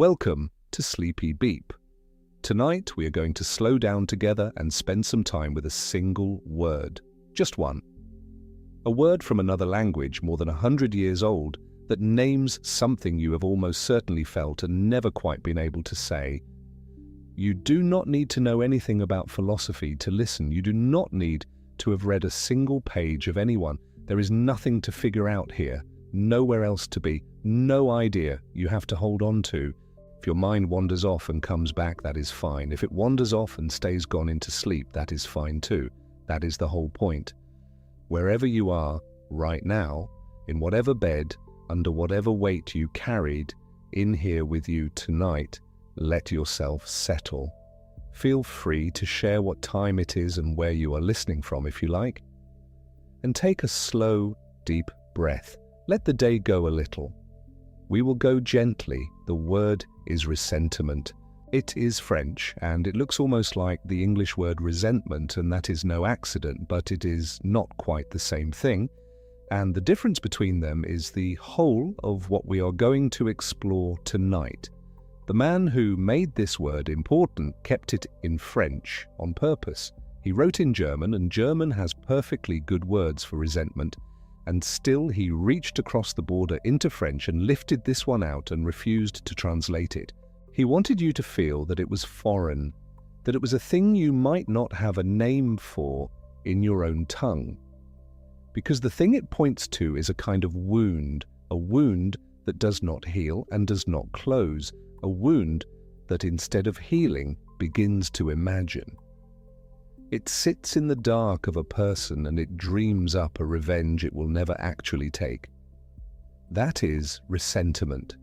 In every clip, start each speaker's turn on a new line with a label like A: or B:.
A: Welcome to Sleepy Beep. Tonight we are going to slow down together and spend some time with a single word. Just one. A word from another language more than 100 years old that names something you have almost certainly felt and never quite been able to say. You do not need to know anything about philosophy to listen. You do not need to have read a single page of anyone. There is nothing to figure out here, nowhere else to be, no idea you have to hold on to. If your mind wanders off and comes back, that is fine. If it wanders off and stays gone into sleep, that is fine too. That is the whole point. Wherever you are right now, in whatever bed, under whatever weight you carried in here with you tonight, let yourself settle. Feel free to share what time it is and where you are listening from if you like. And take a slow, deep breath. Let the day go a little. We will go gently. The word is ressentiment. It is French, and it looks almost like the English word resentment, and that is no accident, but it is not quite the same thing. And the difference between them is the whole of what we are going to explore tonight. The man who made this word important kept it in French on purpose. He wrote in German, and German has perfectly good words for resentment. And still he reached across the border into French and lifted this one out and refused to translate it. He wanted you to feel that it was foreign, that it was a thing you might not have a name for in your own tongue. Because the thing it points to is a kind of wound, a wound that does not heal and does not close, a wound that instead of healing begins to imagine. It sits in the dark of a person and it dreams up a revenge it will never actually take. That is ressentiment,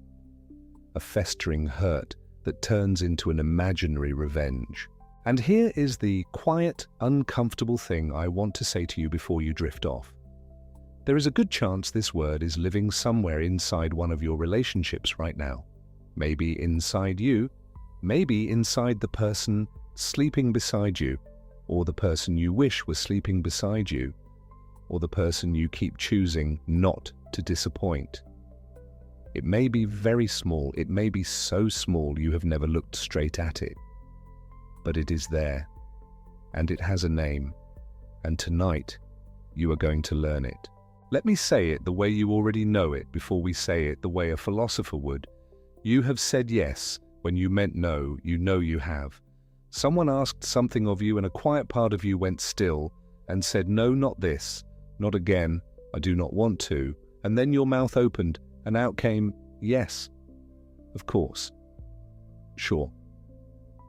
A: a festering hurt that turns into an imaginary revenge. And here is the quiet, uncomfortable thing I want to say to you before you drift off. There is a good chance this word is living somewhere inside one of your relationships right now. Maybe inside you, maybe inside the person sleeping beside you, or the person you wish was sleeping beside you, or the person you keep choosing not to disappoint. It may be very small, it may be so small you have never looked straight at it, but it is there, and it has a name, and tonight you are going to learn it. Let me say it the way you already know it before we say it the way a philosopher would. You have said yes when you meant no, you know you have. Someone asked something of you and a quiet part of you went still and said, no, not this, not again, I do not want to. And then your mouth opened and out came, yes, of course, sure,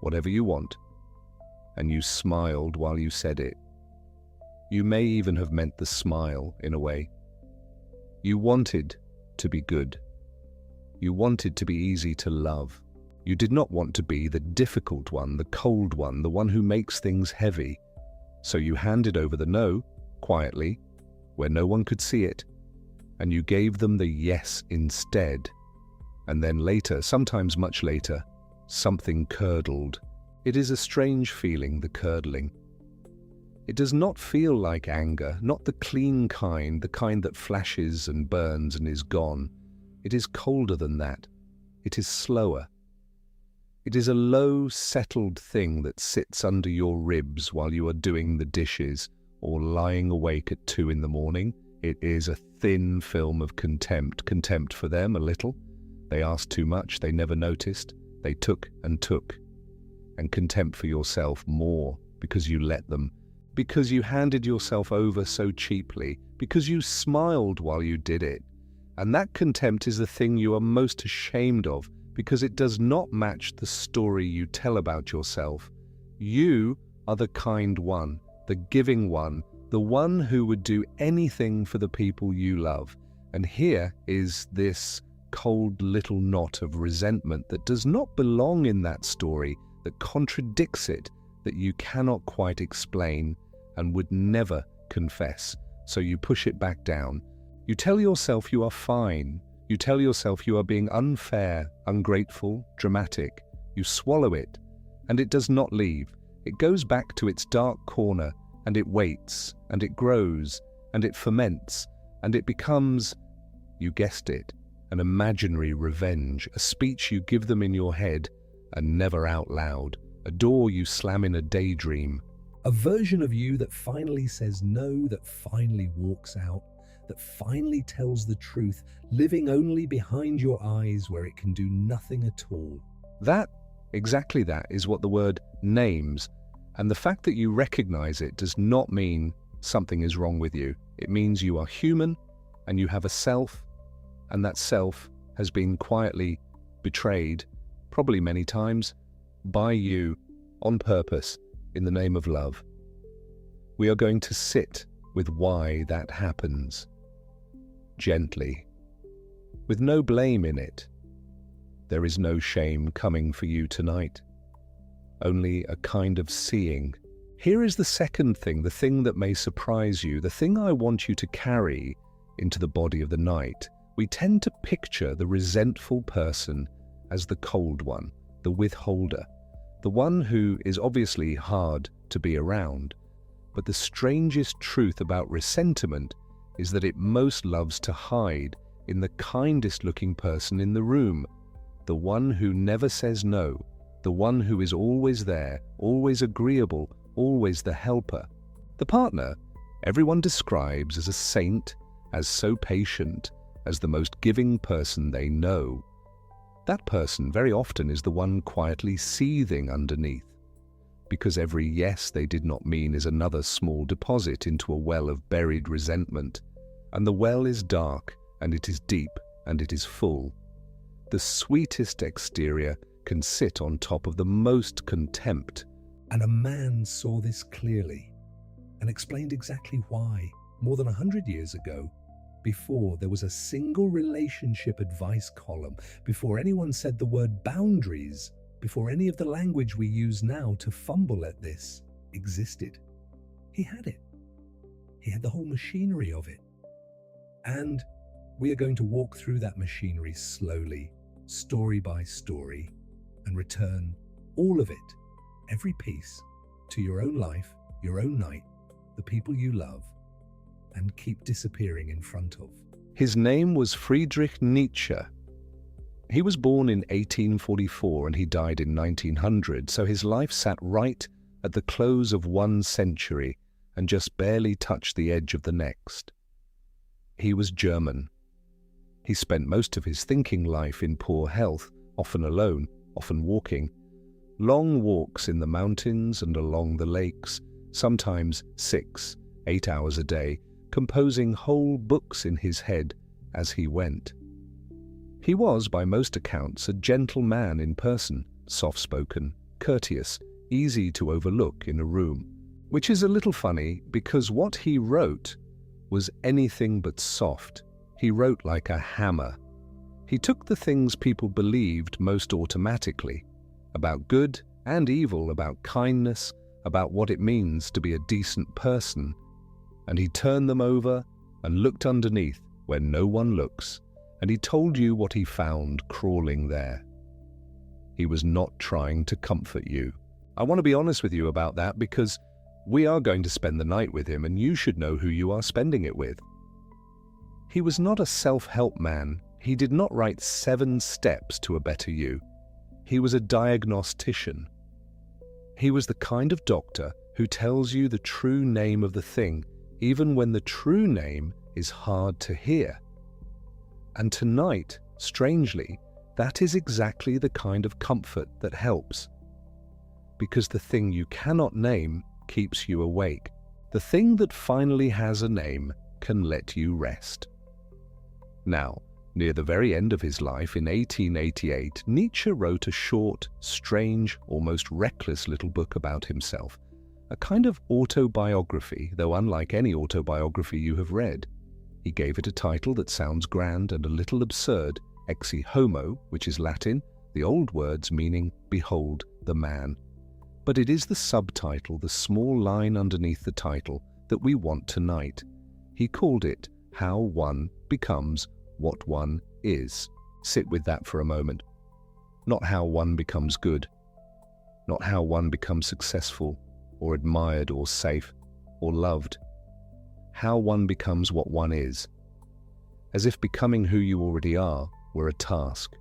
A: whatever you want. And you smiled while you said it. You may even have meant the smile in a way. You wanted to be good. You wanted to be easy to love. You did not want to be the difficult one, the cold one, the one who makes things heavy. So you handed over the no, quietly, where no one could see it, and you gave them the yes instead. And then later, sometimes much later, something curdled. It is a strange feeling, the curdling. It does not feel like anger, not the clean kind, the kind that flashes and burns and is gone. It is colder than that. It is slower. It is a low, settled thing that sits under your ribs while you are doing the dishes or lying awake at 2 in the morning. It is a thin film of contempt. Contempt for them, a little. They asked too much, they never noticed. They took and took. And contempt for yourself more because you let them. Because you handed yourself over so cheaply. Because you smiled while you did it. And that contempt is the thing you are most ashamed of, because it does not match the story you tell about yourself. You are the kind one, the giving one, the one who would do anything for the people you love. And here is this cold little knot of resentment that does not belong in that story, that contradicts it, that you cannot quite explain and would never confess. So you push it back down. You tell yourself you are fine. You tell yourself you are being unfair, ungrateful, dramatic. You swallow it, and it does not leave. It goes back to its dark corner, and it waits, and it grows, and it ferments, and it becomes, you guessed it, an imaginary revenge, a speech you give them in your head and never out loud, a door you slam in a daydream. A version of you that finally says no, that finally walks out, that finally tells the truth, living only behind your eyes where it can do nothing at all. Exactly that, is what the word names. And the fact that you recognize it does not mean something is wrong with you. It means you are human and you have a self, and that self has been quietly betrayed, probably many times, by you on purpose in the name of love. We are going to sit with why that happens, gently, with no blame in it. There is no shame coming for you tonight, only a kind of seeing. Here is the second thing, the thing that may surprise you, the thing I want you to carry into the body of the night. We tend to picture the resentful person as the cold one, the withholder, the one who is obviously hard to be around. But the strangest truth about ressentiment is that it most loves to hide in the kindest looking person in the room, the one who never says no, the one who is always there, always agreeable, always the helper. The partner everyone describes as a saint, as so patient, as the most giving person they know. That person very often is the one quietly seething underneath, because every yes they did not mean is another small deposit into a well of buried resentment. And the well is dark, and it is deep, and it is full. The sweetest exterior can sit on top of the most contempt. And a man saw this clearly and explained exactly why, more than 100 years ago, before there was a single relationship advice column, before anyone said the word boundaries, before any of the language we use now to fumble at this existed. He had it. He had the whole machinery of it. And we are going to walk through that machinery slowly, story by story, and return all of it, every piece, to your own life, your own night, the people you love, and keep disappearing in front of. His name was Friedrich Nietzsche. He was born in 1844 and he died in 1900, so his life sat right at the close of one century and just barely touched the edge of the next. He was German. He spent most of his thinking life in poor health, often alone, often walking. Long walks in the mountains and along the lakes, sometimes 6-8 hours a day, composing whole books in his head as he went. He was, by most accounts, a gentle man in person, soft-spoken, courteous, easy to overlook in a room, which is a little funny because what he wrote was anything but soft. He wrote like a hammer. He took the things people believed most automatically, about good and evil, about kindness, about what it means to be a decent person, and he turned them over and looked underneath where no one looks, and he told you what he found crawling there. He was not trying to comfort you. I want to be honest with you about that because we are going to spend the night with him and you should know who you are spending it with. He was not a self-help man. He did not write 7 steps to a better you. He was a diagnostician. He was the kind of doctor who tells you the true name of the thing, even when the true name is hard to hear. And tonight, strangely, that is exactly the kind of comfort that helps. Because the thing you cannot name keeps you awake. The thing that finally has a name can let you rest. Now, near the very end of his life in 1888, Nietzsche wrote a short, strange, almost reckless little book about himself, a kind of autobiography, though unlike any autobiography you have read. He gave it a title that sounds grand and a little absurd, Ecce Homo, which is Latin, the old words meaning behold the man. But it is the subtitle, the small line underneath the title, that we want tonight. He called it How One Becomes What One Is. Sit with that for a moment. Not how one becomes good, not how one becomes successful, or admired, or safe, or loved. How one becomes what one is. As if becoming who you already are were a task,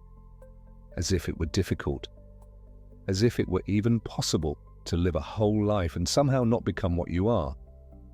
A: as if it were difficult, as if it were even possible to live a whole life and somehow not become what you are,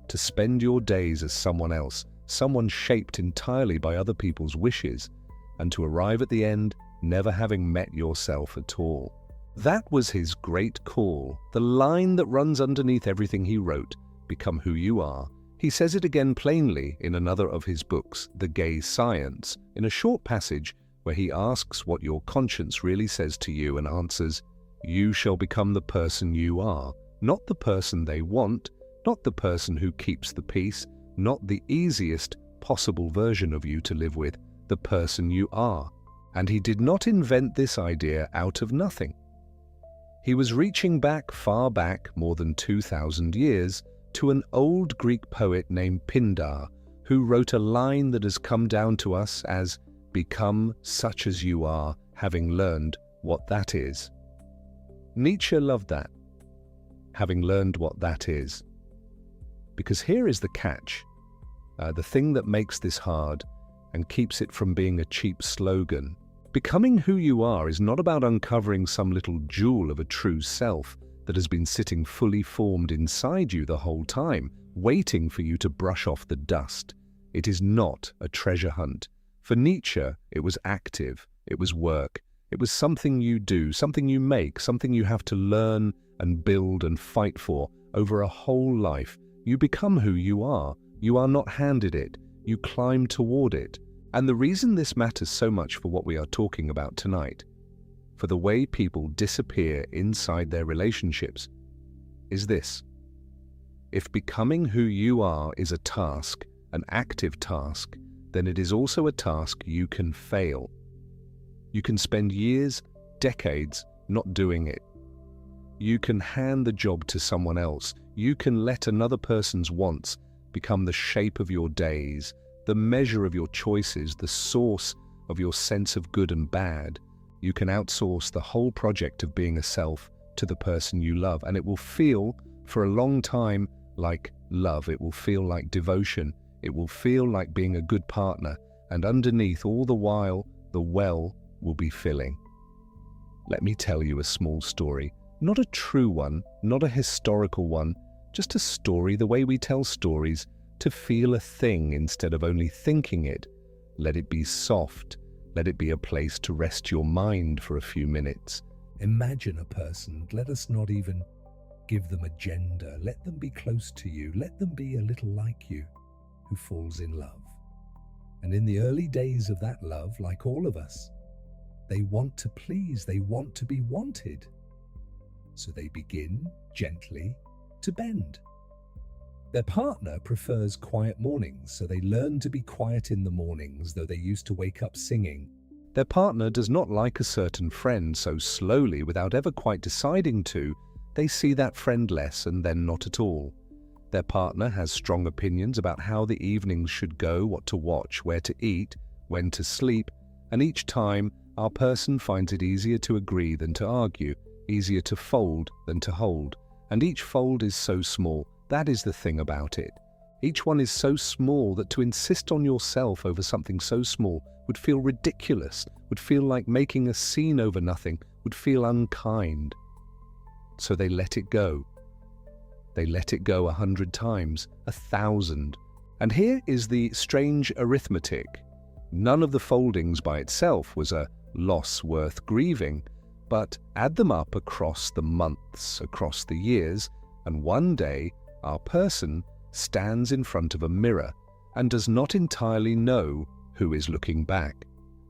A: to spend your days as someone else, someone shaped entirely by other people's wishes, and to arrive at the end never having met yourself at all. That was his great call, the line that runs underneath everything he wrote, become who you are. He says it again plainly in another of his books, The Gay Science, in a short passage where he asks what your conscience really says to you and answers, you shall become the person you are, not the person they want, not the person who keeps the peace, not the easiest possible version of you to live with, the person you are. And he did not invent this idea out of nothing. He was reaching back, far back, more than 2,000 years, to an old Greek poet named Pindar, who wrote a line that has come down to us as, become such as you are, having learned what that is. Nietzsche loved that, having learned what that is. Because here is the catch, the thing that makes this hard and keeps it from being a cheap slogan. Becoming who you are is not about uncovering some little jewel of a true self that has been sitting fully formed inside you the whole time, waiting for you to brush off the dust. It is not a treasure hunt. For Nietzsche, it was active, it was work, it was something you do, something you make, something you have to learn and build and fight for over a whole life. You become who you are not handed it, you climb toward it. And the reason this matters so much for what we are talking about tonight, for the way people disappear inside their relationships, is this. If becoming who you are is a task, an active task, then it is also a task you can fail. You can spend years, decades, not doing it. You can hand the job to someone else. You can let another person's wants become the shape of your days, the measure of your choices, the source of your sense of good and bad. You can outsource the whole project of being a self to the person you love, and it will feel, for a long time, like love. It will feel like devotion. It will feel like being a good partner, and underneath all the while, the well will be filling. Let me tell you a small story. Not a true one, not a historical one, just a story the way we tell stories, to feel a thing instead of only thinking it. Let it be soft. Let it be a place to rest your mind for a few minutes. Imagine a person. Let us not even give them a gender. Let them be close to you. Let them be a little like you, who falls in love. And in the early days of that love, like all of us, they want to please. They want to be wanted. So they begin gently to bend. Their partner prefers quiet mornings, so they learn to be quiet in the mornings, though they used to wake up singing. Their partner does not like a certain friend, so slowly, without ever quite deciding to, they see that friend less and then not at all. Their partner has strong opinions about how the evenings should go, what to watch, where to eat, when to sleep, and each time our person finds it easier to agree than to argue, easier to fold than to hold, and each fold is so small. That is the thing about it. Each one is so small that to insist on yourself over something so small would feel ridiculous, would feel like making a scene over nothing, would feel unkind. So they let it go. They let it go 100 times, 1,000. And here is the strange arithmetic. None of the foldings by itself was a loss worth grieving, but add them up across the months, across the years, and one day our person stands in front of a mirror and does not entirely know who is looking back.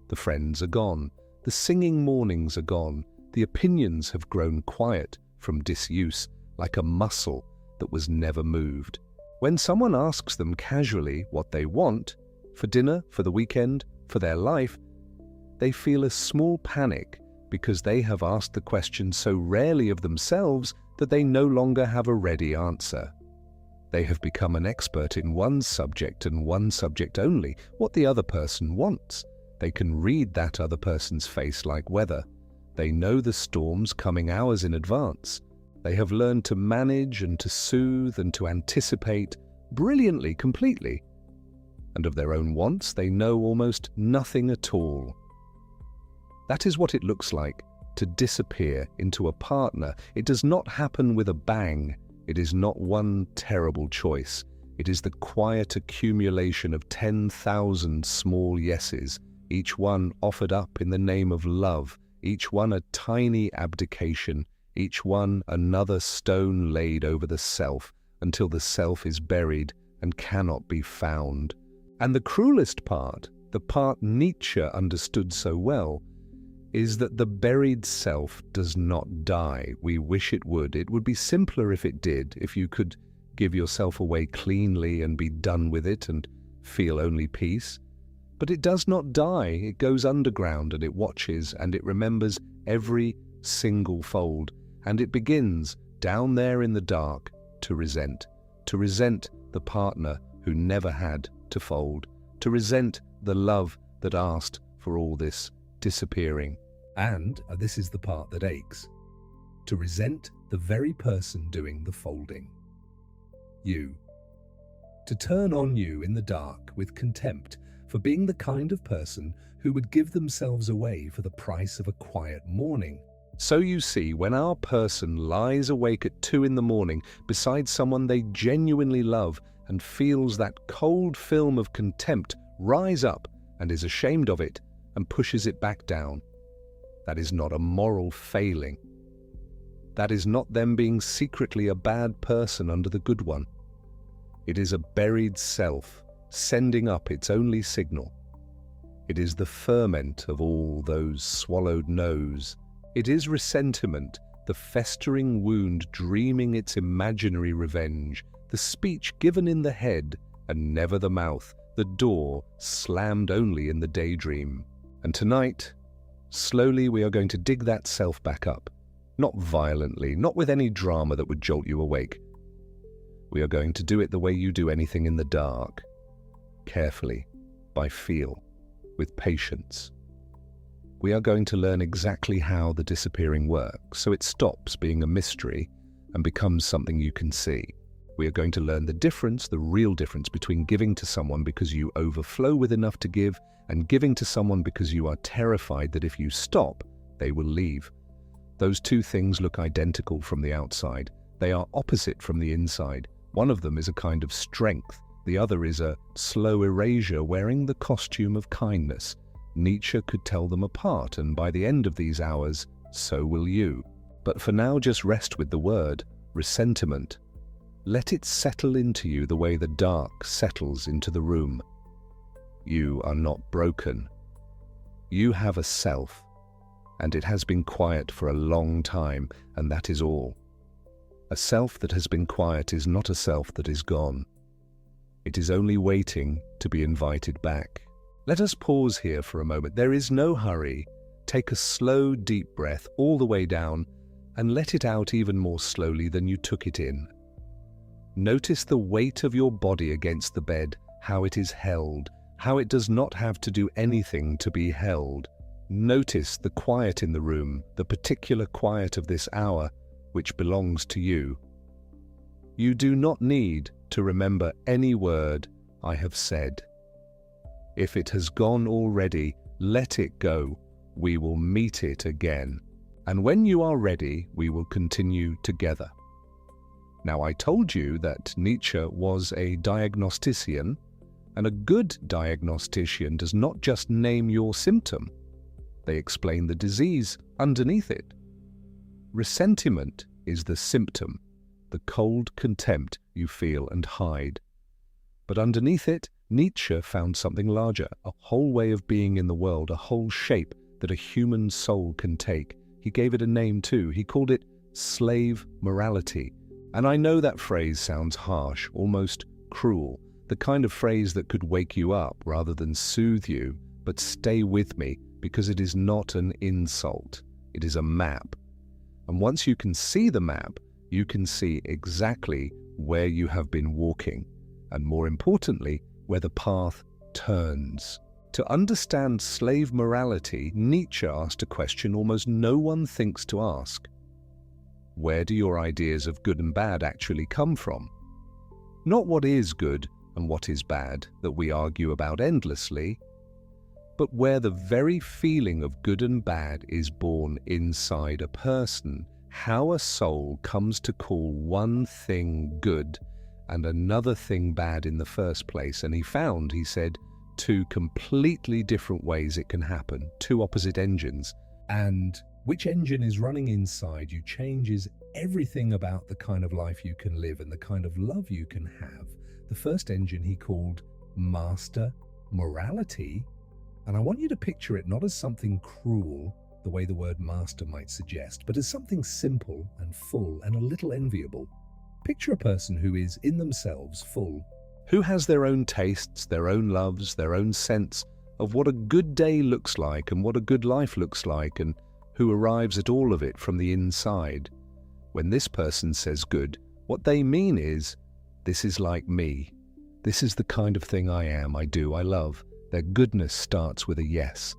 A: The friends are gone, the singing mornings are gone, the opinions have grown quiet from disuse, like a muscle that was never moved. When someone asks them casually what they want, for dinner, for the weekend, for their life, they feel a small panic because they have asked the question so rarely of themselves that they no longer have a ready answer. They have become an expert in one subject and one subject only, what the other person wants. They can read that other person's face like weather. They know the storms coming hours in advance. They have learned to manage and to soothe and to anticipate brilliantly, completely. And of their own wants, they know almost nothing at all. That is what it looks like to disappear into a partner. It does not happen with a bang. It is not one terrible choice. It is the quiet accumulation of 10,000 small yeses, each one offered up in the name of love, each one a tiny abdication, each one another stone laid over the self, until the self is buried and cannot be found. And the cruelest part, the part Nietzsche understood so well, is that the buried self does not die. We wish it would. It would be simpler if it did, if you could give yourself away cleanly and be done with it and feel only peace. But it does not die. It goes underground and it watches and it remembers every single fold. And it begins down there in the dark to resent the partner who never had to fold, to resent the love that asked for all this disappearing. And this is the part that aches, to resent the very person doing the folding. You. To turn on you in the dark with contempt for being the kind of person who would give themselves away for the price of a quiet morning. So you see, when our person lies awake at 2 a.m. beside someone they genuinely love and feels that cold film of contempt rise up and is ashamed of it and pushes it back down, that is not a moral failing. That is not them being secretly a bad person under the good one. It is a buried self sending up its only signal. It is the ferment of all those swallowed no's. It is ressentiment, the festering wound dreaming its imaginary revenge, the speech given in the head and never the mouth, the door slammed only in the daydream. And tonight, slowly we are going to dig that self back up. Not violently, not with any drama that would jolt you awake. We are going to do it the way you do anything in the dark. Carefully, by feel, with patience. We are going to learn exactly how the disappearing works, so it stops being a mystery and becomes something you can see. We are going to learn the difference, the real difference between giving to someone because you overflow with enough to give and giving to someone because you are terrified that if you stop, they will leave. Those two things look identical from the outside. They are opposite from the inside. One of them is a kind of strength. The other is a slow erasure wearing the costume of kindness. Nietzsche could tell them apart, and by the end of these hours, so will you. But for now, just rest with the word, ressentiment. Let it settle into you the way the dark settles into the room. You are not broken. You have a self, and it has been quiet for a long time, and that is all. A self that has been quiet is not a self that is gone. It is only waiting to be invited back. Let us pause here for a moment. There is no hurry. Take a slow, deep breath all the way down and let it out even more slowly than you took it in. Notice the weight of your body against the bed, how it is held, how it does not have to do anything to be held. Notice the quiet in the room, the particular quiet of this hour, which belongs to you. You do not need to remember any word I have said. If it has gone already, let it go. We will meet it again. And when you are ready, we will continue together. Now, I told you that Nietzsche was a diagnostician, and a good diagnostician does not just name your symptom. They explain the disease underneath it. Ressentiment is the symptom, the cold contempt you feel and hide. But underneath it, Nietzsche found something larger, a whole way of being in the world, a whole shape that a human soul can take. He gave it a name too. He called it slave morality. And I know that phrase sounds harsh, almost cruel, the kind of phrase that could wake you up rather than soothe you, but stay with me because it is not an insult. It is a map. And once you can see the map, you can see exactly where you have been walking, and more importantly, where the path turns. To understand slave morality, Nietzsche asked a question almost no one thinks to ask. Where do your ideas of good and bad actually come from? Not what is good and what is bad that we argue about endlessly, but where the very feeling of good and bad is born inside a person, how a soul comes to call one thing good and another thing bad in the first place. And he said, two completely different ways it can happen, two opposite engines. And which engine is running inside you changes everything about the kind of life you can live and the kind of love you can have. The first engine he called master morality. And I want you to picture it not as something cruel, the way the word master might suggest, but as something simple and full and a little enviable. Picture a person who is in themselves full, who has their own tastes, their own loves, their own sense of what a good day looks like and what a good life looks like, and who arrives at all of it from the inside. When this person says good, what they mean is, this is like me. This is the kind of thing I am, I do, I love. Their goodness starts with a yes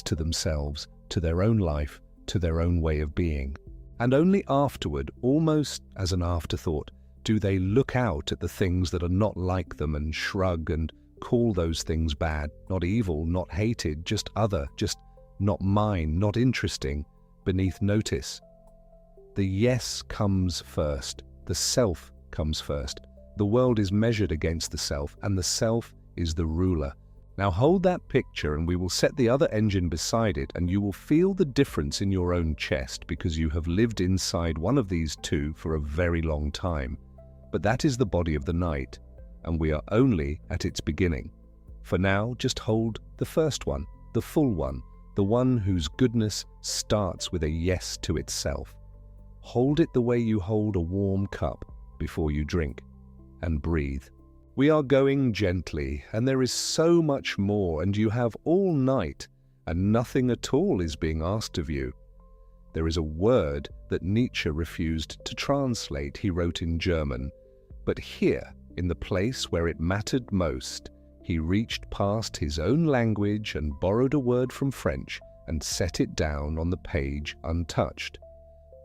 A: to themselves, to their own life, to their own way of being. And only afterward, almost as an afterthought, do they look out at the things that are not like them and shrug and call those things bad, not evil, not hated, just other, just not mine, not interesting, beneath notice. The yes comes first, the self comes first. The world is measured against the self, and the self is the ruler. Now hold that picture and we will set the other engine beside it, and you will feel the difference in your own chest because you have lived inside one of these two for a very long time. But that is the body of the night, and we are only at its beginning. For now, just hold the first one, the full one, the one whose goodness starts with a yes to itself. Hold it the way you hold a warm cup before you drink, and breathe. We are going gently, and there is so much more, and you have all night, and nothing at all is being asked of you. There is a word that Nietzsche refused to translate, he wrote in German, but here, in the place where it mattered most, he reached past his own language and borrowed a word from French and set it down on the page untouched.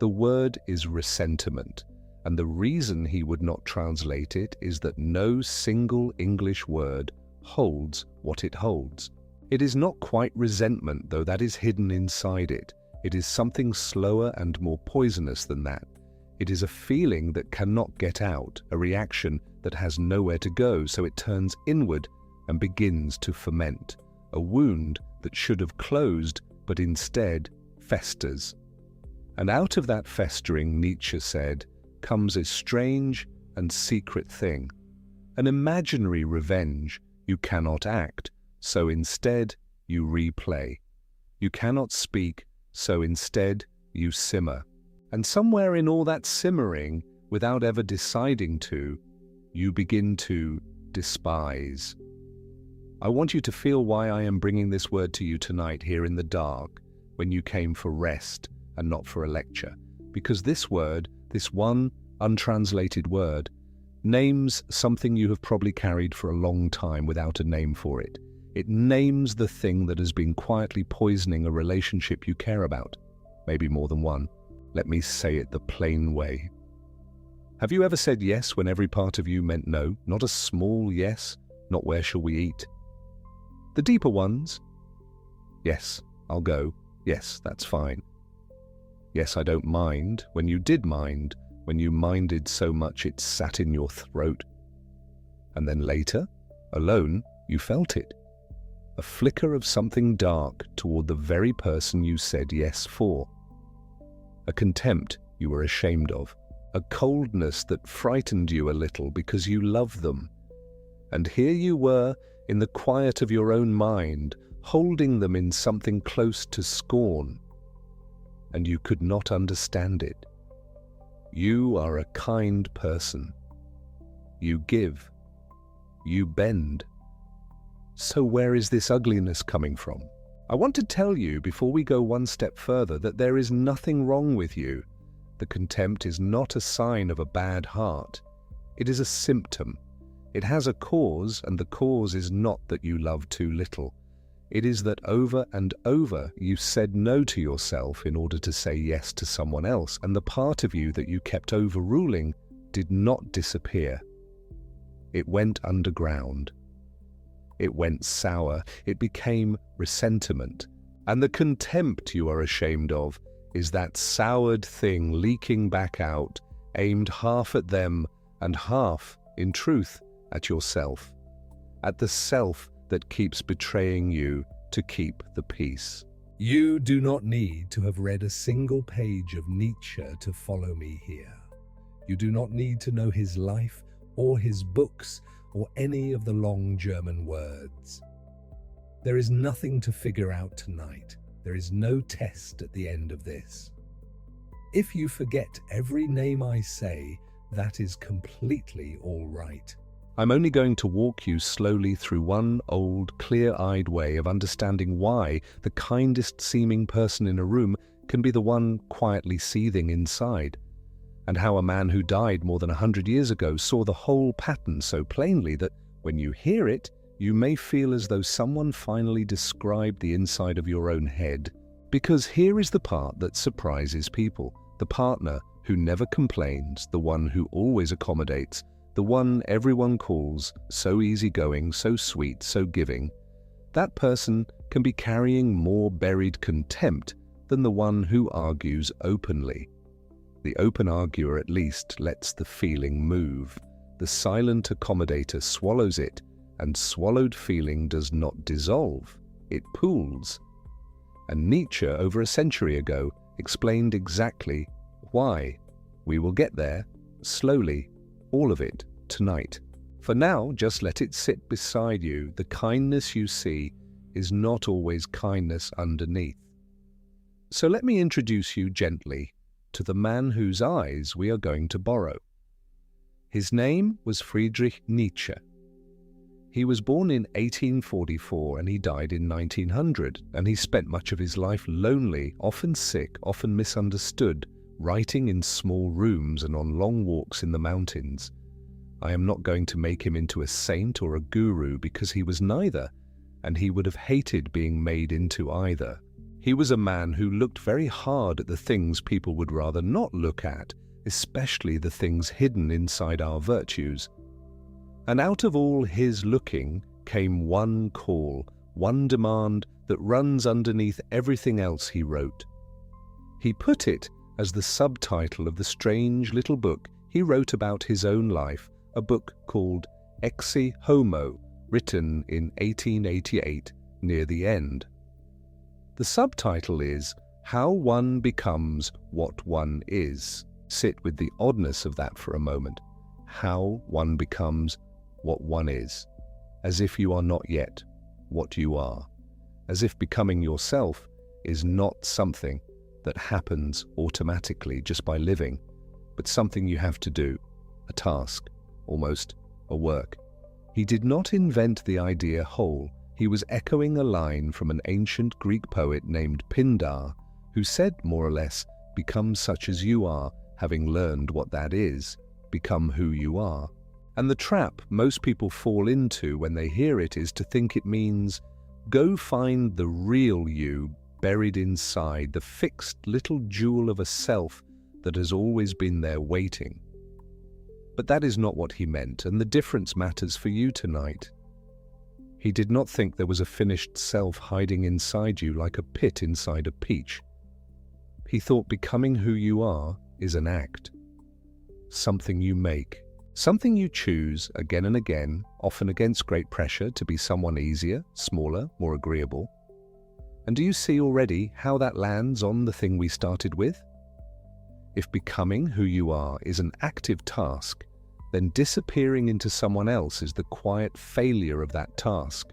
A: The word is ressentiment, and the reason he would not translate it is that no single English word holds what it holds. It is not quite resentment, though that is hidden inside it. It is something slower and more poisonous than that. It is a feeling that cannot get out, a reaction that has nowhere to go, so it turns inward and begins to ferment. A wound that should have closed, but instead festers. And out of that festering, Nietzsche said, comes a strange and secret thing. An imaginary revenge you cannot act, so instead you replay. You cannot speak, so instead you simmer. And somewhere in all that simmering, without ever deciding to, you begin to despise. I want you to feel why I am bringing this word to you tonight here in the dark, when you came for rest and not for a lecture. Because this word, this one untranslated word, names something you have probably carried for a long time without a name for it. It names the thing that has been quietly poisoning a relationship you care about, maybe more than one. Let me say it the plain way. Have you ever said yes when every part of you meant no? Not a small yes, not where shall we eat? The deeper ones? Yes, I'll go. Yes, that's fine. Yes, I don't mind, when you did mind, when you minded so much it sat in your throat. And then later, alone, you felt it. A flicker of something dark toward the very person you said yes for. A contempt you were ashamed of. A coldness that frightened you a little because you loved them. And here you were, in the quiet of your own mind, holding them in something close to scorn. And you could not understand it. You are a kind person. You give. You bend. So where is this ugliness coming from? I want to tell you, before we go one step further, that there is nothing wrong with you. The contempt is not a sign of a bad heart. It is a symptom. It has a cause, and the cause is not that you love too little. It is that over and over you said no to yourself in order to say yes to someone else, and the part of you that you kept overruling did not disappear. It went underground. It went sour. It became ressentiment. And the contempt you are ashamed of is that soured thing leaking back out, aimed half at them and half, in truth, at yourself. At the self that keeps betraying you to keep the peace. You do not need to have read a single page of Nietzsche to follow me here. You do not need to know his life or his books or any of the long German words. There is nothing to figure out tonight. There is no test at the end of this. If you forget every name I say, that is completely all right. I'm only going to walk you slowly through one old, clear-eyed way of understanding why the kindest-seeming person in a room can be the one quietly seething inside, and how a man who died more than 100 years ago saw the whole pattern so plainly that when you hear it, you may feel as though someone finally described the inside of your own head. Because here is the part that surprises people, the partner who never complains, the one who always accommodates, the one everyone calls so easygoing, so sweet, so giving. That person can be carrying more buried contempt than the one who argues openly. The open arguer at least lets the feeling move. The silent accommodator swallows it, and swallowed feeling does not dissolve, it pools. And Nietzsche, over a century ago, explained exactly why. We will get there, slowly, all of it, tonight. For now, just let it sit beside you. The kindness you see is not always kindness underneath. So let me introduce you gently to the man whose eyes we are going to borrow. His name was Friedrich Nietzsche. He was born in 1844 and he died in 1900, and he spent much of his life lonely, often sick, often misunderstood, writing in small rooms and on long walks in the mountains. I am not going to make him into a saint or a guru because he was neither, and he would have hated being made into either. He was a man who looked very hard at the things people would rather not look at, especially the things hidden inside our virtues. And out of all his looking came one call, one demand that runs underneath everything else he wrote. He put it as the subtitle of the strange little book he wrote about his own life, a book called Ecce Homo, written in 1888, near the end. The subtitle is How One Becomes What One Is. Sit with the oddness of that for a moment. How one becomes what one is, as if you are not yet what you are, as if becoming yourself is not something that happens automatically just by living, but something you have to do, a task, almost a work. He did not invent the idea whole. He was echoing a line from an ancient Greek poet named Pindar, who said, more or less, become such as you are, having learned what that is, become who you are. And the trap most people fall into when they hear it is to think it means go find the real you buried inside, the fixed little jewel of a self that has always been there waiting. But that is not what he meant, and the difference matters for you tonight. He did not think there was a finished self hiding inside you like a pit inside a peach. He thought becoming who you are is an act, something you make, something you choose again and again, often against great pressure, to be someone easier, smaller, more agreeable. And do you see already how that lands on the thing we started with? If becoming who you are is an active task, then disappearing into someone else is the quiet failure of that task.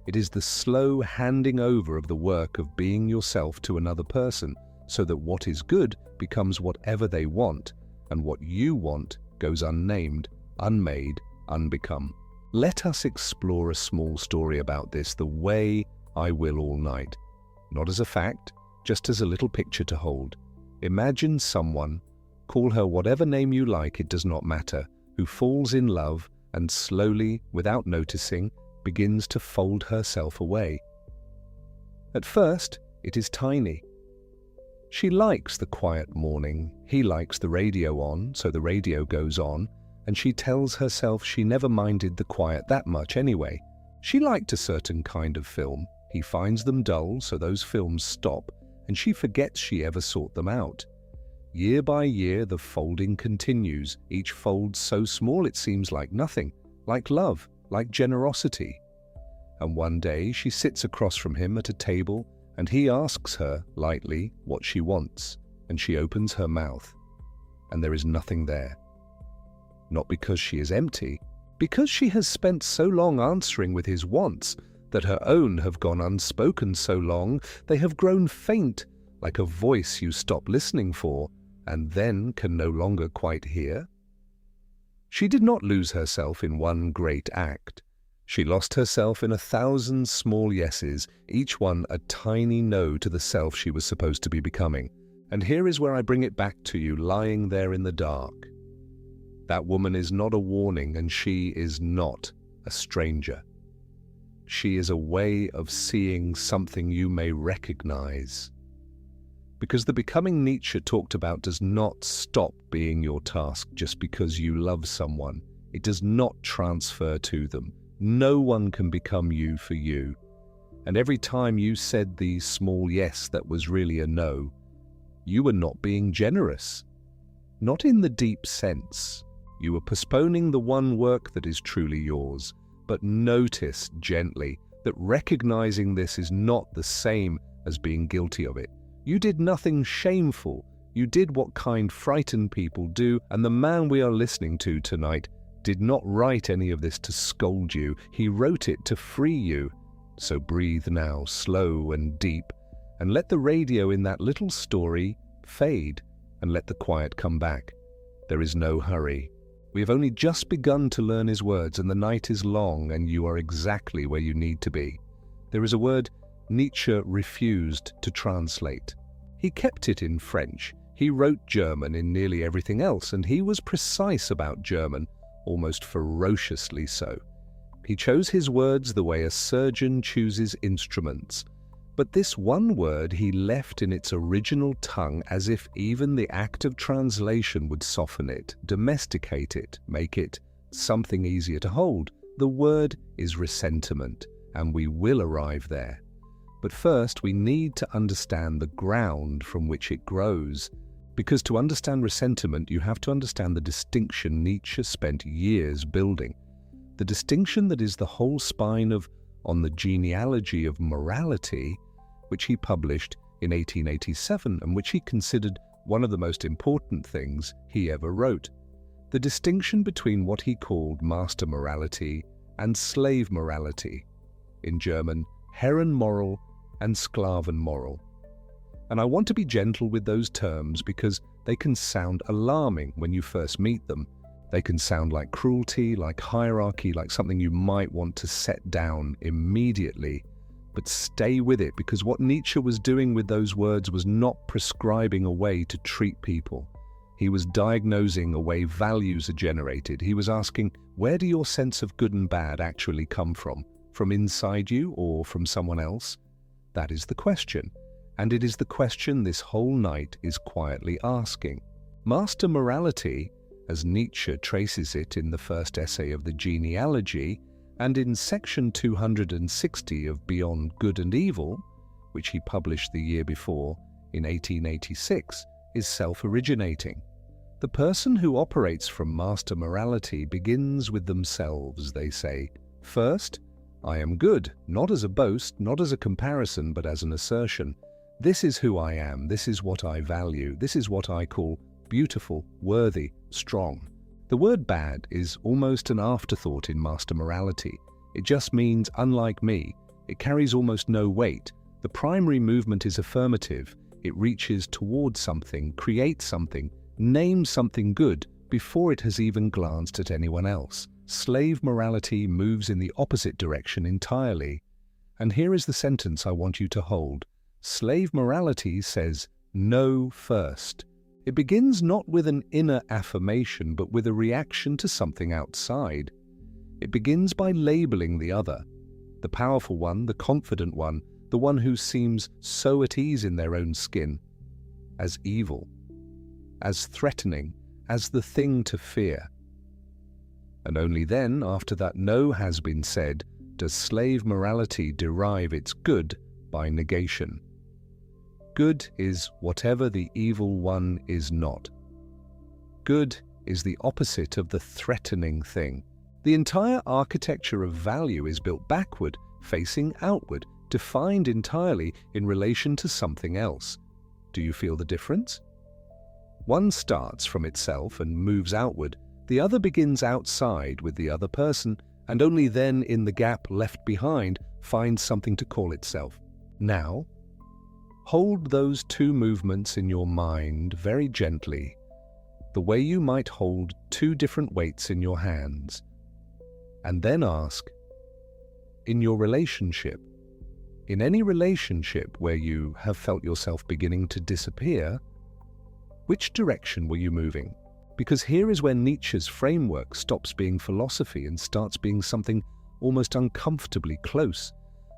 A: It is the slow handing over of the work of being yourself to another person, so that what is good becomes whatever they want, and what you want goes unnamed, unmade, unbecome. Let us explore a small story about this the way I will all night. Not as a fact, just as a little picture to hold. Imagine someone, call her whatever name you like, it does not matter, who falls in love and slowly, without noticing, begins to fold herself away. At first, it is tiny. She likes the quiet morning, he likes the radio on, so the radio goes on, and she tells herself she never minded the quiet that much anyway. She liked a certain kind of film. He finds them dull, so those films stop, and she forgets she ever sought them out. Year by year, the folding continues, each fold so small it seems like nothing, like love, like generosity. And one day she sits across from him at a table, and he asks her, lightly, what she wants, and she opens her mouth, and there is nothing there. Not because she is empty, because she has spent so long answering with his wants that her own have gone unspoken so long they have grown faint, like a voice you stop listening for, and then can no longer quite hear. She did not lose herself in one great act. She lost herself in 1,000 small yeses, each one a tiny no to the self she was supposed to be becoming. And here is where I bring it back to you, lying there in the dark. That woman is not a warning, and she is not a stranger. She is a way of seeing something you may recognize. Because the becoming Nietzsche talked about does not stop being your task just because you love someone. It does not transfer to them. No one can become you for you. And every time you said the small yes that was really a no, you were not being generous. Not in the deep sense. You were postponing the one work that is truly yours. But notice gently that recognizing this is not the same as being guilty of it. You did nothing shameful. You did what kind frightened people do, and the man we are listening to tonight did not write any of this to scold you. He wrote it to free you. So breathe now, slow and deep, and let the radio in that little story fade, and let the quiet come back. There is no hurry. We have only just begun to learn his words, and the night is long, and you are exactly where you need to be. There is a word Nietzsche refused to translate. He kept it in French. He wrote German in nearly everything else, and he was precise about German, almost ferociously so. He chose his words the way a surgeon chooses instruments. But this one word he left in its original tongue, as if even the act of translation would soften it, domesticate it, make it something easier to hold. The word is ressentiment, and we will arrive there. But first we need to understand the ground from which it grows. Because to understand ressentiment, you have to understand the distinction Nietzsche spent years building. The distinction that is the whole spine of On the Genealogy of Morality, which he published in 1887 and which he considered one of the most important things he ever wrote. The distinction between what he called master morality and slave morality, in German, Herrenmoral and Sklavenmoral. And I want to be gentle with those terms because they can sound alarming when you first meet them. They can sound like cruelty, like hierarchy, like something you might want to set down immediately. But stay with it, because what Nietzsche was doing with those words was not prescribing a way to treat people. He was diagnosing a way values are generated. He was asking, where do your sense of good and bad actually come from? From inside you or from someone else? That is the question. And it is the question this whole night is quietly asking. Master morality, as Nietzsche traces it in the first essay of the Genealogy, and in section 260 of Beyond Good and Evil, which he published the year before, in 1886, is self-originating. The person who operates from master morality begins with themselves, they say. First, I am good, not as a boast, not as a comparison, but as an assertion. This is who I am, this is what I value, this is what I call beautiful, worthy, strong. The word bad is almost an afterthought in master morality. It just means unlike me. It carries almost no weight. The primary movement is affirmative. It reaches towards something, creates something, names something good before it has even glanced at anyone else. Slave morality moves in the opposite direction entirely. And here is the sentence I want you to hold. Slave morality says no first. It begins not with an inner affirmation, but with a reaction to something outside. It begins by labeling the other, the powerful one, the confident one, the one who seems so at ease in their own skin, as evil, as threatening, as the thing to fear. And only then, after that no has been said, does slave morality derive its good by negation. Good is whatever the evil one is not. Good is the opposite of the threatening thing. The entire architecture of value is built backward, facing outward, defined entirely in relation to something else. Do you feel the difference? One starts from itself and moves outward. The other begins outside with the other person, and only then, in the gap left behind, finds something to call itself. Now, hold those two movements in your mind very gently, the way you might hold two different weights in your hands, and then ask, in your relationship, in any relationship where you have felt yourself beginning to disappear, which direction were you moving? Because here is where Nietzsche's framework stops being philosophy and starts being something almost uncomfortably close.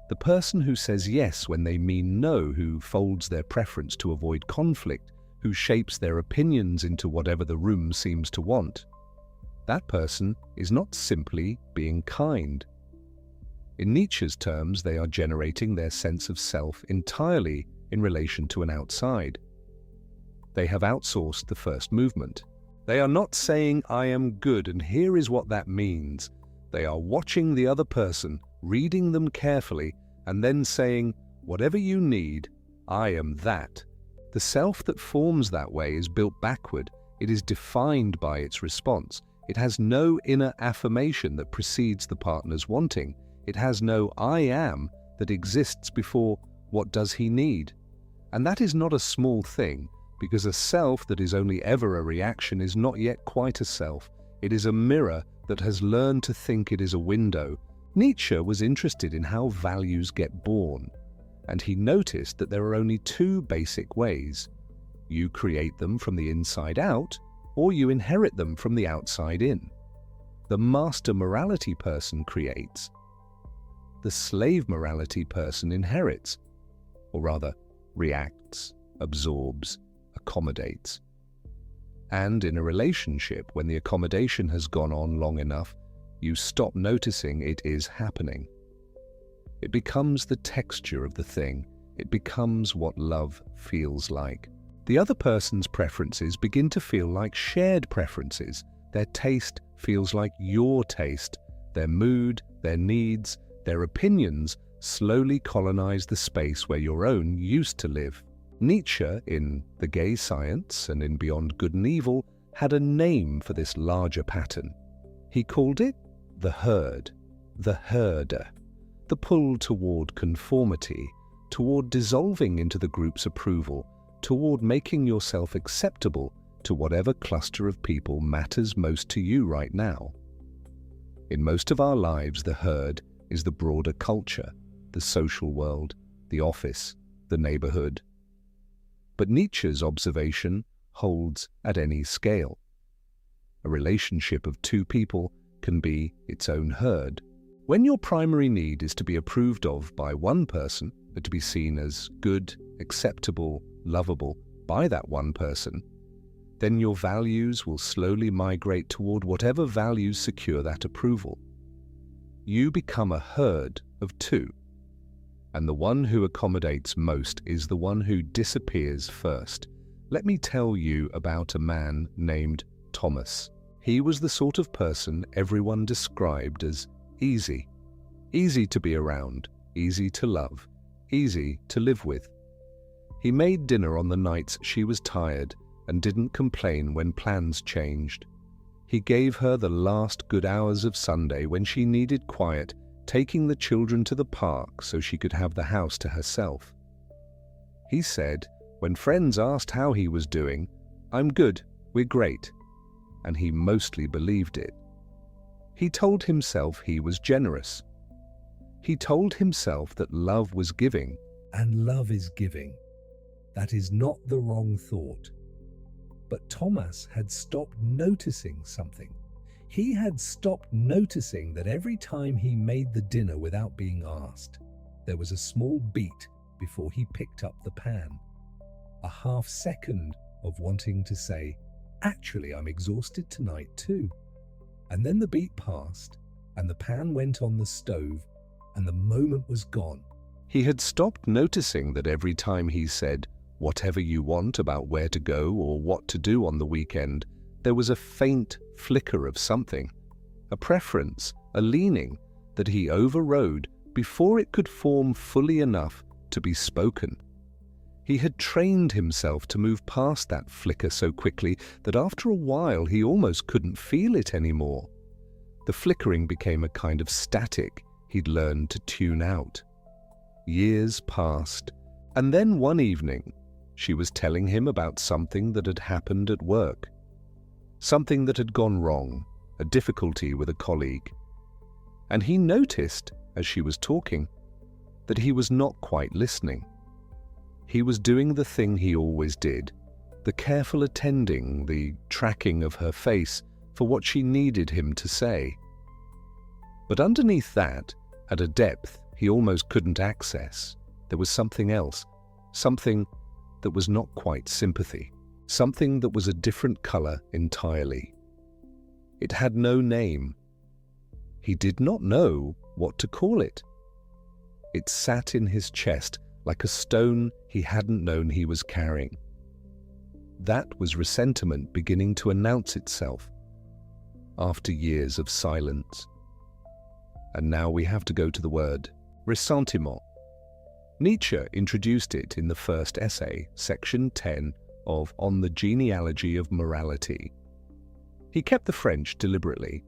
A: The person who says yes when they mean no, who folds their preference to avoid conflict, who shapes their opinions into whatever the room seems to want. That person is not simply being kind. In Nietzsche's terms, they are generating their sense of self entirely in relation to an outside. They have outsourced the first movement. They are not saying, I am good, and here is what that means. They are watching the other person, reading them carefully, and then saying, whatever you need, I am that. The self that forms that way is built backward. It is defined by its response. It has no inner affirmation that precedes the partner's wanting. It has no I am that exists before what does he need. And that is not a small thing, because a self that is only ever a reaction is not yet quite a self. It is a mirror that has learned to think it is a window. Nietzsche was interested in how values get born, and he noticed that there are only two basic ways. You create them from the inside out, or you inherit them from the outside in. The master morality person creates. The slave morality person inherits, or rather, reacts, absorbs, accommodates. And in a relationship, when the accommodation has gone on long enough, you stop noticing it is happening. It becomes the texture of the thing. It becomes what love feels like. The other person's preferences begin to feel like shared preferences. Their taste feels like your taste. Their mood, their needs, their opinions slowly colonize the space where your own used to live. Nietzsche, in The Gay Science and in Beyond Good and Evil, had a name for this larger pattern. He called it the herd, the herder, the pull toward conformity, toward dissolving into the group's approval, toward making yourself acceptable to whatever cluster of people matters most to you right now. In most of our lives, the herd is the broader culture, the social world, the office, the neighborhood. But Nietzsche's observation holds at any scale. A relationship of two people can be its own herd. When your primary need is to be approved of by one person, or to be seen as good, acceptable, lovable by that one person, then your values will slowly migrate toward whatever values secure that approval. You become a herd of two, and the one who accommodates most is the one who disappears first. Let me tell you about a man named Thomas. He was the sort of person everyone described as easy. Easy to be around, easy to love, easy to live with. He made dinner on the nights she was tired and didn't complain when plans changed. He gave her the last good hours of Sunday when she needed quiet, taking the children to the park so she could have the house to herself. He said, when friends asked how he was doing, "I'm good, we're great," and he mostly believed it. He told himself he was generous. He told himself that love was giving, and love is giving. That is not the wrong thought. But Thomas had stopped noticing something. He had stopped noticing that every time he made the dinner without being asked, there was a small beat before he picked up the pan. A half second of wanting to say, "Actually, I'm exhausted tonight too." And then the beat passed, and the pan went on the stove,
B: and the moment was gone.
A: He had stopped noticing that every time he said, "whatever you want" about where to go or what to do on the weekend, there was a faint flicker of something, a preference, a leaning that he overrode before it could form fully enough to be spoken. He had trained himself to move past that flicker so quickly that after a while he almost couldn't feel it anymore. The flickering became a kind of static he'd learned to tune out. Years passed, and then one evening she was telling him about something that had happened at work. Something that had gone wrong, a difficulty with a colleague. And he noticed, as she was talking, that he was not quite listening. He was doing the thing he always did, the careful attending, the tracking of her face for what she needed him to say. But underneath that, at a depth he almost couldn't access, there was something else, something that was not quite sympathy, something that was a different color entirely. It had no name. He did not know what to call it. It sat in his chest like a stone he hadn't known he was carrying. That was resentment beginning to announce itself after years of silence. And now we have to go to the word ressentiment. Nietzsche introduced it in the first essay, section 10 of On the Genealogy of Morality. He kept the French deliberately.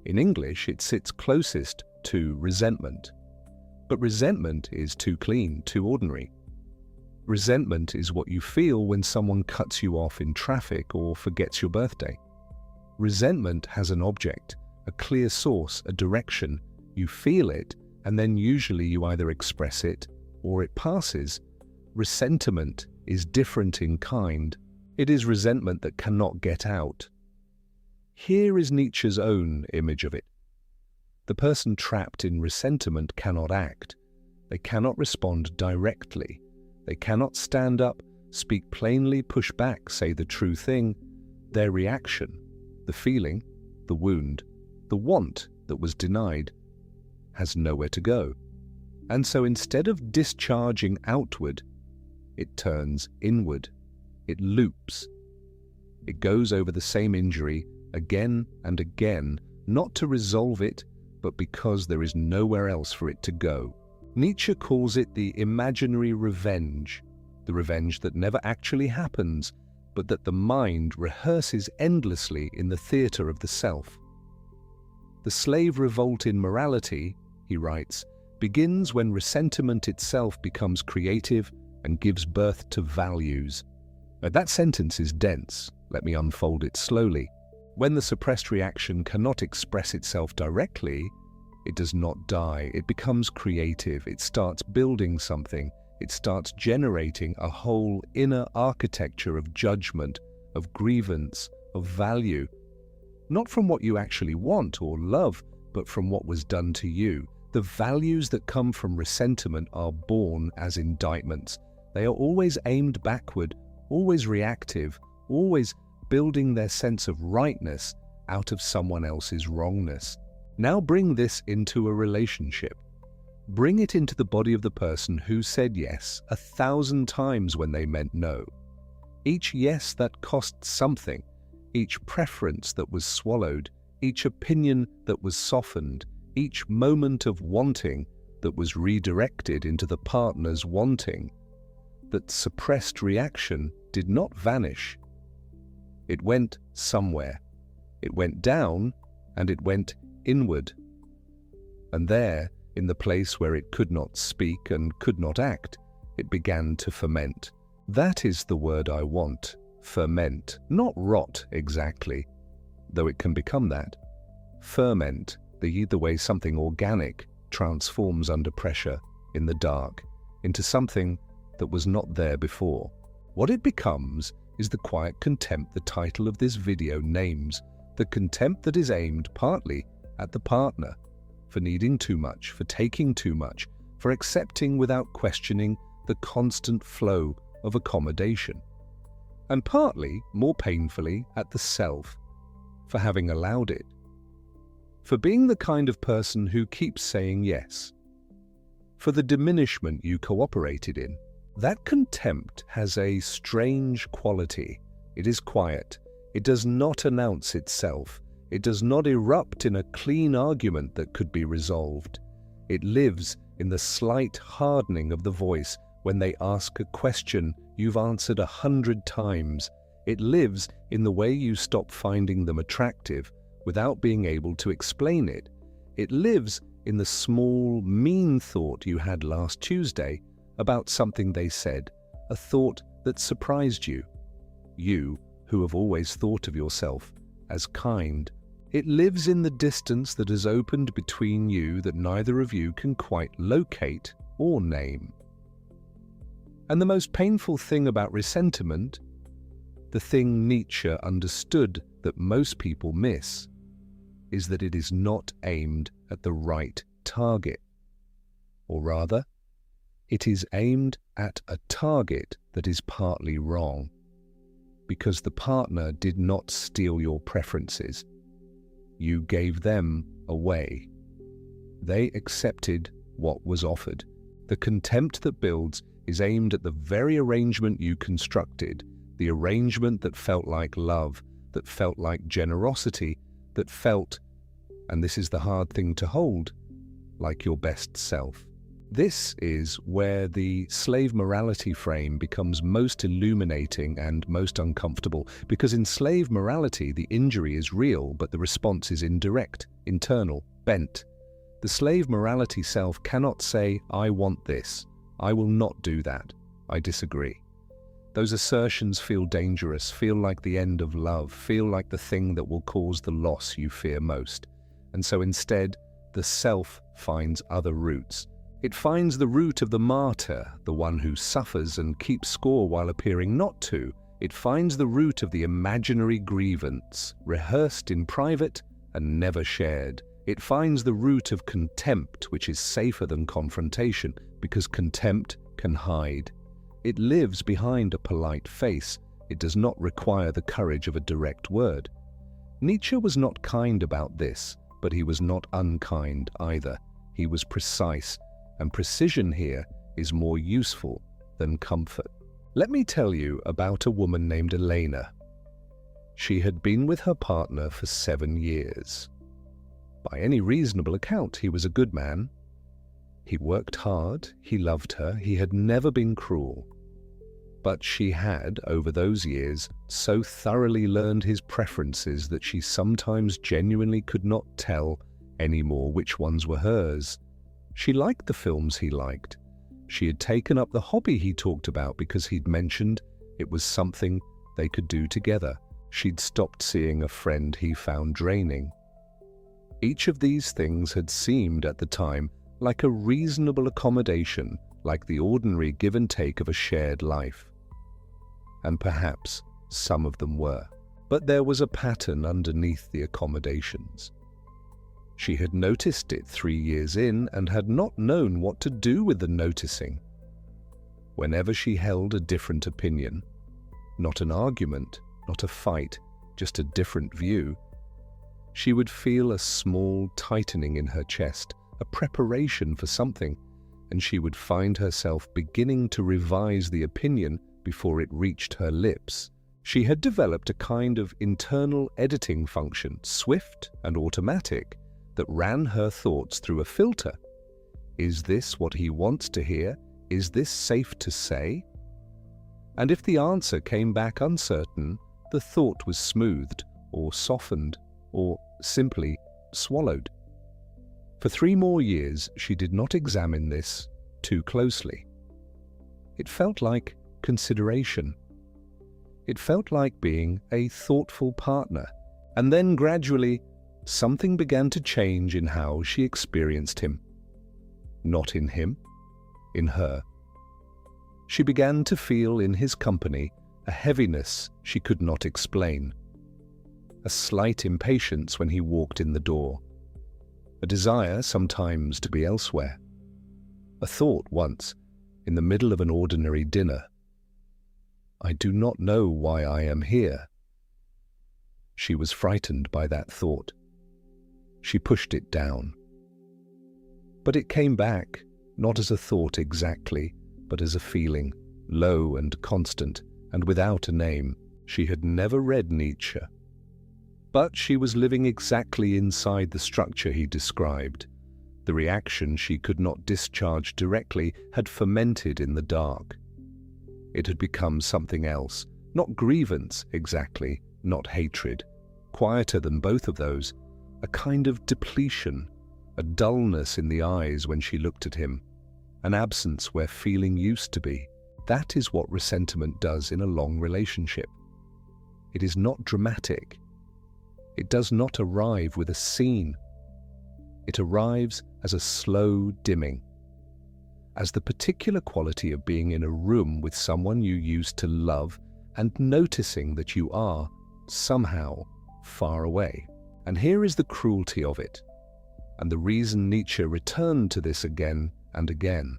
A: In English, it sits closest to resentment. But resentment is too clean, too ordinary. Resentment is what you feel when someone cuts you off in traffic or forgets your birthday. Resentment has an object, a clear source, a direction. You feel it, and then usually you either express it or it passes. Ressentiment is different in kind. It is resentment that cannot get out. Here is Nietzsche's own image of it. The person trapped in ressentiment cannot act. They cannot respond directly. They cannot stand up, speak plainly, push back, say the true thing. Their reaction, the feeling, the wound, the want that was denied, has nowhere to go. And so instead of discharging outward, it turns inward. It loops. It goes over the same injury again and again, not to resolve it, but because there is nowhere else for it to go. Nietzsche calls it the imaginary revenge, the revenge that never actually happens, but that the mind rehearses endlessly in the theatre of the self. The slave revolt in morality, he writes, begins when ressentiment itself becomes creative and gives birth to values. Now, that sentence is dense. Let me unfold it slowly. When the suppressed reaction cannot express itself directly, it does not die. It becomes creative. It starts building something. It starts generating a whole inner architecture of judgment, of grievance, of value. Not from what you actually want or love, but from what was done to you. The values that come from ressentiment are born as indictments. They are always aimed backward, always reactive, always building their sense of rightness out of someone else's wrongness. Now bring this into a relationship. Bring it into the body of the person who said yes 1,000 times when they meant no. Each yes that cost something, each preference that was swallowed, each opinion that was softened, each moment of wanting that was redirected into the partner's wanting. That suppressed reaction did not vanish. It went somewhere. It went down and it went inward. And there, in the place where it could not speak and could not act, it began to ferment. That is the word I want. Ferment. Not rot exactly, though it can become that. Ferment, the way something organic transforms under pressure, in the dark, into something that was not there before. What it becomes is the quiet contempt the title of this video names, the contempt that is aimed partly at the partner, for needing too much, for taking too much, for accepting without questioning the constant flow of accommodation, and partly, more painfully, at the self, for having allowed it, for being the kind of person who keeps saying yes, for the diminishment you cooperated in. That contempt has a strange quality. It is quiet. It does not announce itself. It does not erupt in a clean argument that could be resolved. It lives in the slight hardening of the voice when they ask a question you've answered 100 times. It lives in the way you stop finding them attractive without being able to explain it. It lives in the small, mean thought you had last Tuesday about something they said, a thought that surprised you. You, who have always thought of yourself as kind. It lives in the distance that has opened between you that neither of you can quite locate or name. And the most painful thing about ressentiment, the thing Nietzsche understood that most people miss, is that it is not aimed at the right target. Or rather, it is aimed at a target that is partly wrong, because the partner did not steal your preferences. You gave them away. They accepted what was offered. The contempt that builds is aimed at the very arrangement you constructed, the arrangement that felt like love, that felt like generosity, that felt, and this is the hard thing to hold, like your best self. This is where the slave morality frame becomes most illuminating and most uncomfortable, because in slave morality the injury is real, but the response is indirect, internal, bent. The slave morality self cannot say, "I want this. I will not do that. I disagree." Those assertions feel dangerous, feel like the end of love, feel like the thing that will cause the loss you fear most. And so instead, the self finds other routes. It finds the root of the martyr, the one who suffers and keeps score while appearing not to. It finds the root of the imaginary grievance, rehearsed in private and never shared. It finds the root of contempt, which is safer than confrontation, because contempt can hide. It lives behind a polite face. It does not require the courage of a direct word. Nietzsche was not kind about this, but he was not unkind either. He was precise, and precision here is more useful than comfort. Let me tell you about a woman named Elena. She had been with her partner for 7 years. By any reasonable account, he was a good man. He worked hard, he loved her, he had never been cruel. But she had, over those years, so thoroughly learned his preferences that she sometimes genuinely could not tell anymore which ones were hers. She liked the films he liked. She had taken up the hobby he talked about because he'd mentioned it was something they could do together. She'd stopped seeing a friend he found draining. Each of these things had seemed at the time like a reasonable accommodation, like the ordinary give and take of a shared life. And perhaps some of them were. But there was a pattern underneath the accommodations. She had noticed it 3 years in and had not known what to do with the noticing. Whenever she held a different opinion, not an argument, not a fight, just a different view, she would feel a small tightening in her chest, a preparation for something, and she would find herself beginning to revise the opinion before it reached her lips. She had developed a kind of internal editing function, swift and automatic, that ran her thoughts through a filter. Is this what he wants to hear? Is this safe to say? And if the answer came back uncertain, the thought was smoothed or softened or simply swallowed. For 3 more years, she did not examine this too closely. It felt like consideration. It felt like being a thoughtful partner. And then gradually, something began to change in how she experienced him. Not in him, in her. She began to feel in his company a heaviness she could not explain. A slight impatience when he walked in the door. A desire sometimes to be elsewhere. A thought once, in the middle of an ordinary dinner. I do not know why I am here. She was frightened by that thought. She pushed it down. But it came back, not as a thought exactly, but as a feeling, low and constant, and without a name. She had never read Nietzsche. But she was living exactly inside the structure he described. The reaction she could not discharge directly had fermented in the dark. It had become something else, not grievance exactly, not hatred, quieter than both of those, a kind of depletion, a dullness in the eyes when she looked at him, an absence where feeling used to be. That is what ressentiment does in a long relationship. It is not dramatic. It does not arrive with a scene. It arrives as a slow dimming, as the particular quality of being in a room with someone you used to love and noticing that you are, somehow, far away. And here is the cruelty of it, and the reason Nietzsche returned to this again and again.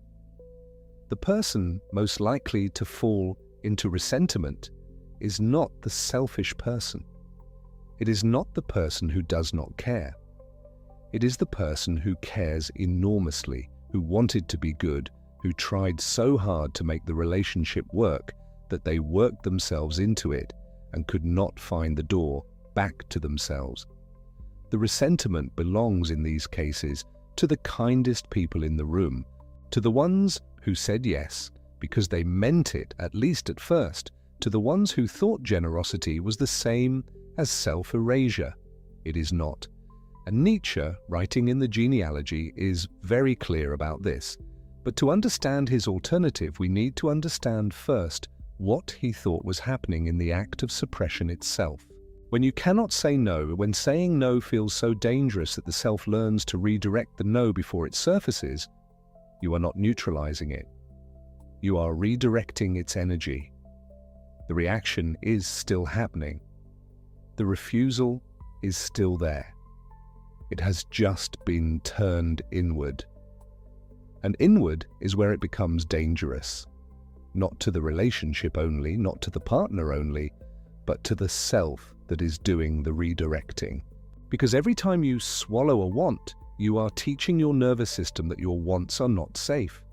A: The person most likely to fall into ressentiment is not the selfish person. It is not the person who does not care. It is the person who cares enormously, who wanted to be good, who tried so hard to make the relationship work that they worked themselves into it and could not find the door back to themselves. The ressentiment belongs in these cases to the kindest people in the room, to the ones who said yes because they meant it, at least at first, to the ones who thought generosity was the same as self-erasure. It is not. And Nietzsche, writing in the Genealogy, is very clear about this. But to understand his alternative, we need to understand first what he thought was happening in the act of suppression itself. When you cannot say no, when saying no feels so dangerous that the self learns to redirect the no before it surfaces, you are not neutralizing it. You are redirecting its energy. The reaction is still happening. The refusal is still there. It has just been turned inward. And inward is where it becomes dangerous. Not to the relationship only, not to the partner only, but to the self that is doing the redirecting. Because every time you swallow a want, you are teaching your nervous system that your wants are not safe.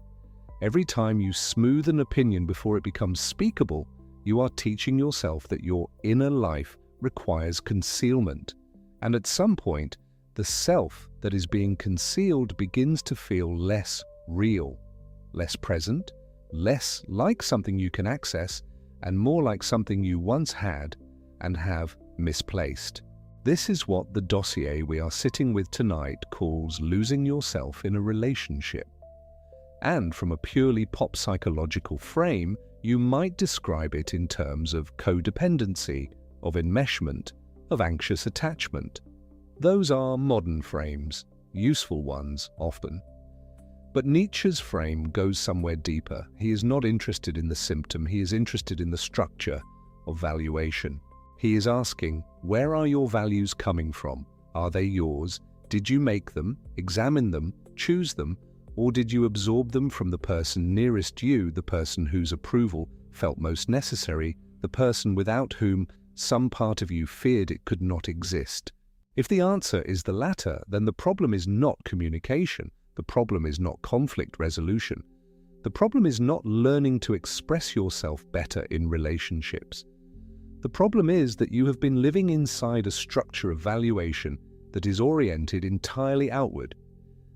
A: Every time you smooth an opinion before it becomes speakable, you are teaching yourself that your inner life requires concealment. And at some point, the self that is being concealed begins to feel less real, less present, less like something you can access, and more like something you once had and have misplaced. This is what the dossier we are sitting with tonight calls losing yourself in a relationship. And from a purely pop psychological frame, you might describe it in terms of codependency, of enmeshment, of anxious attachment. Those are modern frames, useful ones often. But Nietzsche's frame goes somewhere deeper. He is not interested in the symptom, he is interested in the structure of valuation. He is asking, where are your values coming from? Are they yours? Did you make them, examine them, choose them, or did you absorb them from the person nearest you, the person whose approval felt most necessary, the person without whom some part of you feared it could not exist? If the answer is the latter, then the problem is not communication. The problem is not conflict resolution. The problem is not learning to express yourself better in relationships. The problem is that you have been living inside a structure of valuation that is oriented entirely outward,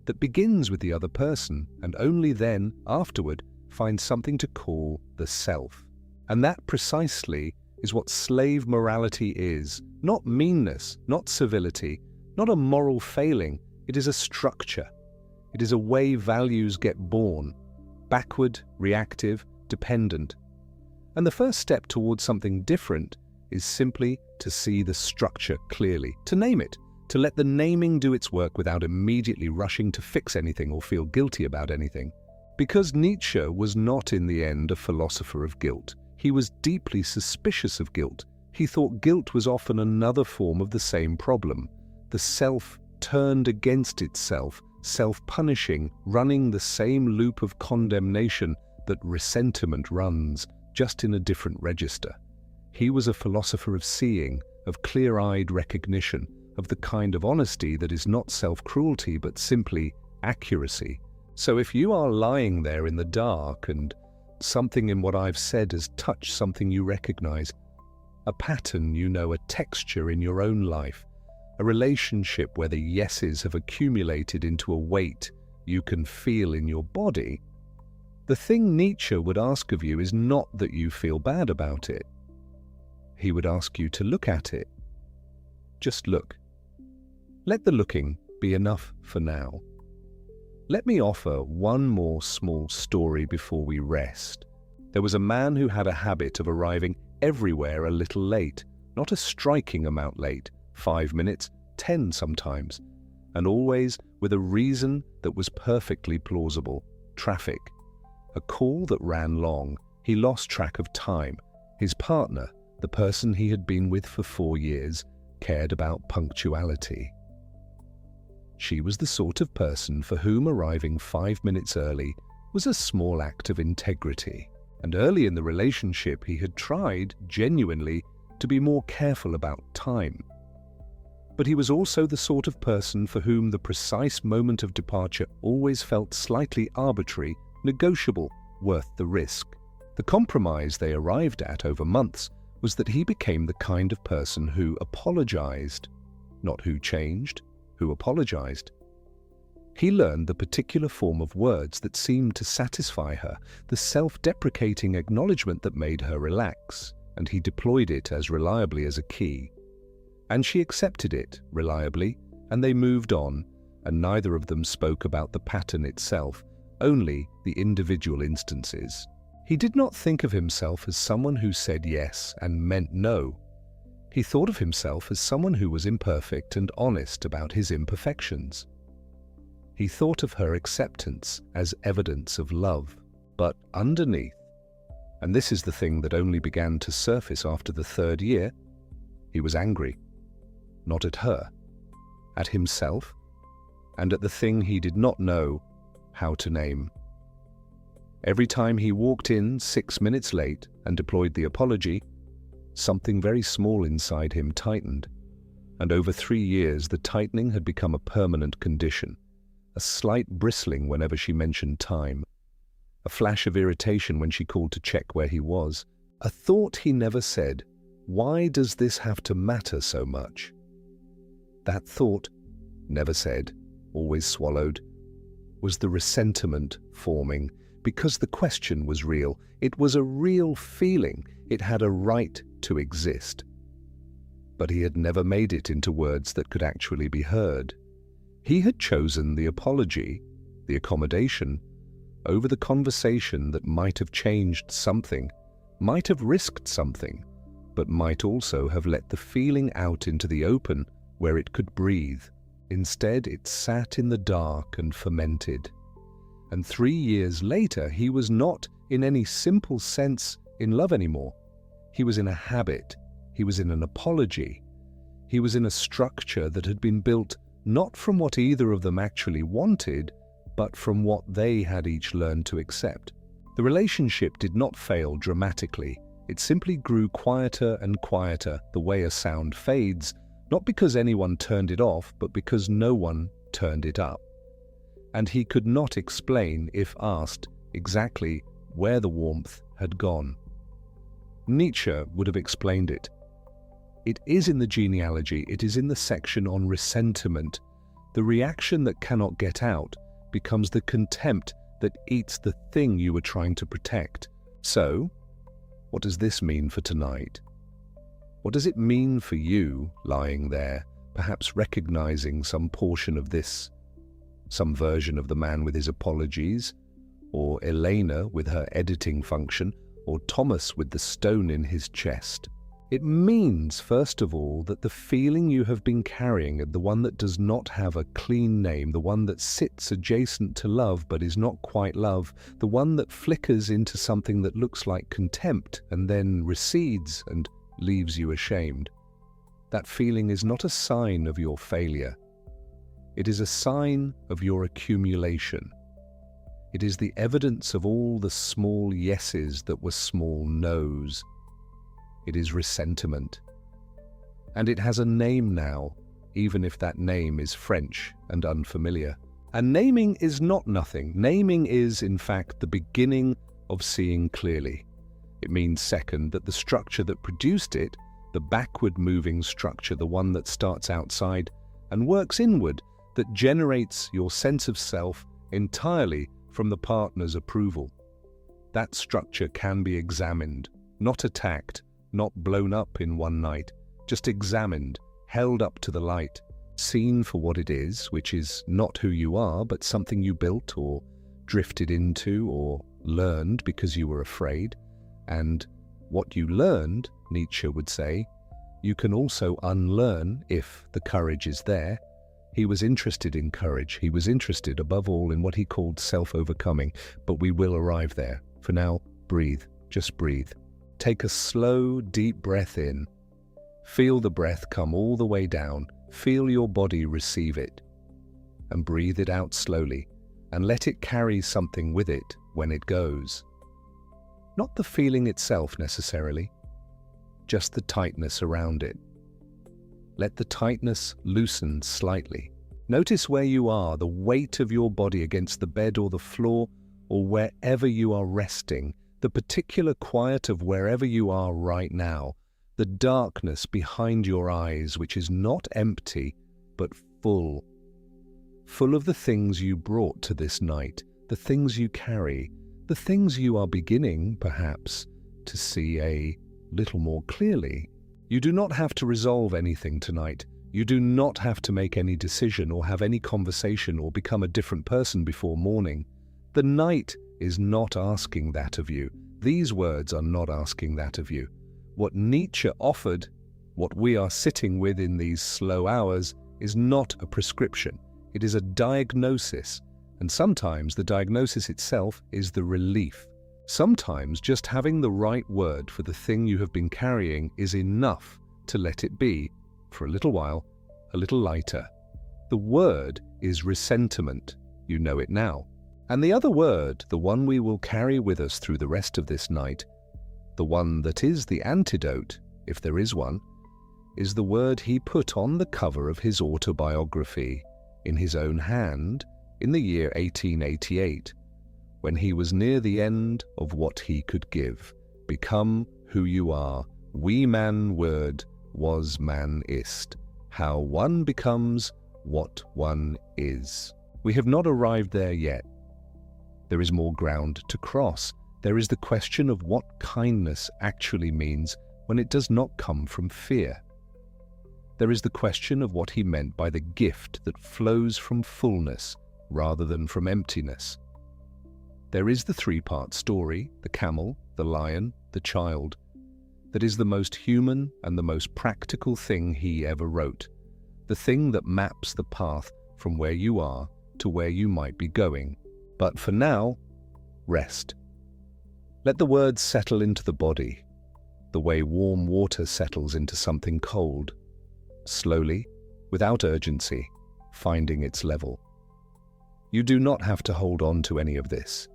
A: that begins with the other person and only then, afterward, finds something to call the self. And that precisely is what slave morality is. Not meanness, not civility, not a moral failing. It is a structure. It is a way values get born, backward, reactive, dependent. And the first step towards something different is simply to see the structure clearly, to name it, to let the naming do its work without immediately rushing to fix anything or feel guilty about anything. Because Nietzsche was not in the end a philosopher of guilt. He was deeply suspicious of guilt. He thought guilt was often another form of the same problem. The self turned against itself, self-punishing, running the same loop of condemnation that ressentiment runs, just in a different register. He was a philosopher of seeing, of clear-eyed recognition, of the kind of honesty that is not self-cruelty but simply accuracy. So if you are lying there in the dark and something in what I've said has touched something you recognize, a pattern you know, a texture in your own life, a relationship where the yeses have accumulated into a weight you can feel in your body, the thing Nietzsche would ask of you is not that you feel bad about it. He would ask you to look at it. Just look. Let the looking be enough for now. Let me offer one more small story before we rest. There was a man who had a habit of arriving everywhere a little late, not a striking amount late, 5 minutes, 10 sometimes, and always with a reason that was perfectly plausible: traffic. A call that ran long. He lost track of time. His partner, the person he had been with for 4 years, cared about punctuality. She was the sort of person for whom arriving 5 minutes early was a small act of integrity. And early in the relationship, he had tried, genuinely, to be more careful about time. But he was also the sort of person for whom the precise moment of departure always felt slightly arbitrary, negotiable, worth the risk. The compromise they arrived at over months was that he became the kind of person who apologized, not who changed, who apologized. He learned the particular form of words that seemed to satisfy her, the self-deprecating acknowledgement that made her relax, and he deployed it as reliably as a key. And she accepted it reliably, and they moved on, and neither of them spoke about the pattern itself, only the individual instances. He did not think of himself as someone who said yes and meant no. He thought of himself as someone who was imperfect and honest about his imperfections. He thought of her acceptance as evidence of love, but underneath, and this is the thing that only began to surface after the 3rd year, he was angry. Not at her, at himself, and at the thing he did not know how to name. Every time he walked in 6 minutes late and deployed the apology, something very small inside him tightened, and over 3 years the tightening had become a permanent condition, a slight bristling whenever she mentioned time, a flash of irritation when she called to check where he was, a thought he never said, "Why does this have to matter so much?" That thought, never said, always swallowed, was the ressentiment forming, because the question was real. It was a real feeling. It had a right to exist. But he had never made it into words that could actually be heard. He had chosen the apology, the accommodation, over the conversation that might have changed something, might have risked something, but might also have let the feeling out into the open where it could breathe. Instead, it sat in the dark and fermented. And 3 years later, he was not, in any simple sense, in love anymore. He was in a habit. He was in an apology. He was in a structure that had been built not from what either of them actually wanted, but from what they had each learned to accept. The relationship did not fail dramatically. It simply grew quieter and quieter, the way a sound fades, not because anyone turned it off, but because no one turned it up. And he could not explain, if asked, exactly where the warmth had gone. Nietzsche would have explained it. It is in the genealogy, it is in the section on ressentiment. The reaction that cannot get out becomes the contempt that eats the thing you were trying to protect. So, what does this mean for tonight? What does it mean for you lying there, perhaps recognizing some portion of this, some version of the man with his apologies, or Elena with her editing function, or Thomas with the stone in his chest? It means, first of all, that the feeling you have been carrying, the one that does not have a clean name, the one that sits adjacent to love but is not quite love, the one that flickers into something that looks like contempt and then recedes and leaves you ashamed. That feeling is not a sign of your failure. It is a sign of your accumulation. It is the evidence of all the small yeses that were small nos. It is ressentiment. And it has a name now, even if that name is French and unfamiliar. And naming is not nothing. Naming is, in fact, the beginning of seeing clearly. It means, second, that the structure that produced it, the backward-moving structure, the one that starts outside and works inward, that generates your sense of self entirely from the partner's approval. That structure can be examined, not attacked, not blown up in one night, just examined, held up to the light, seen for what it is, which is not who you are, but something you built or drifted into or learned because you were afraid. And what you learned, Nietzsche would say, you can also unlearn if the courage is there. He was interested in courage. He was interested, above all, in what he called self-overcoming. But we will arrive there. For now, breathe. Just breathe. Take a slow, deep breath in. Feel the breath come all the way down. Feel your body receive it. And breathe it out slowly. And let it carry something with it when it goes. Not the feeling itself necessarily, just the tightness around it. Let the tightness loosen slightly. Notice where you are, the weight of your body against the bed or the floor or wherever you are resting, the particular quiet of wherever you are right now, the darkness behind your eyes, which is not empty, but full. Full of the things you brought to this night, the things you carry, the things you are beginning, perhaps, to see a little more clearly. You do not have to resolve anything tonight. You do not have to make any decision or have any conversation or become a different person before morning. The night is not asking that of you. These words are not asking that of you. What Nietzsche offered, what we are sitting with in these slow hours, is not a prescription. It is a diagnosis. And sometimes the diagnosis itself is the relief. Sometimes just having the right word for the thing you have been carrying is enough to let it be, for a little while, a little lighter. The word is ressentiment. You know it now. And the other word, the one we will carry with us through the rest of this night, the one that is the antidote, if there is one, is the word he put on the cover of his autobiography, in his own hand, in the year 1888. When he was near the end of what he could give. Become who you are. We man word was man ist. How one becomes what one is. We have not arrived there yet. There is more ground to cross. There is the question of what kindness actually means when it does not come from fear. There is the question of what he meant by the gift that flows from fullness rather than from emptiness. There is the three-part story, the camel, the lion, the child, that is the most human and the most practical thing he ever wrote, the thing that maps the path from where you are to where you might be going. But for now, rest. Let the words settle into the body, the way warm water settles into something cold, slowly, without urgency, finding its level. You do not have to hold on to any of this.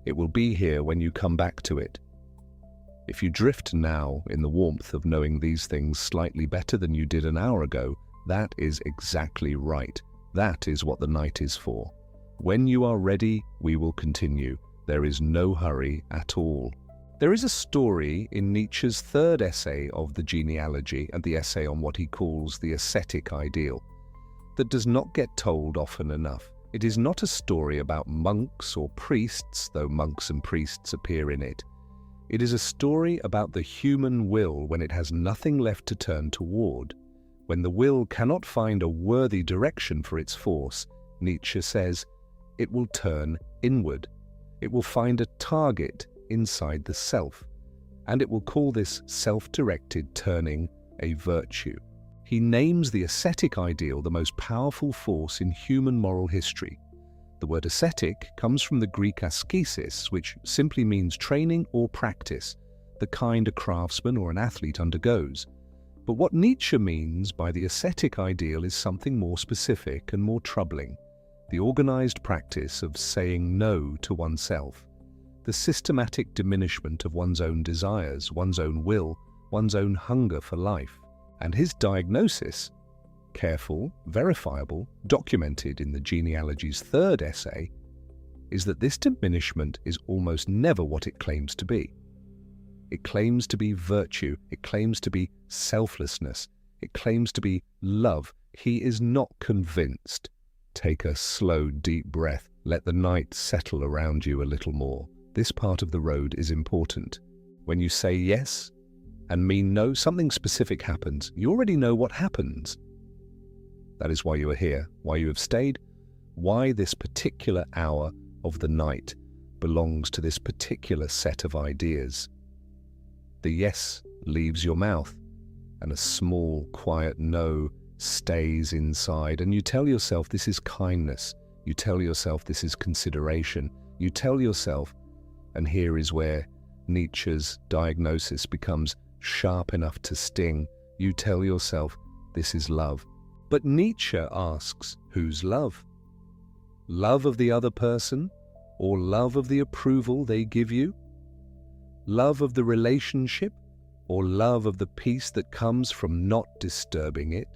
A: It will be here when you come back to it. If you drift now in the warmth of knowing these things slightly better than you did an hour ago, that is exactly right. That is what the night is for. When you are ready, we will continue. There is no hurry at all. There is a story in Nietzsche's third essay of the Genealogy and the essay on what he calls the ascetic ideal that does not get told often enough. It is not a story about monks or priests, though monks and priests appear in it. It is a story about the human will when it has nothing left to turn toward. When the will cannot find a worthy direction for its force, Nietzsche says, it will turn inward. It will find a target inside the self, and it will call this self-directed turning a virtue. He names the ascetic ideal the most powerful force in human moral history. The word ascetic comes from the Greek askesis, which simply means training or practice, the kind a craftsman or an athlete undergoes. But what Nietzsche means by the ascetic ideal is something more specific and more troubling: the organized practice of saying no to oneself, the systematic diminishment of one's own desires, one's own will, one's own hunger for life. And his diagnosis careful, verifiable, documented in the Genealogy's third essay, is that this diminishment is almost never what it claims to be. It claims to be virtue, it claims to be selflessness, it claims to be love. He is not convinced. Take a slow, deep breath. Let the night settle around you a little more. This part of the road is important. When you say yes and mean no, something specific happens. You already know what happens. That is why you are here, why you have stayed, why this particular hour of the night belongs to this particular set of ideas. The yes leaves your mouth, and a small, quiet no stays inside, and you tell yourself this is kindness. You tell yourself this is consideration. You tell yourself, and here is where Nietzsche's diagnosis becomes sharp enough to sting. You tell yourself this is love. But Nietzsche asks, whose love? Love of the other person, or love of the approval they give you? Love of the relationship, or love of the peace that comes from not disturbing it?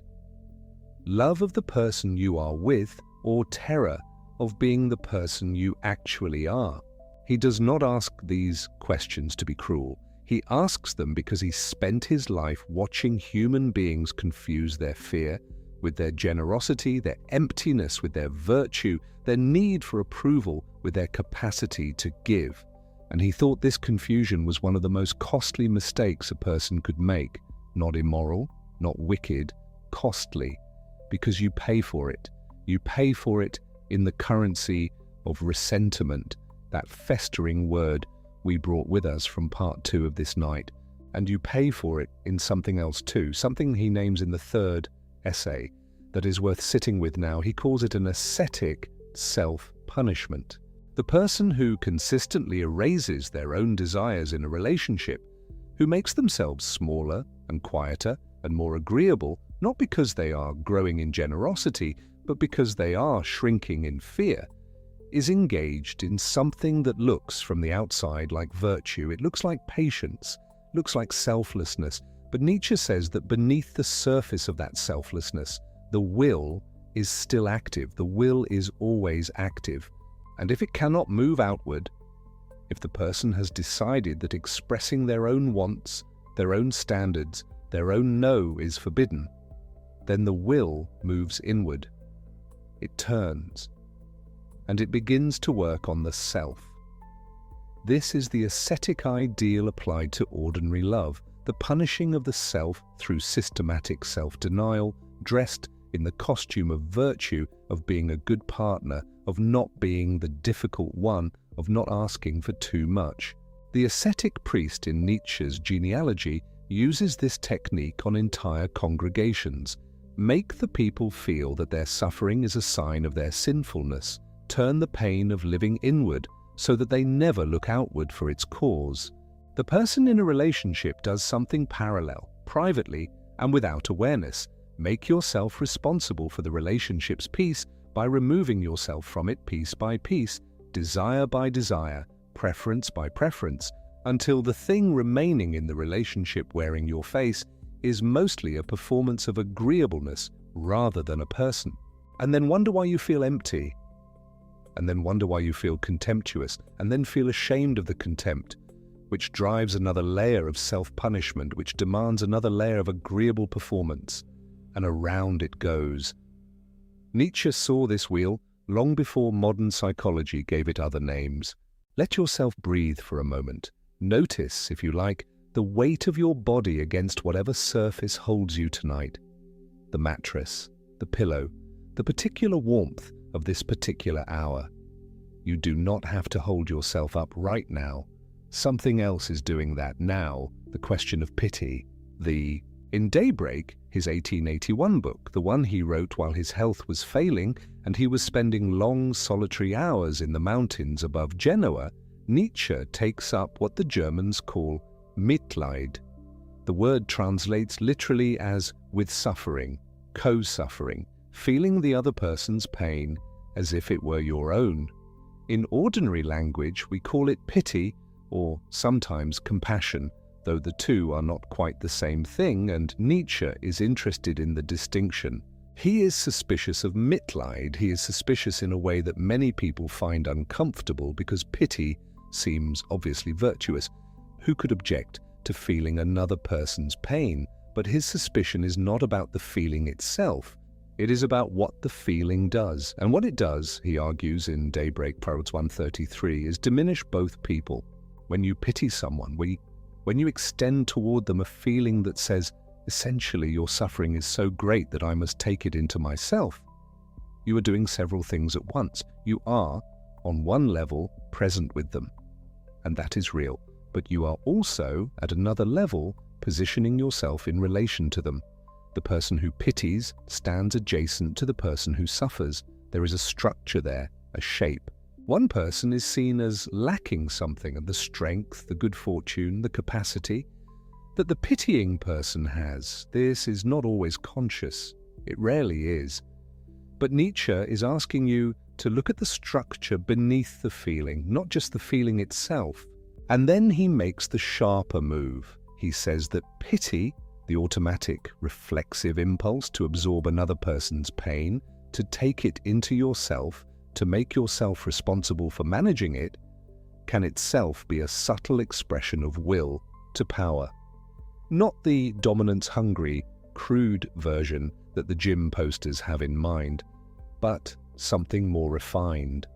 A: Love of the person you are with, or terror of being the person you actually are? He does not ask these questions to be cruel. He asks them because he spent his life watching human beings confuse their fear with their generosity, their emptiness with their virtue, their need for approval with their capacity to give. And he thought this confusion was one of the most costly mistakes a person could make. Not immoral, not wicked, costly, because you pay for it. You pay for it in the currency of ressentiment, that festering word we brought with us from part 2 of this night. And you pay for it in something else too, something he names in the third essay that is worth sitting with now. He calls it an ascetic self-punishment. The person who consistently erases their own desires in a relationship, who makes themselves smaller and quieter and more agreeable, not because they are growing in generosity, but because they are shrinking in fear, is engaged in something that looks from the outside like virtue. It looks like patience, looks like selflessness. But Nietzsche says that beneath the surface of that selflessness, the will is still active. The will is always active. And if it cannot move outward, if the person has decided that expressing their own wants, their own standards, their own no is forbidden, then the will moves inward. It turns, and it begins to work on the self. This is the ascetic ideal applied to ordinary love, the punishing of the self through systematic self-denial, dressed in the costume of virtue, of being a good partner, of not being the difficult one, of not asking for too much. The ascetic priest in Nietzsche's Genealogy uses this technique on entire congregations. Make the people feel that their suffering is a sign of their sinfulness. Turn the pain of living inward so that they never look outward for its cause. The person in a relationship does something parallel, privately and without awareness. Make yourself responsible for the relationship's peace by removing yourself from it piece by piece, desire by desire, preference by preference, until the thing remaining in the relationship wearing your face is mostly a performance of agreeableness rather than a person. And then wonder why you feel empty, and then wonder why you feel contemptuous, and then feel ashamed of the contempt, which drives another layer of self-punishment, which demands another layer of agreeable performance, and around it goes. Nietzsche saw this wheel long before modern psychology gave it other names. Let yourself breathe for a moment. Notice, if you like, the weight of your body against whatever surface holds you tonight. The mattress, the pillow, the particular warmth of this particular hour. You do not have to hold yourself up right now. Something else is doing that now, the question of pity. In Daybreak, his 1881 book, the one he wrote while his health was failing and he was spending long solitary hours in the mountains above Genoa, Nietzsche takes up what the Germans call Mitleid. The word translates literally as with suffering, co-suffering, feeling the other person's pain as if it were your own. In ordinary language, we call it pity or sometimes compassion, though the two are not quite the same thing, and Nietzsche is interested in the distinction. He is suspicious of Mitleid. He is suspicious in a way that many people find uncomfortable because pity seems obviously virtuous. Who could object to feeling another person's pain? But his suspicion is not about the feeling itself. It is about what the feeling does. And what it does, he argues in Daybreak, Proverbs 133, is diminish both people. When you pity someone, when you extend toward them a feeling that says, essentially, your suffering is so great that I must take it into myself, you are doing several things at once. You are, on one level, present with them, and that is real. But you are also, at another level, positioning yourself in relation to them. The person who pities stands adjacent to the person who suffers. There is a structure there, a shape. One person is seen as lacking something, and the strength, the good fortune, the capacity that the pitying person has. This is not always conscious. It rarely is. But Nietzsche is asking you to look at the structure beneath the feeling, not just the feeling itself. And then he makes the sharper move. He says that pity, the automatic, reflexive impulse to absorb another person's pain, to take it into yourself, to make yourself responsible for managing it, can itself be a subtle expression of will to power. Not the dominance-hungry, crude version that the gym posters have in mind, but something more refined,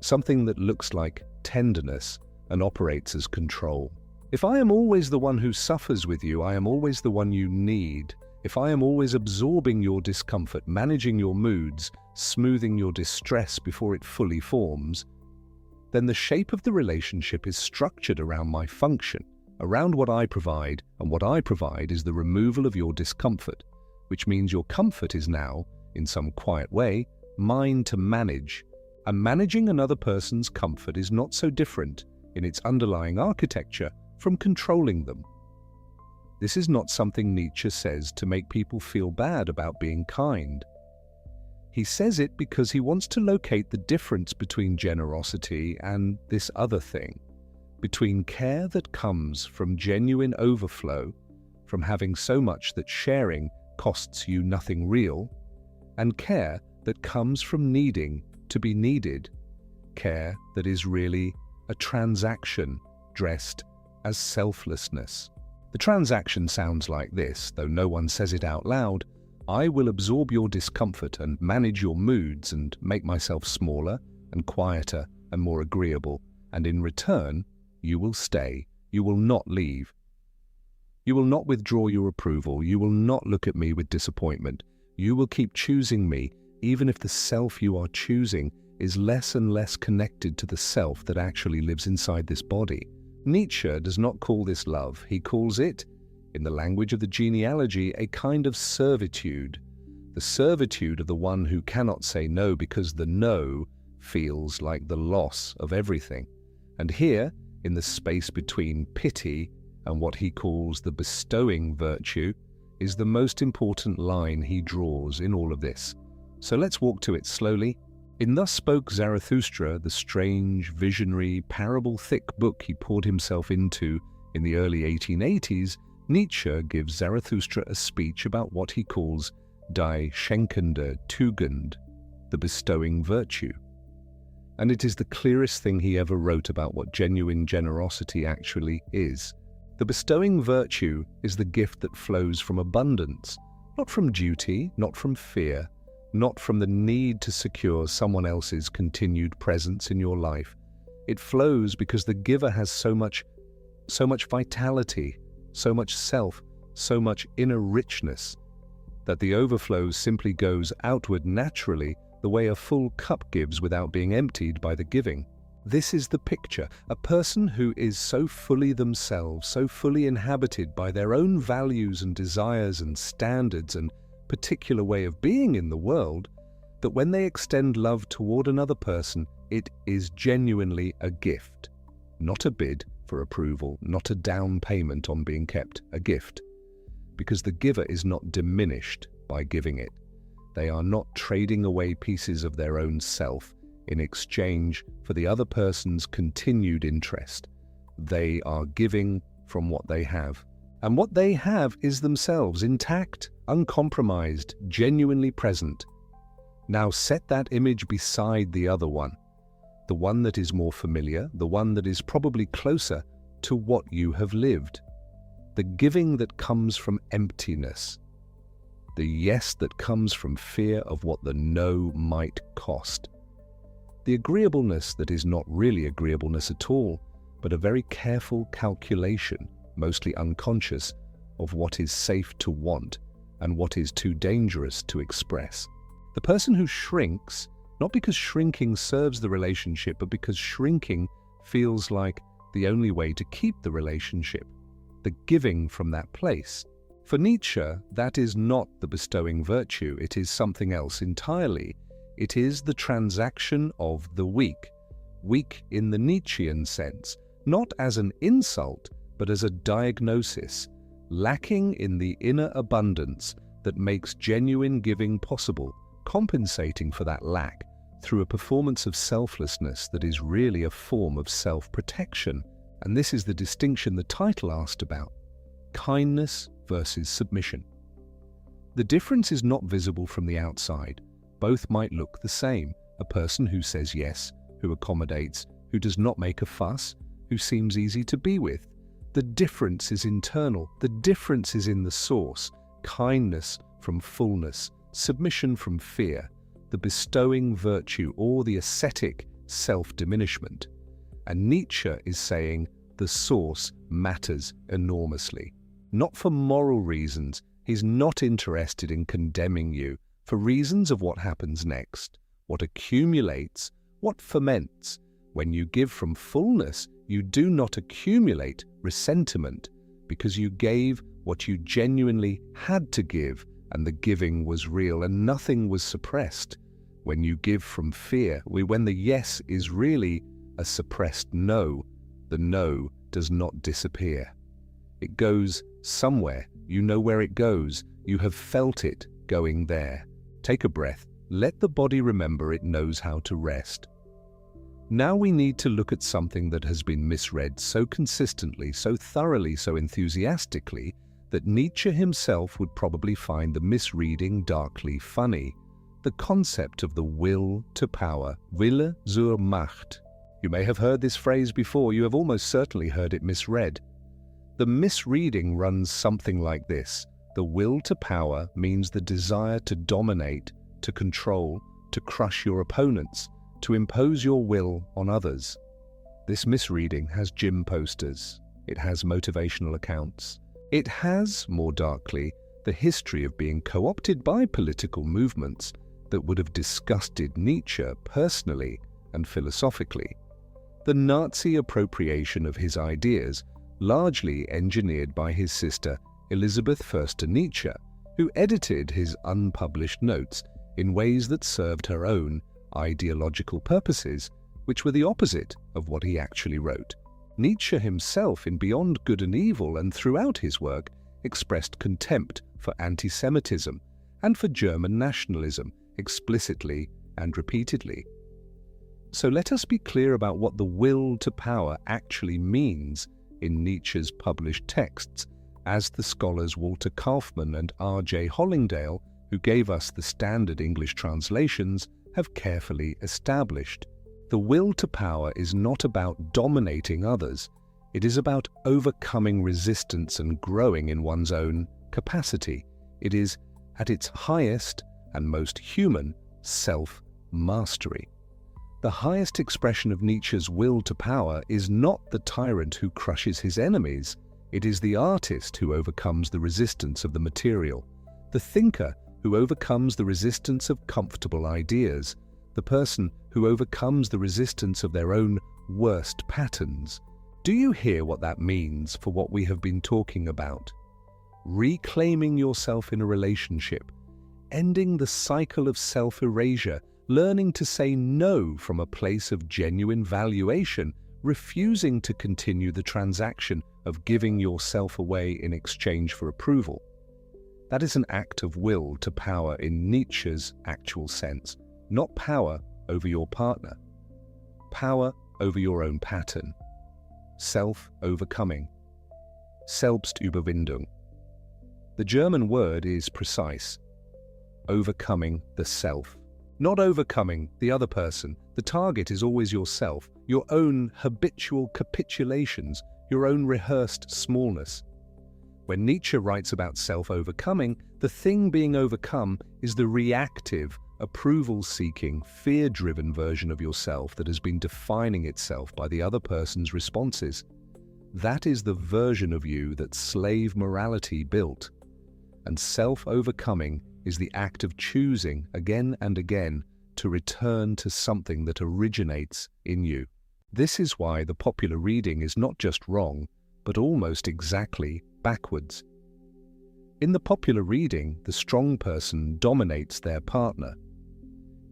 A: something that looks like tenderness and operates as control. If I am always the one who suffers with you, I am always the one you need. If I am always absorbing your discomfort, managing your moods, smoothing your distress before it fully forms, then the shape of the relationship is structured around my function, around what I provide, and what I provide is the removal of your discomfort, which means your comfort is now, in some quiet way, mine to manage. And managing another person's comfort is not so different in its underlying architecture from controlling them. This is not something Nietzsche says to make people feel bad about being kind. He says it because he wants to locate the difference between generosity and this other thing, between care that comes from genuine overflow, from having so much that sharing costs you nothing real, and care that comes from needing to be needed, care that is really a transaction dressed as selflessness. The transaction sounds like this, though no one says it out loud. I will absorb your discomfort and manage your moods and make myself smaller and quieter and more agreeable, and in return, you will stay. You will not leave. You will not withdraw your approval. You will not look at me with disappointment. You will keep choosing me, even if the self you are choosing is less and less connected to the self that actually lives inside this body. Nietzsche does not call this love. He calls it, in the language of the genealogy, a kind of servitude. The servitude of the one who cannot say no because the no feels like the loss of everything. And here, in the space between pity and what he calls the bestowing virtue, is the most important line he draws in all of this. So let's walk to it slowly. In Thus Spoke Zarathustra, the strange, visionary, parable-thick book he poured himself into in the early 1880s, Nietzsche gives Zarathustra a speech about what he calls die schenkende Tugend, the bestowing virtue. And it is the clearest thing he ever wrote about what genuine generosity actually is. The bestowing virtue is the gift that flows from abundance, not from duty, not from fear, not from the need to secure someone else's continued presence in your life. It flows because the giver has so much vitality, so much self, so much inner richness, that the overflow simply goes outward naturally the way a full cup gives without being emptied by the giving. This is the picture. A person who is so fully themselves, so fully inhabited by their own values and desires and standards and particular way of being in the world, that when they extend love toward another person, it is genuinely a gift, not a bid for approval, not a down payment on being kept, a gift. Because the giver is not diminished by giving it. They are not trading away pieces of their own self in exchange for the other person's continued interest. They are giving from what they have. And what they have is themselves, intact, uncompromised, genuinely present. Now set that image beside the other one, the one that is more familiar, the one that is probably closer to what you have lived. The giving that comes from emptiness. The yes that comes from fear of what the no might cost. The agreeableness that is not really agreeableness at all, but a very careful calculation, mostly unconscious, of what is safe to want and what is too dangerous to express. The person who shrinks, not because shrinking serves the relationship, but because shrinking feels like the only way to keep the relationship, the giving from that place. For Nietzsche, that is not the bestowing virtue, it is something else entirely. It is the transaction of the weak, weak in the Nietzschean sense, not as an insult, but as a diagnosis, lacking in the inner abundance that makes genuine giving possible, compensating for that lack through a performance of selflessness that is really a form of self-protection. And this is the distinction the title asked about: kindness versus submission. The difference is not visible from the outside. Both might look the same. A person who says yes, who accommodates, who does not make a fuss, who seems easy to be with. The difference is internal. The difference is in the source: kindness from fullness, submission from fear, the bestowing virtue or the ascetic self-diminishment. And Nietzsche is saying the source matters enormously. Not for moral reasons. He's not interested in condemning you. For reasons of what happens next, what accumulates, what ferments. When you give from fullness, you do not accumulate ressentiment because you gave what you genuinely had to give, and the giving was real and nothing was suppressed. When you give from fear, when the yes is really a suppressed no, the no does not disappear. It goes somewhere. You know where it goes. You have felt it going there. Take a breath. Let the body remember it knows how to rest. Now we need to look at something that has been misread so consistently, so thoroughly, so enthusiastically, that Nietzsche himself would probably find the misreading darkly funny. The concept of the will to power, Wille zur Macht. You may have heard this phrase before. You have almost certainly heard it misread. The misreading runs something like this. The will to power means the desire to dominate, to control, to crush your opponents, to impose your will on others. This misreading has gym posters. It has motivational accounts. It has, more darkly, the history of being co-opted by political movements that would have disgusted Nietzsche personally and philosophically. The Nazi appropriation of his ideas, largely engineered by his sister Elisabeth Förster Nietzsche, who edited his unpublished notes in ways that served her own ideological purposes, which were the opposite of what he actually wrote. Nietzsche himself, in Beyond Good and Evil and throughout his work, expressed contempt for anti-Semitism and for German nationalism explicitly and repeatedly. So let us be clear about what the will to power actually means in Nietzsche's published texts, as the scholars Walter Kaufmann and R.J. Hollingdale, who gave us the standard English translations, have carefully established. The will to power is not about dominating others. It is about overcoming resistance and growing in one's own capacity. It is, at its highest and most human, self-mastery. The highest expression of Nietzsche's will to power is not the tyrant who crushes his enemies. It is the artist who overcomes the resistance of the material, the thinker who overcomes the resistance of comfortable ideas, the person who overcomes the resistance of their own worst patterns. Do you hear what that means for what we have been talking about? Reclaiming yourself in a relationship, ending the cycle of self-erasure, learning to say no from a place of genuine valuation, refusing to continue the transaction of giving yourself away in exchange for approval. That is an act of will to power in Nietzsche's actual sense, not power over your partner, power over your own pattern, self-overcoming, Selbstüberwindung. The German word is precise: overcoming the self. Not overcoming the other person. The target is always yourself, your own habitual capitulations, your own rehearsed smallness. When Nietzsche writes about self-overcoming, the thing being overcome is the reactive, approval-seeking, fear-driven version of yourself that has been defining itself by the other person's responses. That is the version of you that slave morality built. And self-overcoming is the act of choosing again and again to return to something that originates in you. This is why the popular reading is not just wrong, but almost exactly backwards. In the popular reading, the strong person dominates their partner.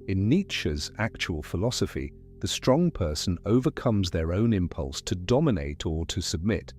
A: In Nietzsche's actual philosophy, the strong person overcomes their own impulse to dominate or to submit.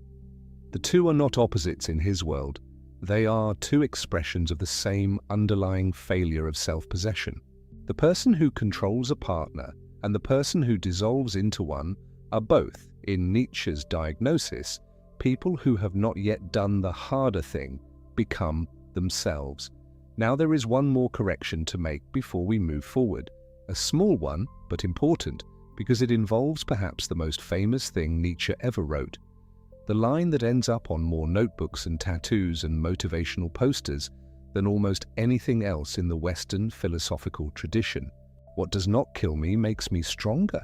A: The two are not opposites in his world. They are two expressions of the same underlying failure of self-possession. The person who controls a partner and the person who dissolves into one are both, in Nietzsche's diagnosis, people who have not yet done the harder thing, become themselves. Now there is one more correction to make before we move forward. A small one, but important, because it involves perhaps the most famous thing Nietzsche ever wrote. The line that ends up on more notebooks and tattoos and motivational posters than almost anything else in the Western philosophical tradition. What does not kill me makes me stronger.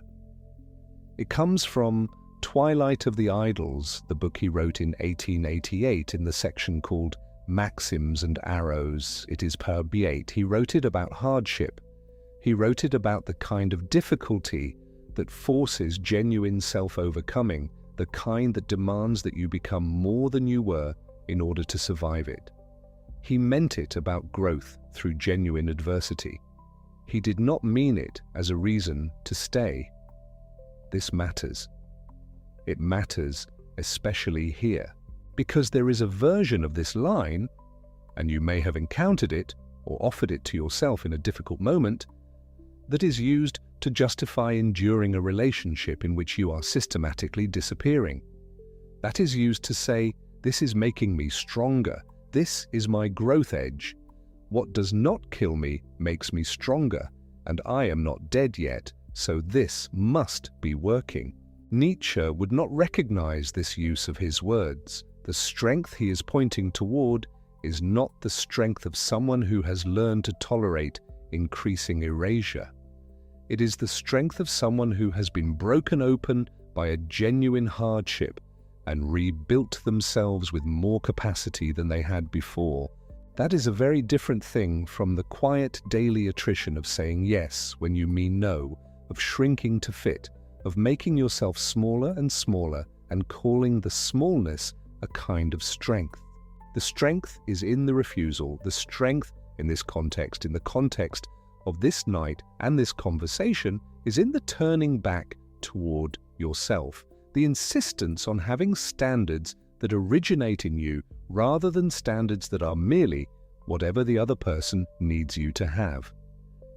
A: It comes from Twilight of the Idols, the book he wrote in 1888 in the section called Maxims and Arrows. It is per Biet. He wrote it about hardship. He wrote it about the kind of difficulty that forces genuine self-overcoming, the kind that demands that you become more than you were in order to survive it. He meant it about growth through genuine adversity. He did not mean it as a reason to stay. This matters. It matters especially here, because there is a version of this line, and you may have encountered it or offered it to yourself in a difficult moment, that is used to justify enduring a relationship in which you are systematically disappearing. That is used to say, this is making me stronger, this is my growth edge. What does not kill me makes me stronger, and I am not dead yet, so this must be working. Nietzsche would not recognize this use of his words. The strength he is pointing toward is not the strength of someone who has learned to tolerate increasing erasure. It is the strength of someone who has been broken open by a genuine hardship and rebuilt themselves with more capacity than they had before. That is a very different thing from the quiet daily attrition of saying yes when you mean no, of shrinking to fit, of making yourself smaller and smaller and calling the smallness a kind of strength. The strength is in the refusal. The strength in this context, in the context of this night and this conversation, is in the turning back toward yourself. The insistence on having standards that originate in you rather than standards that are merely whatever the other person needs you to have.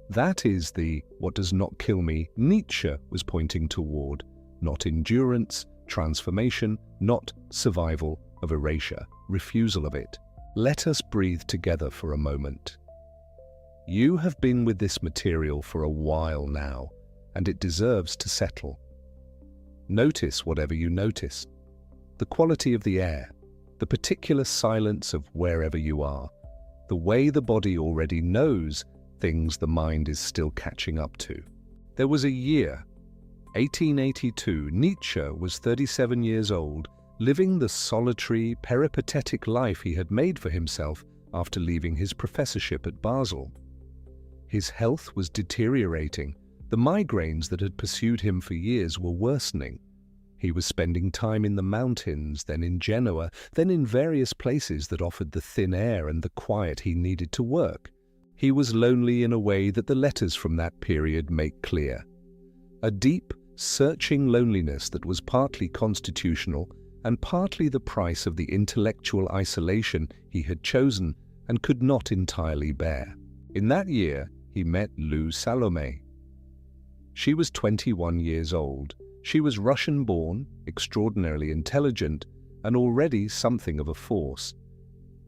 A: That is the what does not kill me Nietzsche was pointing toward, not endurance, transformation, not survival of erasure, refusal of it. Let us breathe together for a moment. You have been with this material for a while now, and it deserves to settle. Notice whatever you notice. The quality of the air, the particular silence of wherever you are, the way the body already knows things the mind is still catching up to. There was a year, 1882. Nietzsche was 37 years old, living the solitary, peripatetic life he had made for himself after leaving his professorship at Basel. His health was deteriorating. The migraines that had pursued him for years were worsening. He was spending time in the mountains, then in Genoa, then in various places that offered the thin air and the quiet he needed to work. He was lonely in a way that the letters from that period make clear. A deep, searching loneliness that was partly constitutional and partly the price of the intellectual isolation he had chosen and could not entirely bear. In that year, he met Lou Salome. She was 21 years old. She was Russian-born, extraordinarily intelligent, and already something of a force.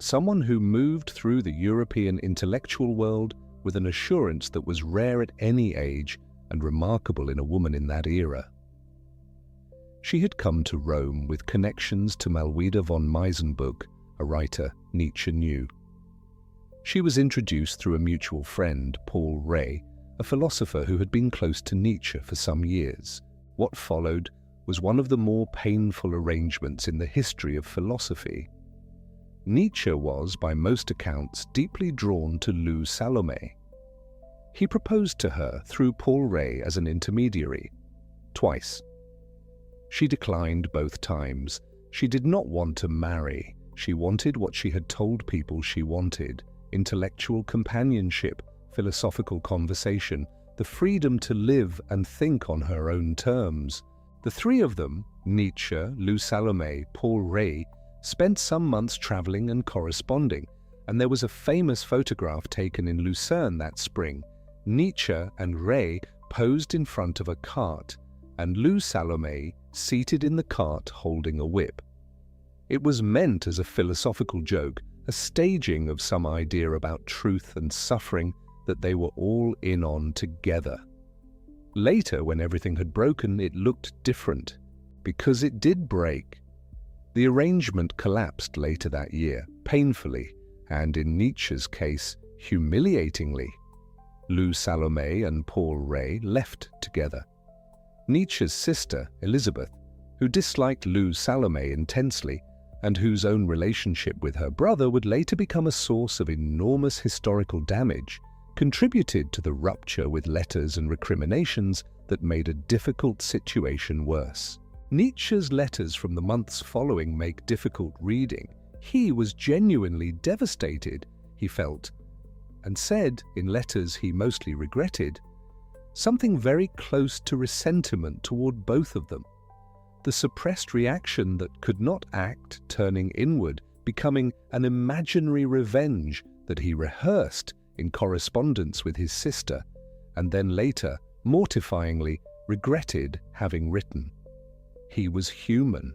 A: someone who moved through the European intellectual world with an assurance that was rare at any age and remarkable in a woman in that era. She had come to Rome with connections to Malwida von Meisenburg, a writer Nietzsche knew. She was introduced through a mutual friend, Paul Rée, a philosopher who had been close to Nietzsche for some years. What followed was one of the more painful arrangements in the history of philosophy. Nietzsche was, by most accounts, deeply drawn to Lou Salome. He proposed to her through Paul Rée as an intermediary, twice. She declined both times. She did not want to marry. She wanted what she had told people she wanted: intellectual companionship, philosophical conversation, the freedom to live and think on her own terms. The three of them, Nietzsche, Lou Salome, Paul Rée, spent some months traveling and corresponding, and there was a famous photograph taken in Lucerne that spring. Nietzsche and Rée posed in front of a cart, and Lou Salome seated in the cart holding a whip. It was meant as a philosophical joke, a staging of some idea about truth and suffering that they were all in on together. Later, when everything had broken, it looked different, because it did break. The arrangement collapsed later that year, painfully, and in Nietzsche's case, humiliatingly. Lou Salome and Paul Rée left together. Nietzsche's sister, Elizabeth, who disliked Lou Salome intensely, and whose own relationship with her brother would later become a source of enormous historical damage, contributed to the rupture with letters and recriminations that made a difficult situation worse. Nietzsche's letters from the months following make difficult reading. He was genuinely devastated, he felt, and said, in letters he mostly regretted, something very close to ressentiment toward both of them. The suppressed reaction that could not act, turning inward, becoming an imaginary revenge that he rehearsed in correspondence with his sister, and then later, mortifyingly, regretted having written. He was human.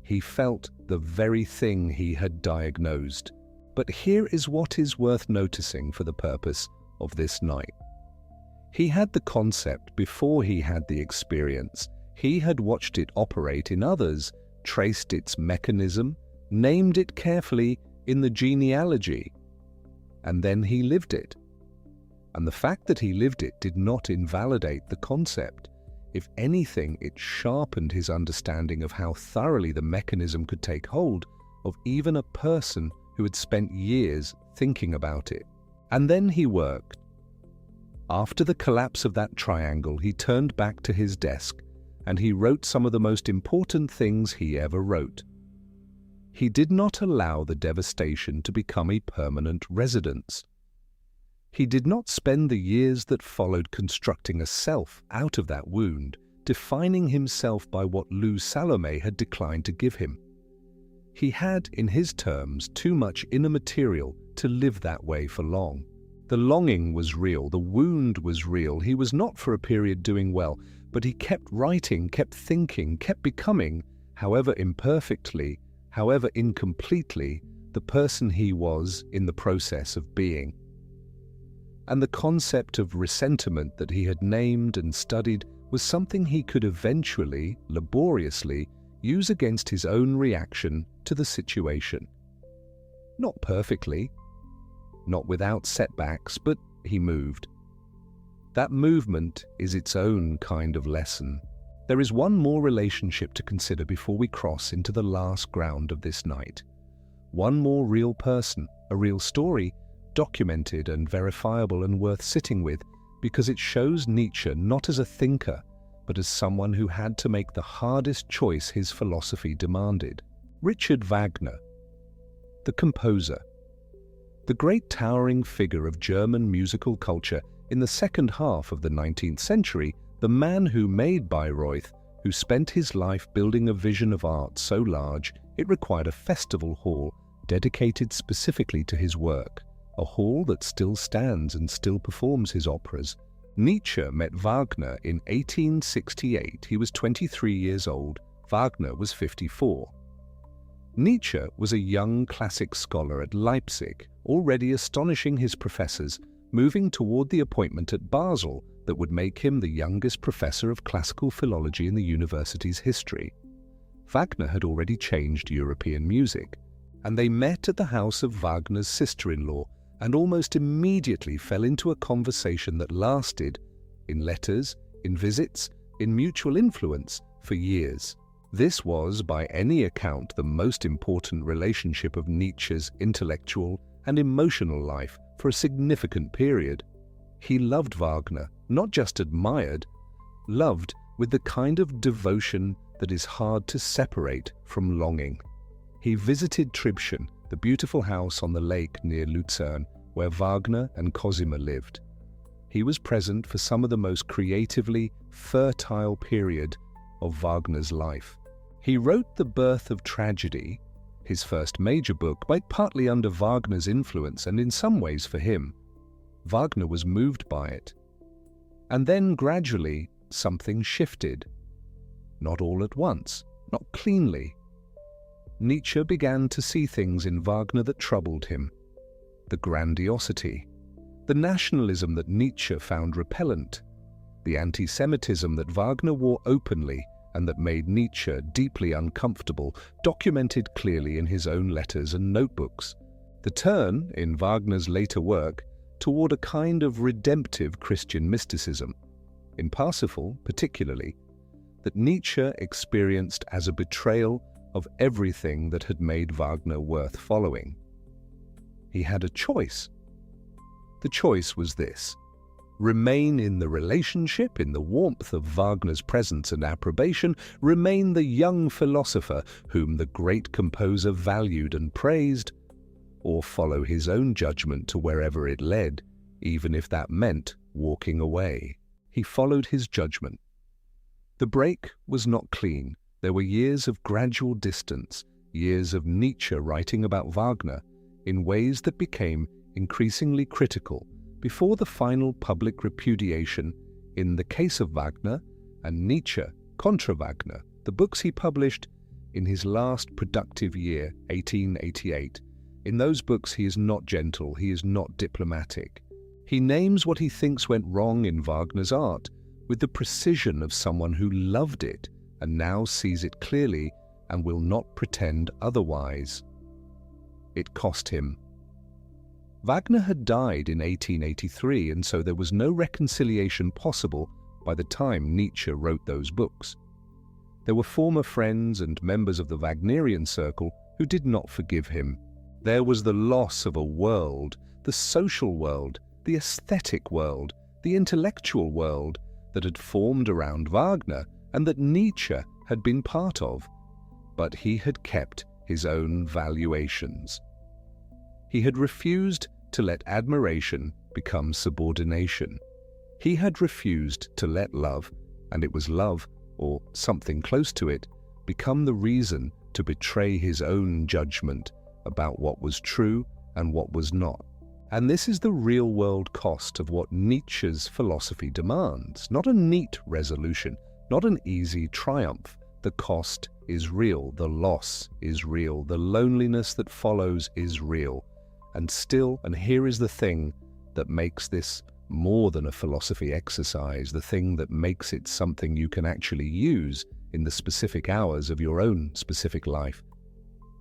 A: He felt the very thing he had diagnosed. But here is what is worth noticing for the purpose of this night. He had the concept before he had the experience. He had watched it operate in others, traced its mechanism, named it carefully in the genealogy, and then he lived it. And the fact that he lived it did not invalidate the concept. If anything, it sharpened his understanding of how thoroughly the mechanism could take hold of even a person who had spent years thinking about it. And then he worked. After the collapse of that triangle, he turned back to his desk and he wrote some of the most important things he ever wrote. He did not allow the devastation to become a permanent residence. He did not spend the years that followed constructing a self out of that wound, defining himself by what Lou Salome had declined to give him. He had, in his terms, too much inner material to live that way for long. The longing was real, the wound was real. He was not for a period doing well, but he kept writing, kept thinking, kept becoming, however imperfectly, however incompletely, the person he was in the process of being. And the concept of ressentiment that he had named and studied was something he could eventually, laboriously, use against his own reaction to the situation. Not perfectly, not without setbacks, but he moved. That movement is its own kind of lesson. There is one more relationship to consider before we cross into the last ground of this night. One more real person, a real story, documented and verifiable and worth sitting with, because it shows Nietzsche not as a thinker, but as someone who had to make the hardest choice his philosophy demanded. Richard Wagner, the composer, the great towering figure of German musical culture in the second half of the 19th century, the man who made Bayreuth, who spent his life building a vision of art so large it required a festival hall dedicated specifically to his work, a hall that still stands and still performs his operas. Nietzsche met Wagner in 1868. He was 23 years old. Wagner was 54. Nietzsche was a young classic scholar at Leipzig, already astonishing his professors, moving toward the appointment at Basel that would make him the youngest professor of classical philology in the university's history. Wagner had already changed European music, and they met at the house of Wagner's sister-in-law and almost immediately fell into a conversation that lasted, in letters, in visits, in mutual influence, for years. This was, by any account, the most important relationship of Nietzsche's intellectual and emotional life for a significant period. He loved Wagner, not just admired, loved with the kind of devotion that is hard to separate from longing. He visited Tribschen, the beautiful house on the lake near Lucerne, where Wagner and Cosima lived. He was present for some of the most creatively fertile period of Wagner's life. He wrote The Birth of Tragedy, his first major book, partly under Wagner's influence and in some ways for him. Wagner was moved by it. And then gradually something shifted. Not all at once, not cleanly. Nietzsche began to see things in Wagner that troubled him. The grandiosity, the nationalism that Nietzsche found repellent, the anti-Semitism that Wagner wore openly and that made Nietzsche deeply uncomfortable, documented clearly in his own letters and notebooks. The turn, in Wagner's later work, toward a kind of redemptive Christian mysticism, in Parsifal particularly, that Nietzsche experienced as a betrayal of everything that had made Wagner worth following. He had a choice. The choice was this: remain in the relationship, in the warmth of Wagner's presence and approbation, remain the young philosopher whom the great composer valued and praised, or follow his own judgment to wherever it led, even if that meant walking away. He followed his judgment. The break was not clean. There were years of gradual distance, years of Nietzsche writing about Wagner in ways that became increasingly critical before the final public repudiation in The Case of Wagner and Nietzsche contra Wagner, the books he published in his last productive year, 1888. In those books he is not gentle, he is not diplomatic. He names what he thinks went wrong in Wagner's art with the precision of someone who loved it and now sees it clearly and will not pretend otherwise. It cost him. Wagner had died in 1883, and so there was no reconciliation possible by the time Nietzsche wrote those books. There were former friends and members of the Wagnerian circle who did not forgive him. There was the loss of a world, the social world, the aesthetic world, the intellectual world that had formed around Wagner and that Nietzsche had been part of, but he had kept his own valuations. He had refused to let admiration become subordination. He had refused to let love, and it was love, or something close to it, become the reason to betray his own judgment about what was true and what was not. And this is the real-world cost of what Nietzsche's philosophy demands. Not a neat resolution, not an easy triumph. The cost is real, the loss is real, the loneliness that follows is real. And still, and here is the thing that makes this more than a philosophy exercise, the thing that makes it something you can actually use in the specific hours of your own specific life.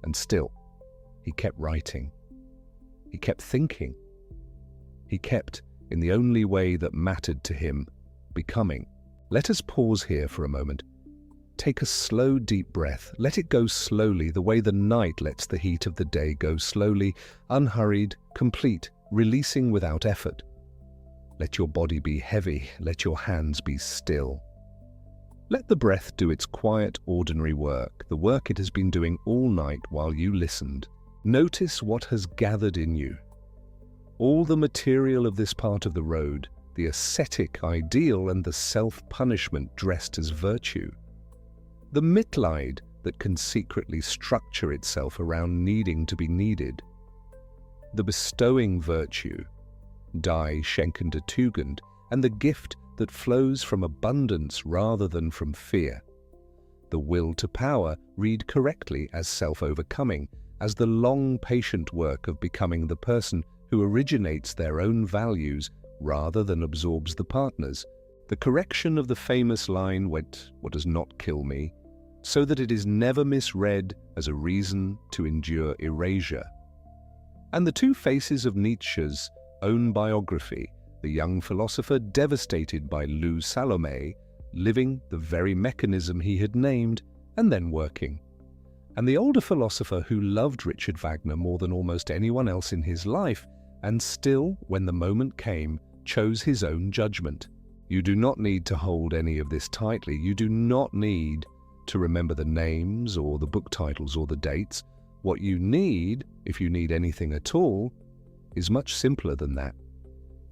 A: And still, he kept writing. He kept thinking. He kept, in the only way that mattered to him, becoming. Let us pause here for a moment. Take a slow, deep breath. Let it go slowly, the way the night lets the heat of the day go slowly, unhurried, complete, releasing without effort. Let your body be heavy. Let your hands be still. Let the breath do its quiet, ordinary work, the work it has been doing all night while you listened. Notice what has gathered in you. All the material of this part of the road, the ascetic ideal and the self-punishment dressed as virtue. The Mitleid that can secretly structure itself around needing to be needed. The bestowing virtue, die schenkende Tugend, and the gift that flows from abundance rather than from fear. the will to power, read correctly as self-overcoming, as the long, patient work of becoming the person who originates their own values rather than absorbs the partner's. The correction of the famous line, "What does not kill me," so that it is never misread as a reason to endure erasure. And the two faces of Nietzsche's own biography, the young philosopher devastated by Lou Salome, living the very mechanism he had named and then working, and the older philosopher who loved Richard Wagner more than almost anyone else in his life, and still, when the moment came, chose his own judgment. You do not need to hold any of this tightly. You do not need to remember the names or the book titles or the dates. What you need, if you need anything at all, is much simpler than that.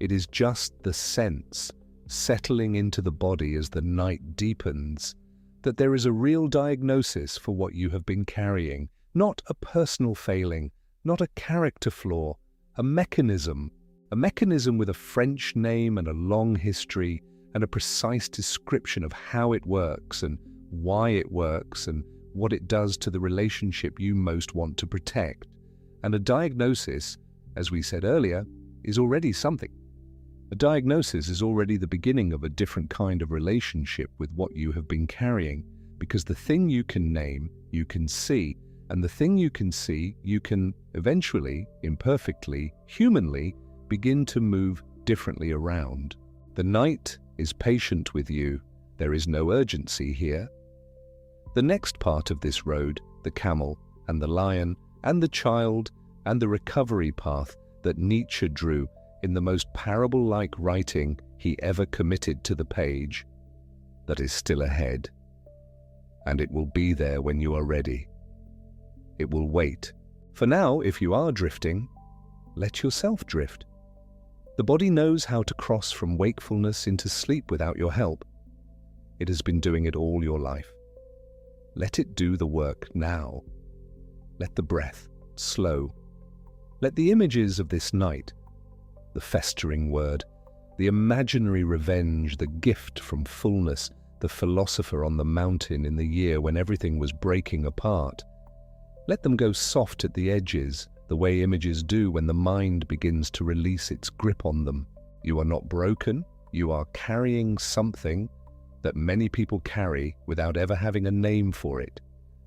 A: It is just the sense, settling into the body as the night deepens, that there is a real diagnosis for what you have been carrying, not a personal failing, not a character flaw, a mechanism with a French name and a long history and a precise description of how it works and why it works and what it does to the relationship you most want to protect. And a diagnosis, as we said earlier, is already something. A diagnosis is already the beginning of a different kind of relationship with what you have been carrying, because the thing you can name, you can see, and the thing you can see, you can eventually, imperfectly, humanly, begin to move differently around. The night is patient with you. There is no urgency here. The next part of this road, the camel and the lion and the child and the recovery path that Nietzsche drew in the most parable-like writing he ever committed to the page, that is still ahead. And it will be there when you are ready. It will wait. For now, if you are drifting, let yourself drift. The body knows how to cross from wakefulness into sleep without your help. It has been doing it all your life. Let it do the work now. Let the breath slow. Let the images of this night, the festering word, the imaginary revenge, the gift from fullness, the philosopher on the mountain in the year when everything was breaking apart. Let them go soft at the edges, the way images do when the mind begins to release its grip on them. You are not broken. You are carrying something that many people carry without ever having a name for it.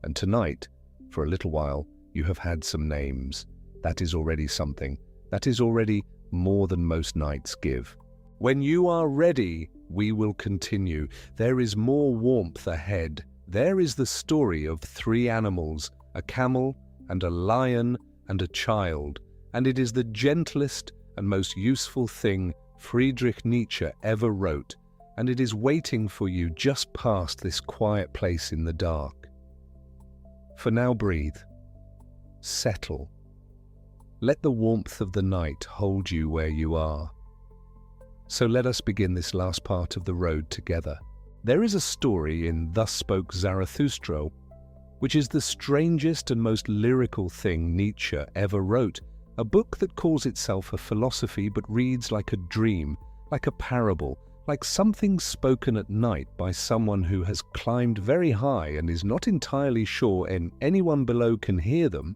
A: And tonight, for a little while, you have had some names. That is already something. That is already more than most nights give. When you are ready, we will continue. There is more warmth ahead. There is the story of three animals, a camel and a lion and a child, and it is the gentlest and most useful thing Friedrich Nietzsche ever wrote, and it is waiting for you just past this quiet place in the dark. For now, breathe. Settle. Let the warmth of the night hold you where you are. So let us begin this last part of the road together. There is a story in Thus Spoke Zarathustra, which is the strangest and most lyrical thing Nietzsche ever wrote, a book that calls itself a philosophy but reads like a dream, like a parable, like something spoken at night by someone who has climbed very high and is not entirely sure anyone below can hear them.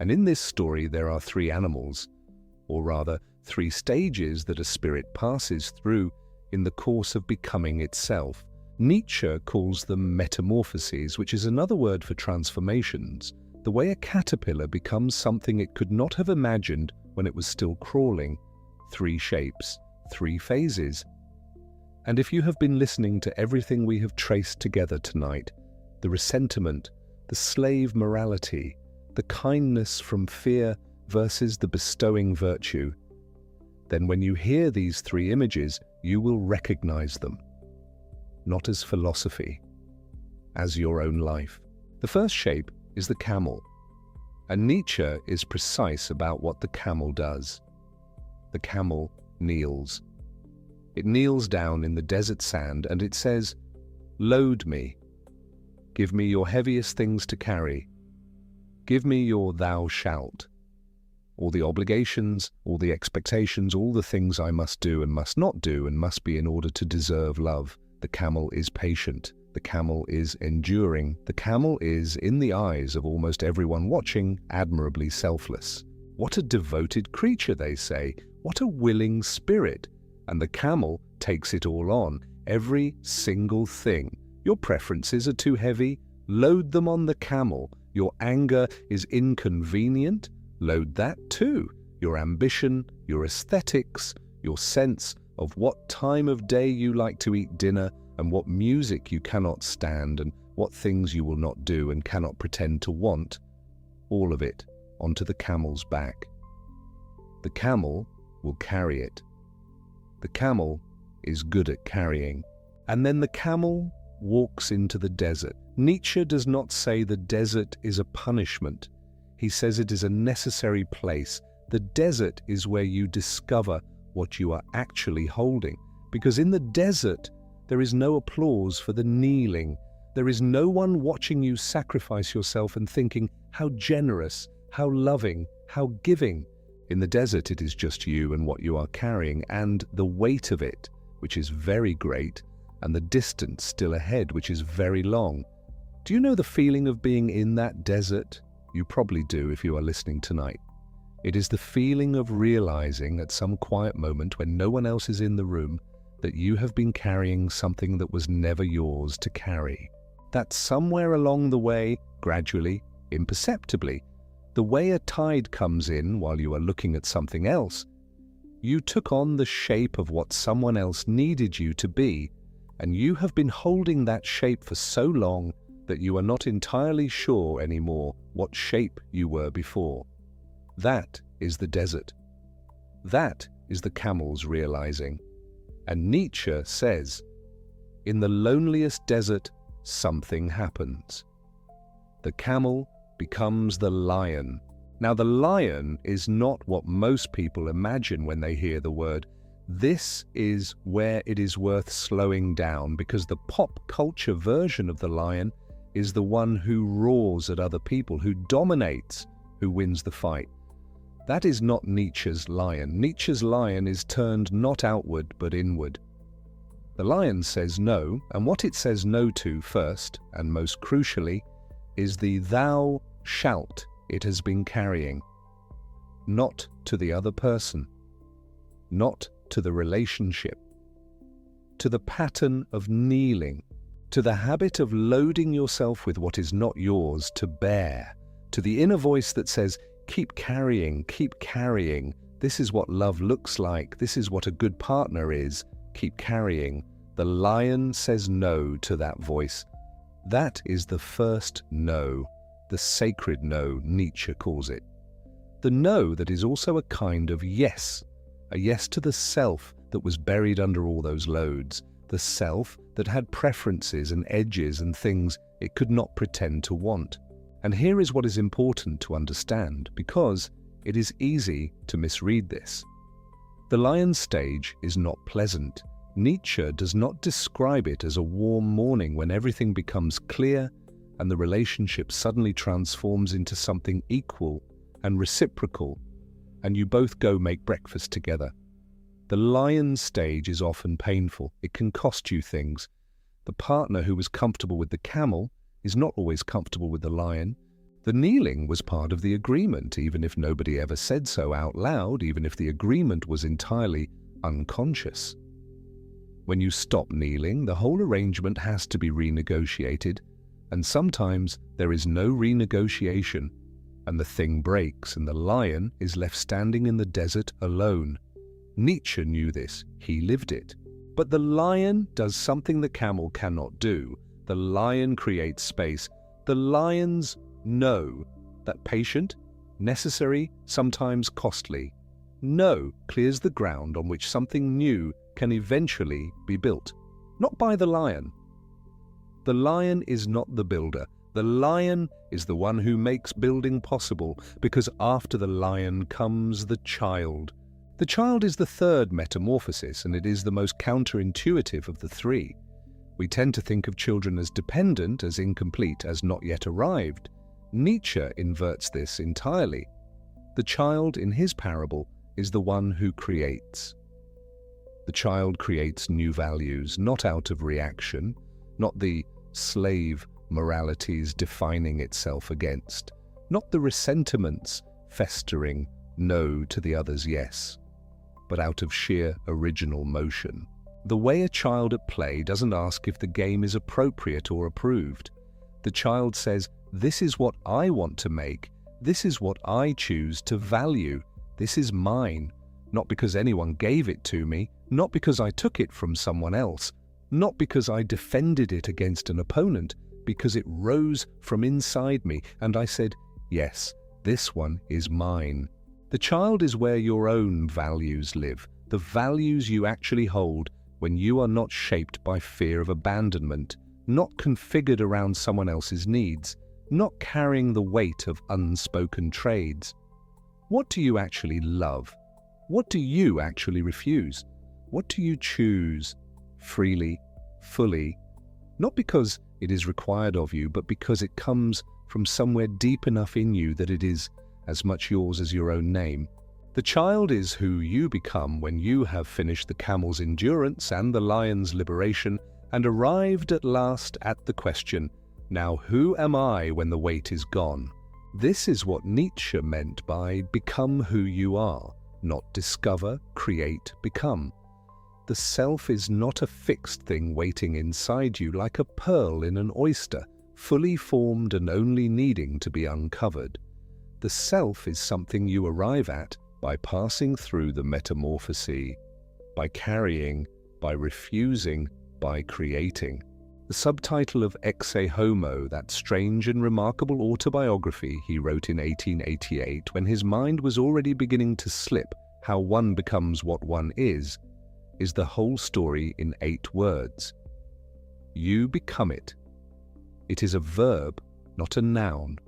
A: And in this story there are three animals, or rather three stages that a spirit passes through in the course of becoming itself. Nietzsche calls them metamorphoses, which is another word for transformations, the way a caterpillar becomes something it could not have imagined when it was still crawling. Three shapes, three phases. And if you have been listening to everything we have traced together tonight, the ressentiment, the slave morality, the kindness from fear versus the bestowing virtue, then when you hear these three images, you will recognize them. Not as philosophy, as your own life. The first shape is the camel, and Nietzsche is precise about what the camel does. The camel kneels. It kneels down in the desert sand and it says, "Load me. Give me your heaviest things to carry. Give me your thou shalt. All the obligations, all the expectations, all the things I must do and must not do and must be in order to deserve love." The camel is patient. The camel is enduring. The camel is, in the eyes of almost everyone watching, admirably selfless. What a devoted creature, they say. What a willing spirit. And the camel takes it all on, every single thing. Your preferences are too heavy? Load them on the camel. Your anger is inconvenient? Load that too. Your ambition, your aesthetics, your sense of what time of day you like to eat dinner and what music you cannot stand and what things you will not do and cannot pretend to want, all of it onto the camel's back. The camel will carry it. The camel is good at carrying. And then the camel walks into the desert. Nietzsche does not say the desert is a punishment. He says it is a necessary place. The desert is where you discover what you are actually holding. Because in the desert, there is no applause for the kneeling. There is no one watching you sacrifice yourself and thinking, how generous, how loving, how giving. In the desert, it is just you and what you are carrying, and the weight of it, which is very great, and the distance still ahead, which is very long. Do you know the feeling of being in that desert? You probably do if you are listening tonight. It is the feeling of realizing at some quiet moment when no one else is in the room that you have been carrying something that was never yours to carry. That somewhere along the way, gradually, imperceptibly, the way a tide comes in while you are looking at something else, you took on the shape of what someone else needed you to be, and you have been holding that shape for so long that you are not entirely sure anymore what shape you were before. That is the desert. That is the camel's realizing. And Nietzsche says, in the loneliest desert, something happens. The camel becomes the lion. Now, the lion is not what most people imagine when they hear the word. This is where it is worth slowing down, because the pop culture version of the lion is the one who roars at other people, who dominates, who wins the fight. That is not Nietzsche's lion. Nietzsche's lion is turned not outward but inward. The lion says no, and what it says no to first, and most crucially, is the thou shalt it has been carrying. Not to the other person. Not to the relationship. To the pattern of kneeling. To the habit of loading yourself with what is not yours to bear. To the inner voice that says, keep carrying, this is what love looks like, this is what a good partner is, keep carrying. The lion says no to that voice. That is the first no, the sacred no, Nietzsche calls it. The no that is also a kind of yes, a yes to the self that was buried under all those loads, the self that had preferences and edges and things it could not pretend to want. And here is what is important to understand, because it is easy to misread this. The lion stage is not pleasant. Nietzsche does not describe it as a warm morning when everything becomes clear and the relationship suddenly transforms into something equal and reciprocal, and you both go make breakfast together. The lion stage is often painful. It can cost you things. The partner who was comfortable with the camel is not always comfortable with the lion. The kneeling was part of the agreement, even if nobody ever said so out loud, even if the agreement was entirely unconscious. When you stop kneeling, the whole arrangement has to be renegotiated, and sometimes there is no renegotiation, and the thing breaks, and the lion is left standing in the desert alone. Nietzsche knew this. He lived it. But the lion does something the camel cannot do. The lion creates space. The lions know that patient, necessary, sometimes costly. No clears the ground on which something new can eventually be built. Not by the lion. The lion is not the builder. The lion is the one who makes building possible, because after the lion comes the child. The child is the third metamorphosis, and it is the most counterintuitive of the three. We tend to think of children as dependent, as incomplete, as not yet arrived. Nietzsche inverts this entirely. The child in his parable is the one who creates. The child creates new values, not out of reaction, not the slave moralities defining itself against, not the ressentiments festering no to the other's yes, but out of sheer original motion. The way a child at play doesn't ask if the game is appropriate or approved. The child says, "This is what I want to make. This is what I choose to value. This is mine, not because anyone gave it to me, not because I took it from someone else, not because I defended it against an opponent, because it rose from inside me and I said, yes, this one is mine." The child is where your own values live, the values you actually hold when you are not shaped by fear of abandonment, not configured around someone else's needs, not carrying the weight of unspoken trades. What do you actually love? What do you actually refuse? What do you choose freely, fully, not because it is required of you, but because it comes from somewhere deep enough in you that it is as much yours as your own name? The child is who you become when you have finished the camel's endurance and the lion's liberation and arrived at last at the question, now who am I when the weight is gone? This is what Nietzsche meant by become who you are, not discover, create, become. The self is not a fixed thing waiting inside you like a pearl in an oyster, fully formed and only needing to be uncovered. The self is something you arrive at by passing through the metamorphosis, by carrying, by refusing, by creating. The subtitle of Exe Homo, that strange and remarkable autobiography he wrote in 1888 when his mind was already beginning to slip how one becomes what one is the whole story in 8 words. You become it. It is a verb, not a noun.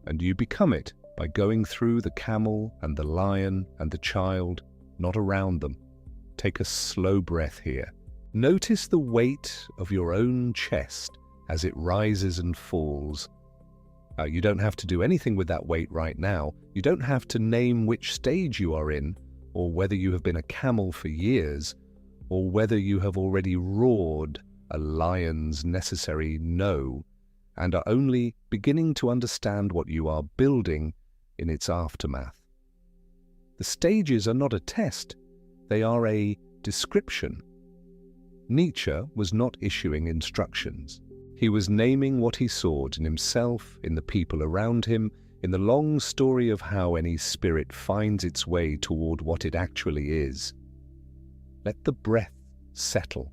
A: And you become it by going through the camel and the lion and the child, not around them. Take a slow breath here. Notice the weight of your own chest as it rises and falls. You don't have to do anything with that weight right now. You don't have to name which stage you are in, or whether you have been a camel for years, or whether you have already roared a lion's necessary no, and are only beginning to understand what you are building in its aftermath. The stages are not a test, they are a description. Nietzsche was not issuing instructions. He was naming what he sought in himself, in the people around him, in the long story of how any spirit finds its way toward what it actually is. Let the breath settle.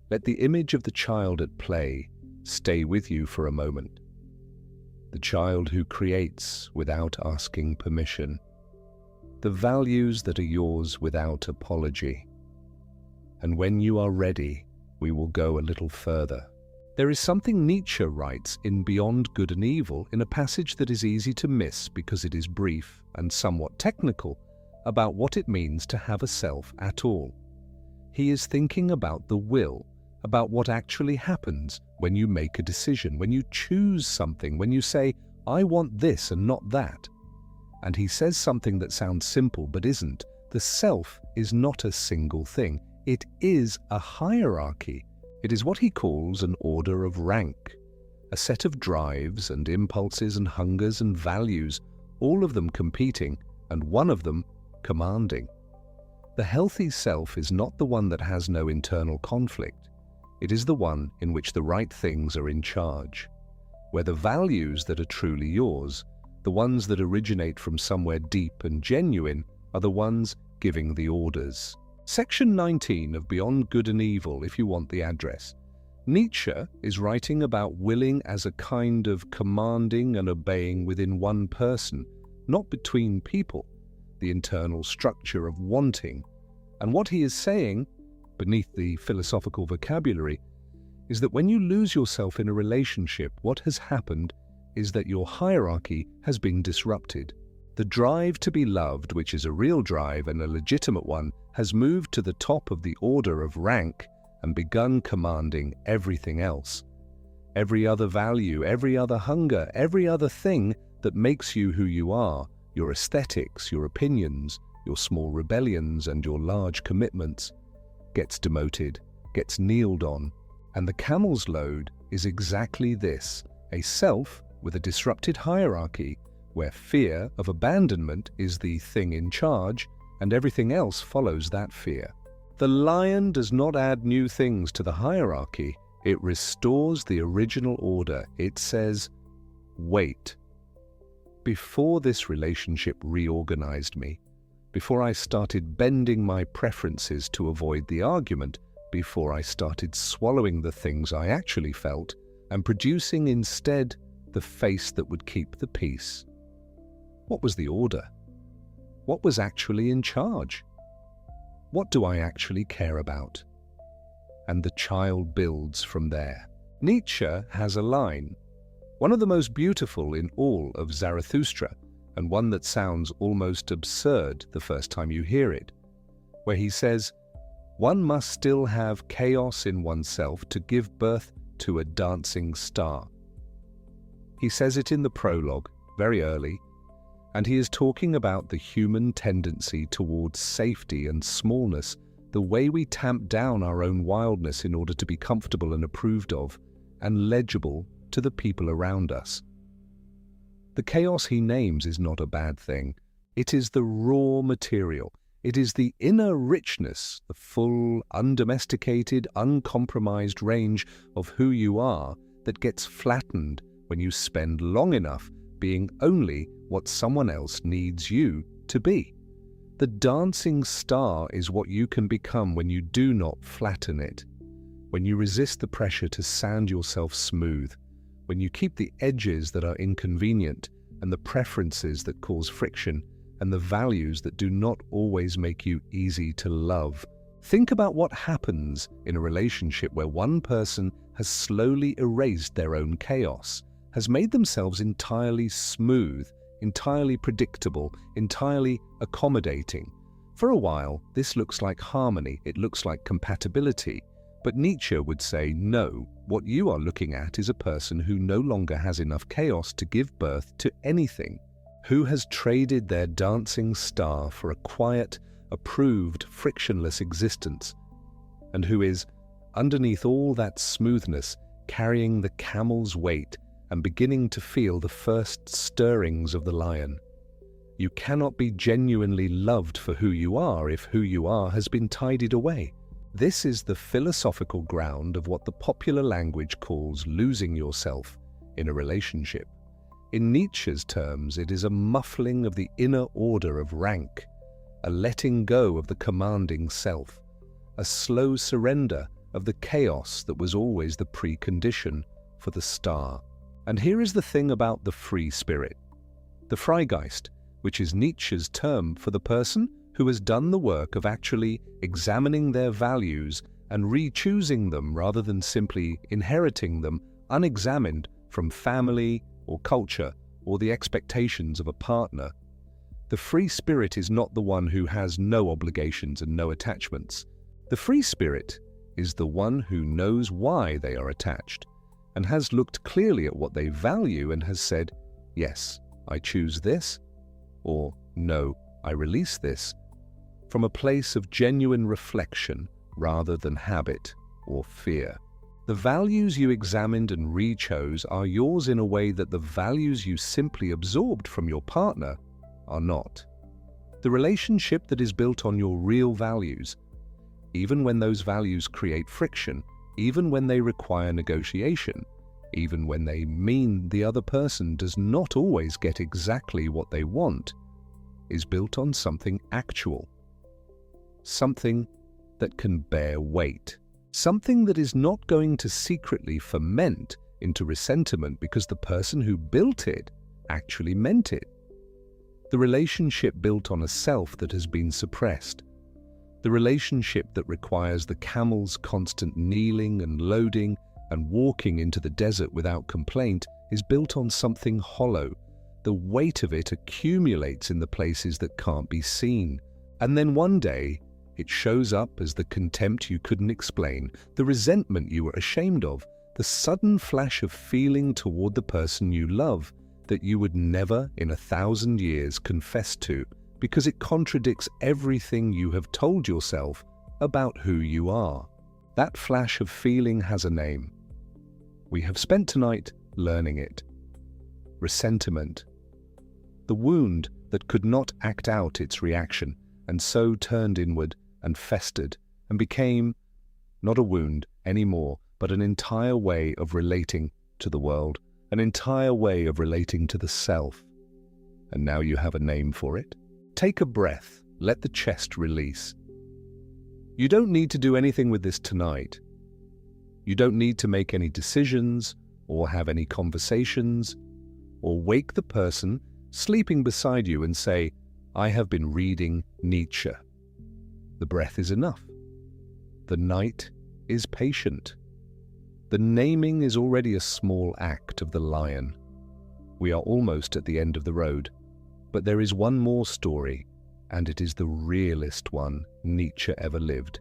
A: Let the image of the child at play stay with you for a moment. The child who creates without asking permission. The values that are yours without apology. And when you are ready, we will go a little further. There is something Nietzsche writes in Beyond Good and Evil in a passage that is easy to miss because it is brief and somewhat technical about what it means to have a self at all. He is thinking about the will, about what actually happens when you make a decision, when you choose something, when you say, I want this and not that. And he says something that sounds simple but isn't. The self is not a single thing. It is a hierarchy. It is what he calls an order of rank, a set of drives and impulses and hungers and values, all of them competing and one of them commanding. The healthy self is not the one that has no internal conflict. It is the one in which the right things are in charge, where the values that are truly yours, the ones that originate from somewhere deep and genuine, are the ones giving the orders. Section 19 of Beyond Good and Evil, if you want the address. Nietzsche is writing about willing as a kind of commanding and obeying within one person, not between people, the internal structure of wanting. And what he is saying, beneath the philosophical vocabulary, is that when you lose yourself in a relationship, what has happened is that your hierarchy has been disrupted. The drive to be loved, which is a real drive and a legitimate one, has moved to the top of the order of rank and begun commanding everything else. Every other value, every other hunger, every other thing that makes you who you are, your aesthetics, your opinions, your small rebellions and your large commitments, gets demoted, gets kneeled on. And the camel's load is exactly this, a self with a disrupted hierarchy, where fear of abandonment is the thing in charge, and everything else follows that fear. The lion does not add new things to the hierarchy, it restores the original order. It says, wait. Before this relationship reorganized me, before I started bending my preferences to avoid the argument, before I started swallowing the things I actually felt and producing instead the face that would keep the peace. What was the order? What was actually in charge? What do I actually care about? And the child builds from there. Nietzsche has a line, one of the most beautiful in all of Zarathustra, and one that sounds almost absurd the first time you hear it, where he says, "One must still have chaos in oneself to give birth to a dancing star." He says it in the prologue, very early, and he is talking about the human tendency towards safety and smallness, the way we tamp down our own wildness in order to be comfortable and approved of, and legible to the people around us. The chaos he names is not a bad thing. It is the raw material. It is the inner richness, the full, undomesticated, uncompromised range of who you are that gets flattened when you spend long enough being only what someone else needs you to be. The dancing star is what you can become when you do not flatten it, when you resist the pressure to sand yourself smooth, when you keep the edges that are inconvenient and the preferences that cause friction and the values that do not always make you easy to love. Think about what happens in a relationship where one person has slowly erased their own chaos, has made themselves entirely smooth, entirely predictable, entirely accommodating. For a while, this looks like harmony, it looks like compatibility. But Nietzsche would say, no, what you are looking at is a person who no longer has enough chaos to give birth to anything, who has traded their dancing star for a quiet, approved, frictionless existence, and who is, underneath all that smoothness, carrying the camel's weight and beginning to feel the first stirrings of the lion. You cannot be genuinely loved for who you are if who you are has been tidied away. This is the philosophical ground of what the popular language calls losing yourself in a relationship. In Nietzsche's terms, it is a muffling of the inner order of rank, a letting go of the commanding self, a slow surrender of the chaos that was always the precondition for the star. And here is the thing about the free spirit. The Freigeist, which is Nietzsche's term for the person who has done the work of actually examining their values and re-choosing them rather than simply inheriting them unexamined from family or culture or the expectations of a partner. The free spirit is not the one who has no obligations and no attachments. The free spirit is the one who knows why they are attached and has looked clearly at what they value and has said, yes, I choose this, or no, I release this, from a place of genuine reflection rather than habit or fear. The values you examined and re-chose are yours in a way that the values you simply absorbed from your partner are not. The relationship that is built on your real values, even when those values create friction, even when they require negotiation, even when they mean the other person does not always get exactly what they want, is built on something actual, something that can bear weight, something that is not going to secretly ferment into ressentiment because the person who built it actually meant it. The relationship built on a self that has been suppressed, the relationship that requires the camel's constant kneeling and loading and walking into the desert without complaint, is built on something hollow. The weight of it accumulates in the places that can't be seen. And then one day, it shows up as the contempt you couldn't explain, the resentment you were ashamed of, the sudden flash of feeling toward the person you love that you would never in 1,000 years confess to, because it contradicts everything you have told yourself about who you are. That flash of feeling has a name. We have spent tonight learning it. Ressentiment. The wound that could not act out its reaction and so turned inward and festered and became not a wound anymore, but an entire way of relating to the world, an entire way of relating to the self. And now you have a name for it. Take a breath, let the chest release. You don't need to do anything with this tonight. You don't need to make any decisions or have any conversations or wake the person sleeping beside you and say, I have been reading Nietzsche. The breath is enough. The night is patient. The naming is already a small act of the lion. We are almost at the end of the road, but there is one more story, and it is the realest one Nietzsche ever lived.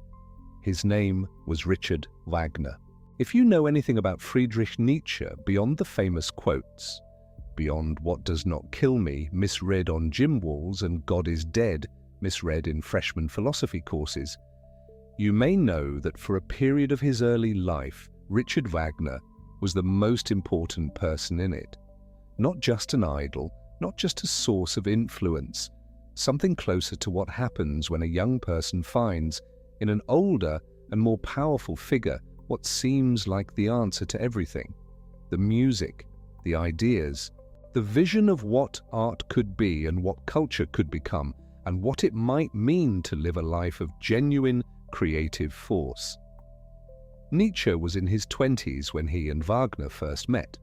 A: His name was Richard Wagner. If you know anything about Friedrich Nietzsche beyond the famous quotes, beyond what does not kill me, misread on gym walls, and God is dead, misread in freshman philosophy courses, you may know that for a period of his early life, Richard Wagner was the most important person in it. Not just an idol, not just a source of influence, something closer to what happens when a young person finds, in an older and more powerful figure, what seems like the answer to everything. The music, the ideas, the vision of what art could be and what culture could become, and what it might mean to live a life of genuine creative force. Nietzsche was in his 20s when he and Wagner first met.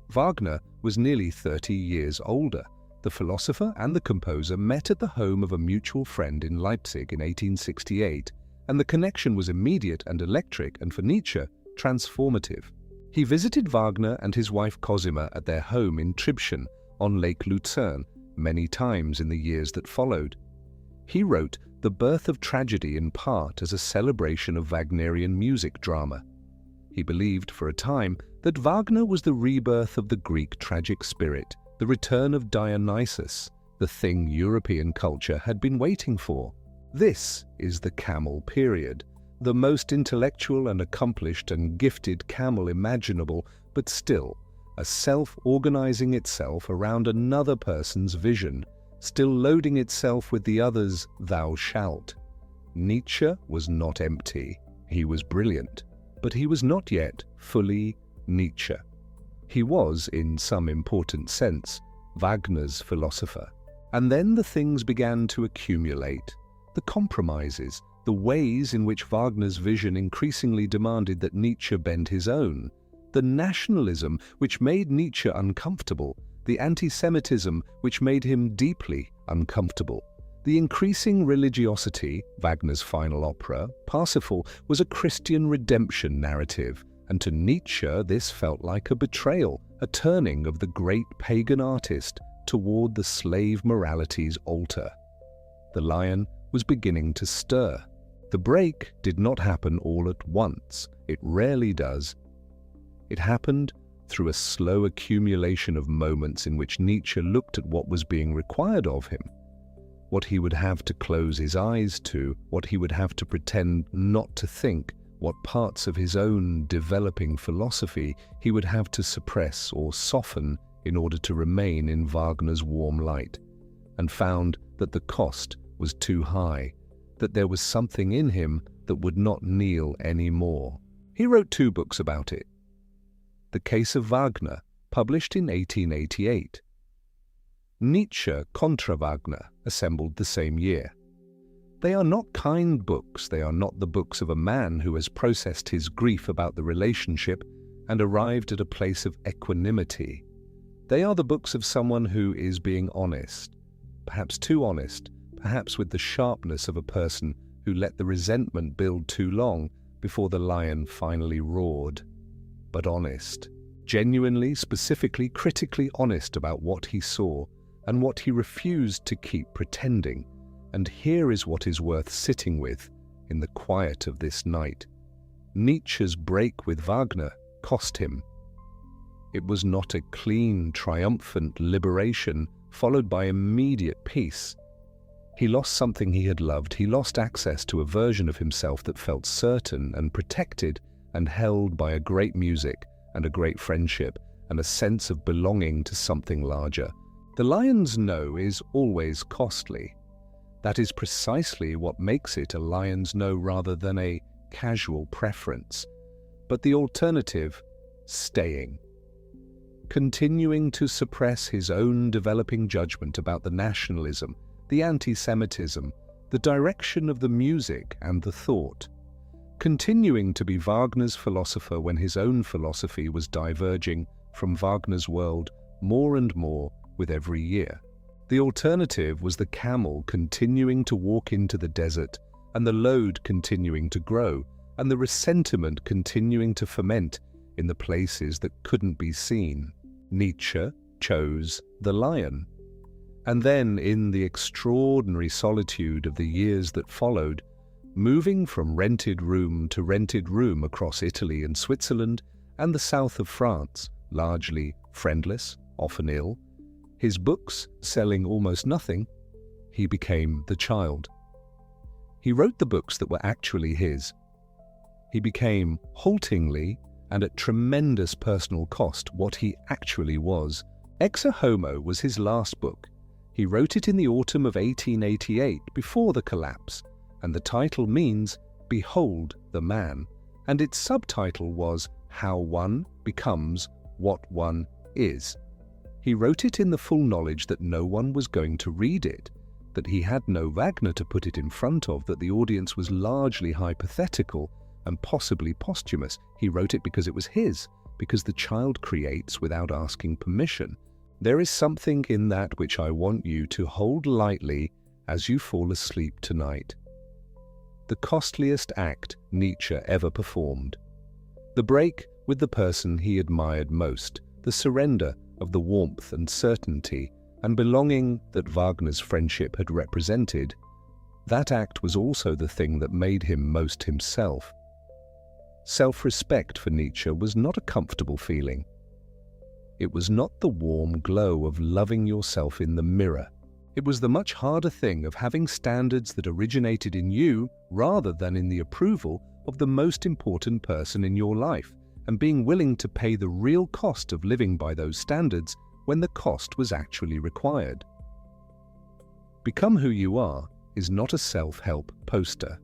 A: Wagner was nearly 30 years older. The philosopher and the composer met at the home of a mutual friend in Leipzig in 1868, and the connection was immediate and electric, and for Nietzsche, transformative. He visited Wagner and his wife Cosima at their home in Tribschen on Lake Lucerne many times in the years that followed. He wrote The Birth of Tragedy in part as a celebration of Wagnerian music drama. He believed for a time that Wagner was the rebirth of the Greek tragic spirit, the return of Dionysus, the thing European culture had been waiting for. This is the Camel period, the most intellectual and accomplished and gifted camel imaginable, but still a self-organizing itself around another person's vision, still loading itself with the other's thou shalt. Nietzsche was not empty. He was brilliant, but he was not yet fully Nietzsche. He was, in some important sense, Wagner's philosopher. And then the things began to accumulate. The compromises, the ways in which Wagner's vision increasingly demanded that Nietzsche bend his own, the nationalism which made Nietzsche uncomfortable, the anti-Semitism which made him deeply uncomfortable, the increasing religiosity. Wagner's final opera, Parsifal, was a Christian redemption narrative, and to Nietzsche this felt like a betrayal, a turning of the great pagan artist toward the slave morality's altar. The lion was beginning to stir. The break did not happen all at once. It rarely does. It happened through a slow accumulation of moments in which Nietzsche looked at what was being required of him, what he would have to close his eyes to, what he would have to pretend not to think, what parts of his own developing philosophy he would have to suppress or soften in order to remain in Wagner's warm light, and found that the cost was too high, that there was something in him that would not kneel any more. He wrote 2 books about it. The Case of Wagner, published in 1888. Nietzsche contra Wagner, assembled the same year. They are not kind books. They are not the books of a man who has processed his grief about the relationship and arrived at a place of equanimity. They are the books of someone who is being honest, perhaps too honest, perhaps with the sharpness of a person who let the resentment build too long before the lion finally roared. But honest, genuinely, specifically, critically honest about what he saw and what he refused to keep pretending. And here is what is worth sitting with in the quiet of this night. Nietzsche's break with Wagner cost him. It was not a clean, triumphant liberation followed by immediate peace. He lost something he had loved. He lost access to a version of himself that felt certain and protected and held by a great music and a great friendship and a sense of belonging to something larger. The lion's no is always costly. That is precisely what makes it a lion's no rather than a casual preference. But the alternative, staying. Continuing to suppress his own developing judgment about the nationalism, the anti-Semitism, the direction of the music and the thought. Continuing to be Wagner's philosopher when his own philosophy was diverging from Wagner's world more and more with every year. The alternative was the camel continuing to walk into the desert, and the load continuing to grow, and the ressentiment continuing to ferment in the places that couldn't be seen. Nietzsche chose the lion. And then, in the extraordinary solitude of the years that followed, moving from rented room to rented room across Italy and Switzerland and the south of France, largely friendless, often ill, his books selling almost nothing, he became the child. He wrote the books that were actually his. He became, haltingly and at tremendous personal cost, what he actually was. Ex Homo was his last book. He wrote it in the autumn of 1888, before the collapse, and the title means Behold the Man, and its subtitle was How One Becomes What One Is. He wrote it in the full knowledge that no one was going to read it, that he had no Wagner to put it in front of, that the audience was largely hypothetical and possibly posthumous. He wrote it because it was his, because the child creates without asking permission. There is something in that which I want you to hold lightly as you fall asleep tonight. The costliest act Nietzsche ever performed. The break with the person he admired most, the surrender of the warmth and certainty and belonging that Wagner's friendship had represented. That act was also the thing that made him most himself. Self-respect for Nietzsche was not a comfortable feeling. It was not the warm glow of loving yourself in the mirror. It was the much harder thing of having standards that originated in you rather than in the approval of the most important person in your life, and being willing to pay the real cost of living by those standards when the cost was actually required. Become Who You Are is not a self-help poster.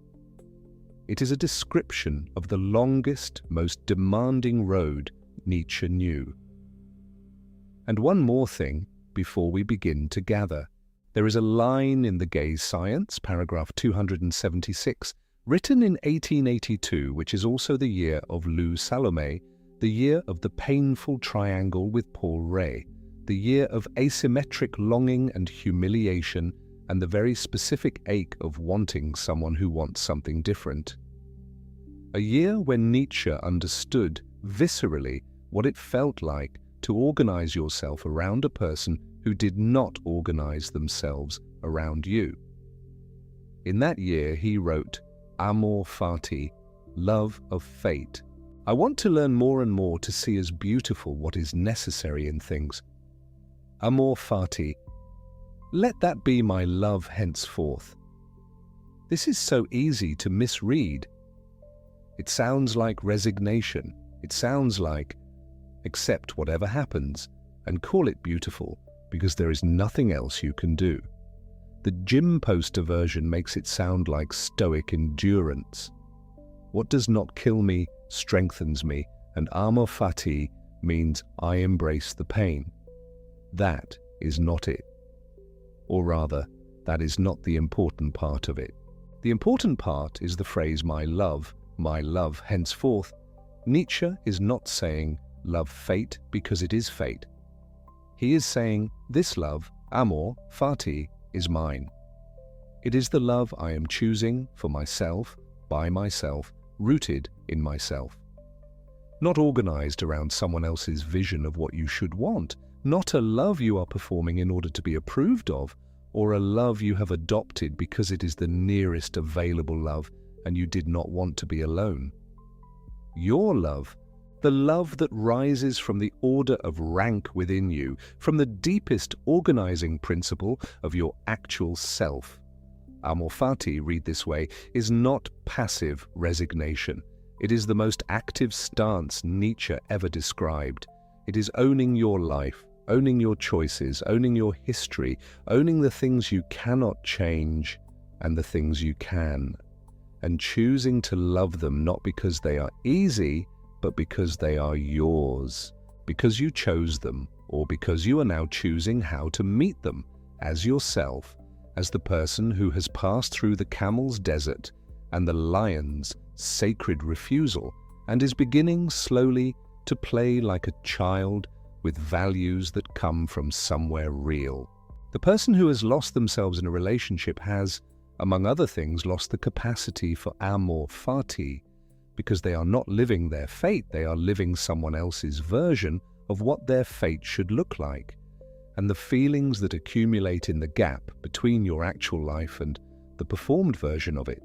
A: It is a description of the longest, most demanding road Nietzsche knew. And one more thing before we begin to gather. There is a line in The Gay Science, paragraph 276, written in 1882, which is also the year of Lou Salome, the year of the painful triangle with Paul Ray, the year of asymmetric longing and humiliation, and the very specific ache of wanting someone who wants something different. A year when Nietzsche understood viscerally what it felt like to organize yourself around a person who did not organize themselves around you. In that year he wrote, Amor Fati, love of fate. I want to learn more and more to see as beautiful what is necessary in things. Amor Fati, let that be my love henceforth. This is so easy to misread. It sounds like resignation. It sounds like accept whatever happens and call it beautiful because there is nothing else you can do. The gym poster version makes it sound like stoic endurance. What does not kill me strengthens me, and amor fati means I embrace the pain. That is not it. Or rather, that is not the important part of it. The important part is the phrase my love henceforth. Nietzsche is not saying love fate because it is fate. He is saying this love, amor fati, is mine. It is the love I am choosing for myself, by myself, rooted in myself. Not organized around someone else's vision of what you should want, not a love you are performing in order to be approved of, or a love you have adopted because it is the nearest available love and you did not want to be alone. Your love, the love that rises from the order of rank within you, from the deepest organizing principle of your actual self. amor fati, read this way, is not passive resignation. It is the most active stance Nietzsche ever described. It is owning your life, owning your choices, owning your history, owning the things you cannot change and the things you can, and choosing to love them not because they are easy, but because they are yours, because you chose them, or because you are now choosing how to meet them as yourself, as the person who has passed through the camel's desert and the lion's sacred refusal and is beginning slowly to play like a child with values that come from somewhere real. The person who has lost themselves in a relationship has, among other things, lost the capacity for amor fati, because they are not living their fate, they are living someone else's version of what their fate should look like. And the feelings that accumulate in the gap between your actual life and the performed version of it,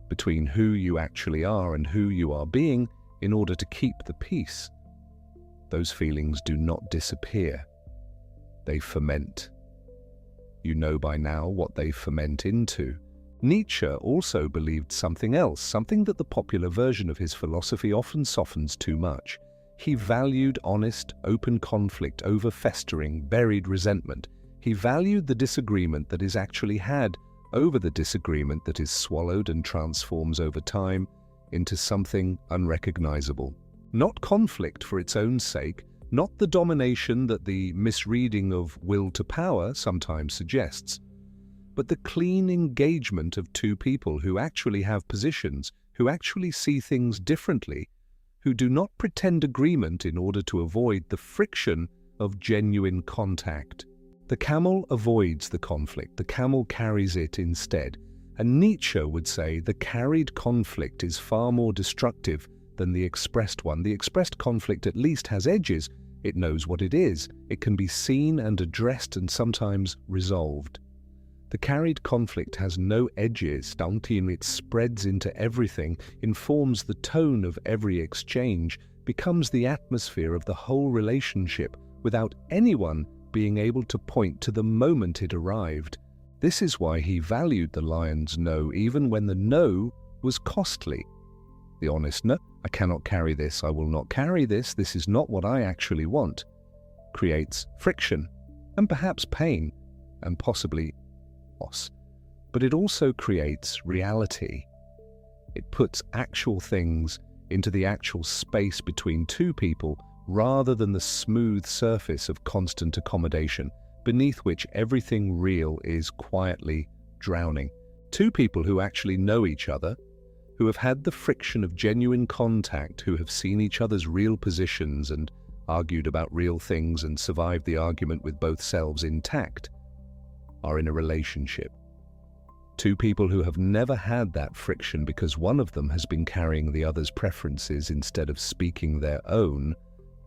A: between who you actually are and who you are being in order to keep the peace, those feelings do not disappear. They ferment. You know by now what they ferment into. Nietzsche also believed something else, something that the popular version of his philosophy often softens too much. He valued honest, open conflict over festering, buried resentment. He valued the disagreement that is actually had over the disagreement that is swallowed and transforms over time into something unrecognizable. Not conflict for its own sake, not the domination that the misreading of will to power sometimes suggests, but the clean engagement of two people who actually have positions, who actually see things differently, who do not pretend agreement in order to avoid the friction of genuine contact. The camel avoids the conflict, the camel carries it instead. And Nietzsche would say the carried conflict is far more destructive than the expressed one. The expressed conflict at least has edges. It knows what it is. It can be seen and addressed and sometimes resolved. The carried conflict has no edges. It spreads into everything, informs the tone of every exchange, becomes the atmosphere of the whole relationship without anyone being able to point to the moment it arrived. This is why he valued the lion's no, even when the no was costly. The honest no, I cannot carry this, I will not carry this, this is not what I actually want, creates friction and perhaps pain and possibly loss. But it also creates reality. It puts actual things into the actual space between two people rather than the smooth surface of constant accommodation, beneath which everything real is quietly drowning. Two people who actually know each other, who have had the friction of genuine contact, who have seen each other's real positions and argued about real things and survived the argument with both selves intact, are in a relationship. Two people who have never had that friction because one of them has been carrying the other's preferences instead of speaking their own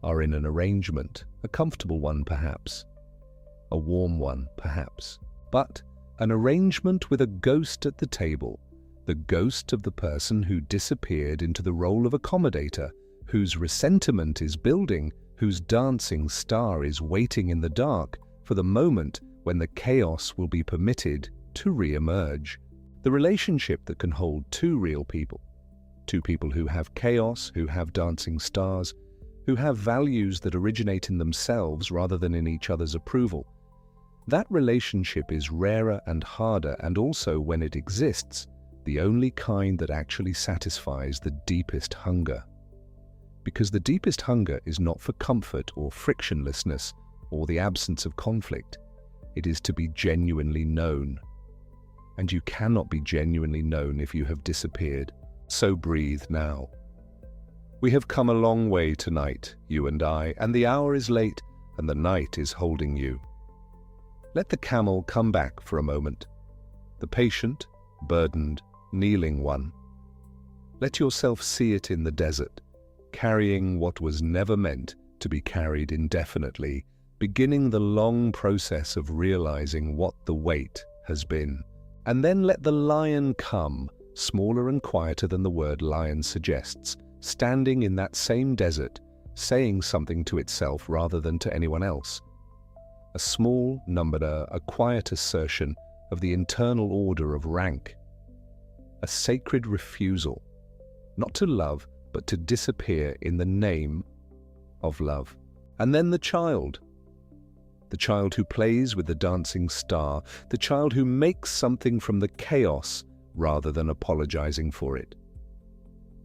A: are in an arrangement, a comfortable one perhaps, a warm one perhaps, but an arrangement with a ghost at the table, the ghost of the person who disappeared into the role of accommodator, whose ressentiment is building, whose dancing star is waiting in the dark for the moment when the chaos will be permitted to re-emerge. The relationship that can hold two real people, two people who have chaos, who have dancing stars, who have values that originate in themselves rather than in each other's approval. That relationship is rarer and harder, and also, when it exists, the only kind that actually satisfies the deepest hunger. Because the deepest hunger is not for comfort or frictionlessness or the absence of conflict. It is to be genuinely known. And you cannot be genuinely known if you have disappeared. So breathe now. We have come a long way tonight, you and I, and the hour is late and the night is holding you. Let the camel come back for a moment, the patient, burdened, kneeling one. Let yourself see it in the desert, carrying what was never meant to be carried indefinitely, beginning the long process of realizing what the weight has been. And then let the lion come, smaller and quieter than the word lion suggests, standing in that same desert, saying something to itself rather than to anyone else. A small number, a quiet assertion, of the internal order of rank. A sacred refusal, not to love, but to disappear in the name of love. And then the child who plays with the dancing star, the child who makes something from the chaos rather than apologizing for it.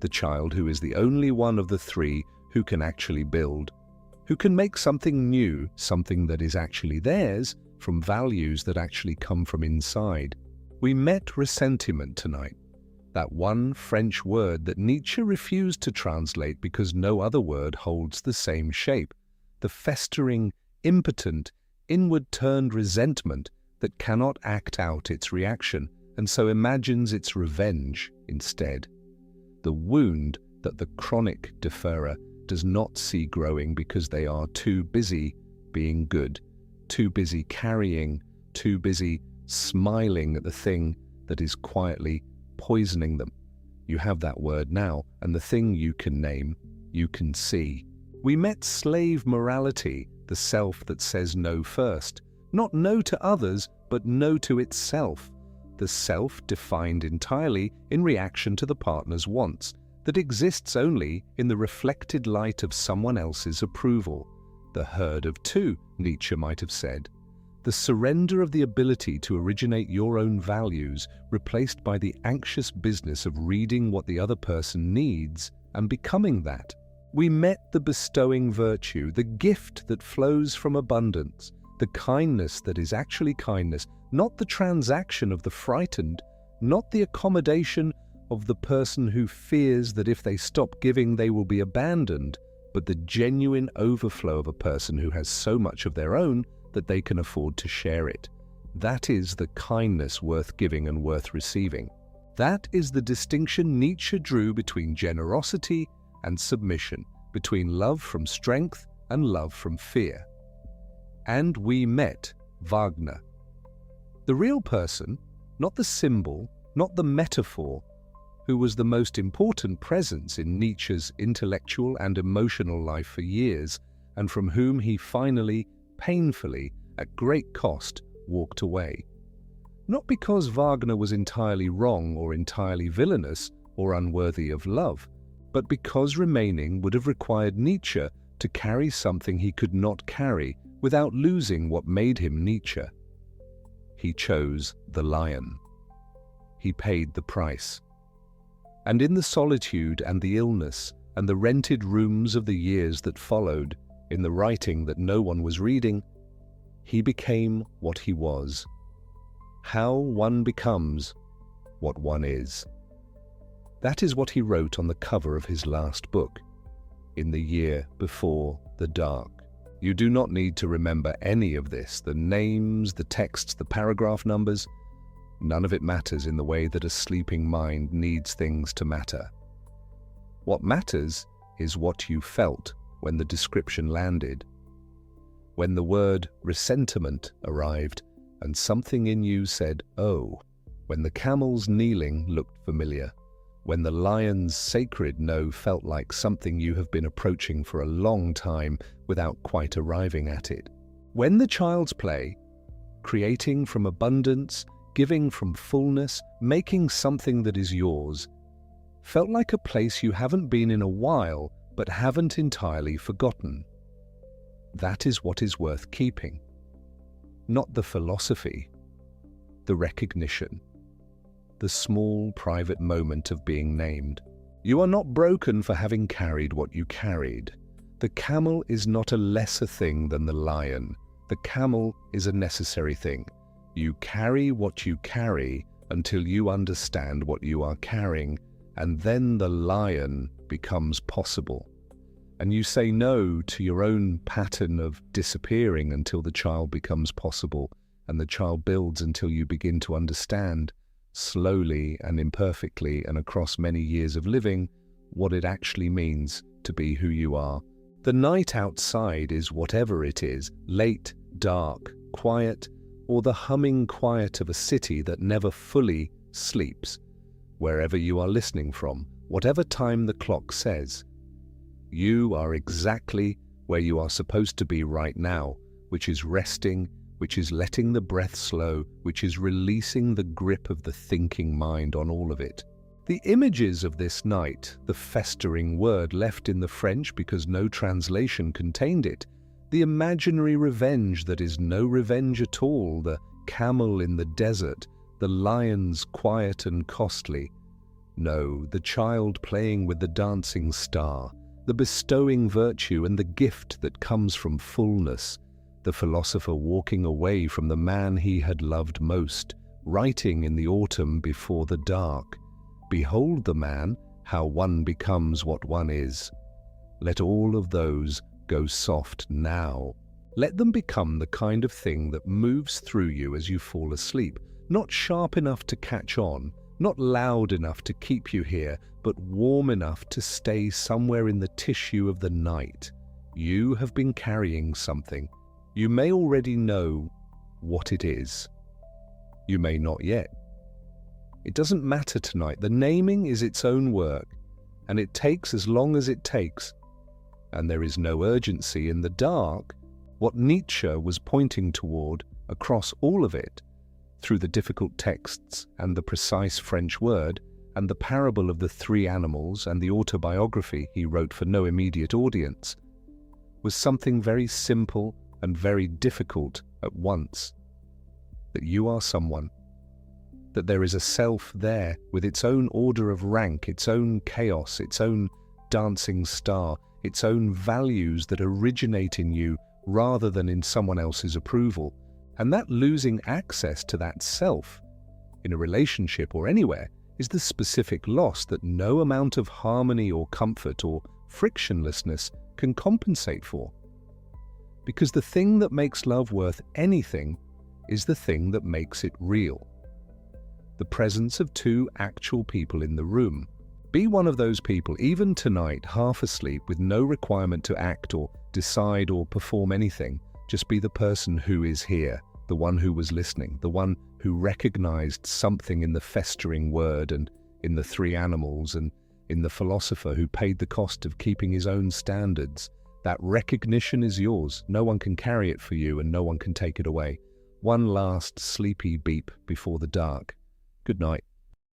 A: The child who is the only one of the three who can actually build, who can make something new, something that is actually theirs, from values that actually come from inside. We met ressentiment tonight, that one French word that Nietzsche refused to translate because no other word holds the same shape. The festering, impotent, inward-turned resentment that cannot act out its reaction and so imagines its revenge instead. The wound that the chronic deferrer does not see growing because they are too busy being good, too busy carrying, too busy smiling at the thing that is quietly poisoning them. You have that word now, and the thing you can name, you can see. We met slave morality, the self that says no first. Not no to others, but no to itself. The self defined entirely in reaction to the partner's wants, that exists only in the reflected light of someone else's approval. The herd of two, Nietzsche might have said. The surrender of the ability to originate your own values, replaced by the anxious business of reading what the other person needs and becoming that. We met the bestowing virtue, the gift that flows from abundance, the kindness that is actually kindness, not the transaction of the frightened, not the accommodation of the person who fears that if they stop giving they will be abandoned, but the genuine overflow of a person who has so much of their own that they can afford to share it. That is the kindness worth giving and worth receiving. That is the distinction Nietzsche drew between generosity and submission, between love from strength and love from fear. And we met Wagner. The real person, not the symbol, not the metaphor, who was the most important presence in Nietzsche's intellectual and emotional life for years, and from whom he finally, painfully, at great cost, walked away. Not because Wagner was entirely wrong or entirely villainous or unworthy of love, but because remaining would have required Nietzsche to carry something he could not carry without losing what made him Nietzsche. He chose the lion. He paid the price. And in the solitude and the illness and the rented rooms of the years that followed, in the writing that no one was reading, he became what he was. How one becomes what one is. That is what he wrote on the cover of his last book, In the Year Before the Dark. You do not need to remember any of this, the names, the texts, the paragraph numbers. None of it matters in the way that a sleeping mind needs things to matter. What matters is what you felt when the description landed. When the word ressentiment arrived and something in you said, oh. When the camel's kneeling looked familiar. When the lion's sacred no felt like something you have been approaching for a long time without quite arriving at it. When the child's play, creating from abundance, giving from fullness, making something that is yours, felt like a place you haven't been in a while but haven't entirely forgotten. That is what is worth keeping. Not the philosophy, the recognition, the small private moment of being named. You are not broken for having carried what you carried. The camel is not a lesser thing than the lion. The camel is a necessary thing. You carry what you carry until you understand what you are carrying, and then the lion becomes possible. And you say no to your own pattern of disappearing until the child becomes possible, and the child builds until you begin to understand, slowly and imperfectly and across many years of living, what it actually means to be who you are. The night outside is whatever it is, late, dark, quiet, or the humming quiet of a city that never fully sleeps. Wherever you are listening from, whatever time the clock says, you are exactly where you are supposed to be right now, which is resting, which is letting the breath slow, which is releasing the grip of the thinking mind on all of it. The images of this night, the festering word left in the French because no translation contained it, the imaginary revenge that is no revenge at all, the camel in the desert, the lions quiet and costly. No, the child playing with the dancing star, the bestowing virtue and the gift that comes from fullness, the philosopher walking away from the man he had loved most, writing in the autumn before the dark, "Behold the man, how one becomes what one is." Let all of those go soft now. Let them become the kind of thing that moves through you as you fall asleep, not sharp enough to catch on, not loud enough to keep you here, but warm enough to stay somewhere in the tissue of the night. You have been carrying something. You may already know what it is. You may not yet. It doesn't matter tonight. The naming is its own work, and it takes as long as it takes. And there is no urgency in the dark. What Nietzsche was pointing toward across all of it, through the difficult texts and the precise French word, and the parable of the three animals and the autobiography he wrote for no immediate audience, was something very simple and very difficult at once. That you are someone. That there is a self there with its own order of rank, its own chaos, its own dancing star, its own values that originate in you rather than in someone else's approval. And that losing access to that self, in a relationship or anywhere, is the specific loss that no amount of harmony or comfort or frictionlessness can compensate for. Because the thing that makes love worth anything is the thing that makes it real. The presence of two actual people in the room. Be one of those people, even tonight, half asleep, with no requirement to act or decide or perform anything. Just be the person who is here, the one who was listening, the one who recognized something in the festering word and in the three animals and in the philosopher who paid the cost of keeping his own standards. That recognition is yours. No one can carry it for you and no one can take it away. One last sleepy beep before the dark. Good night.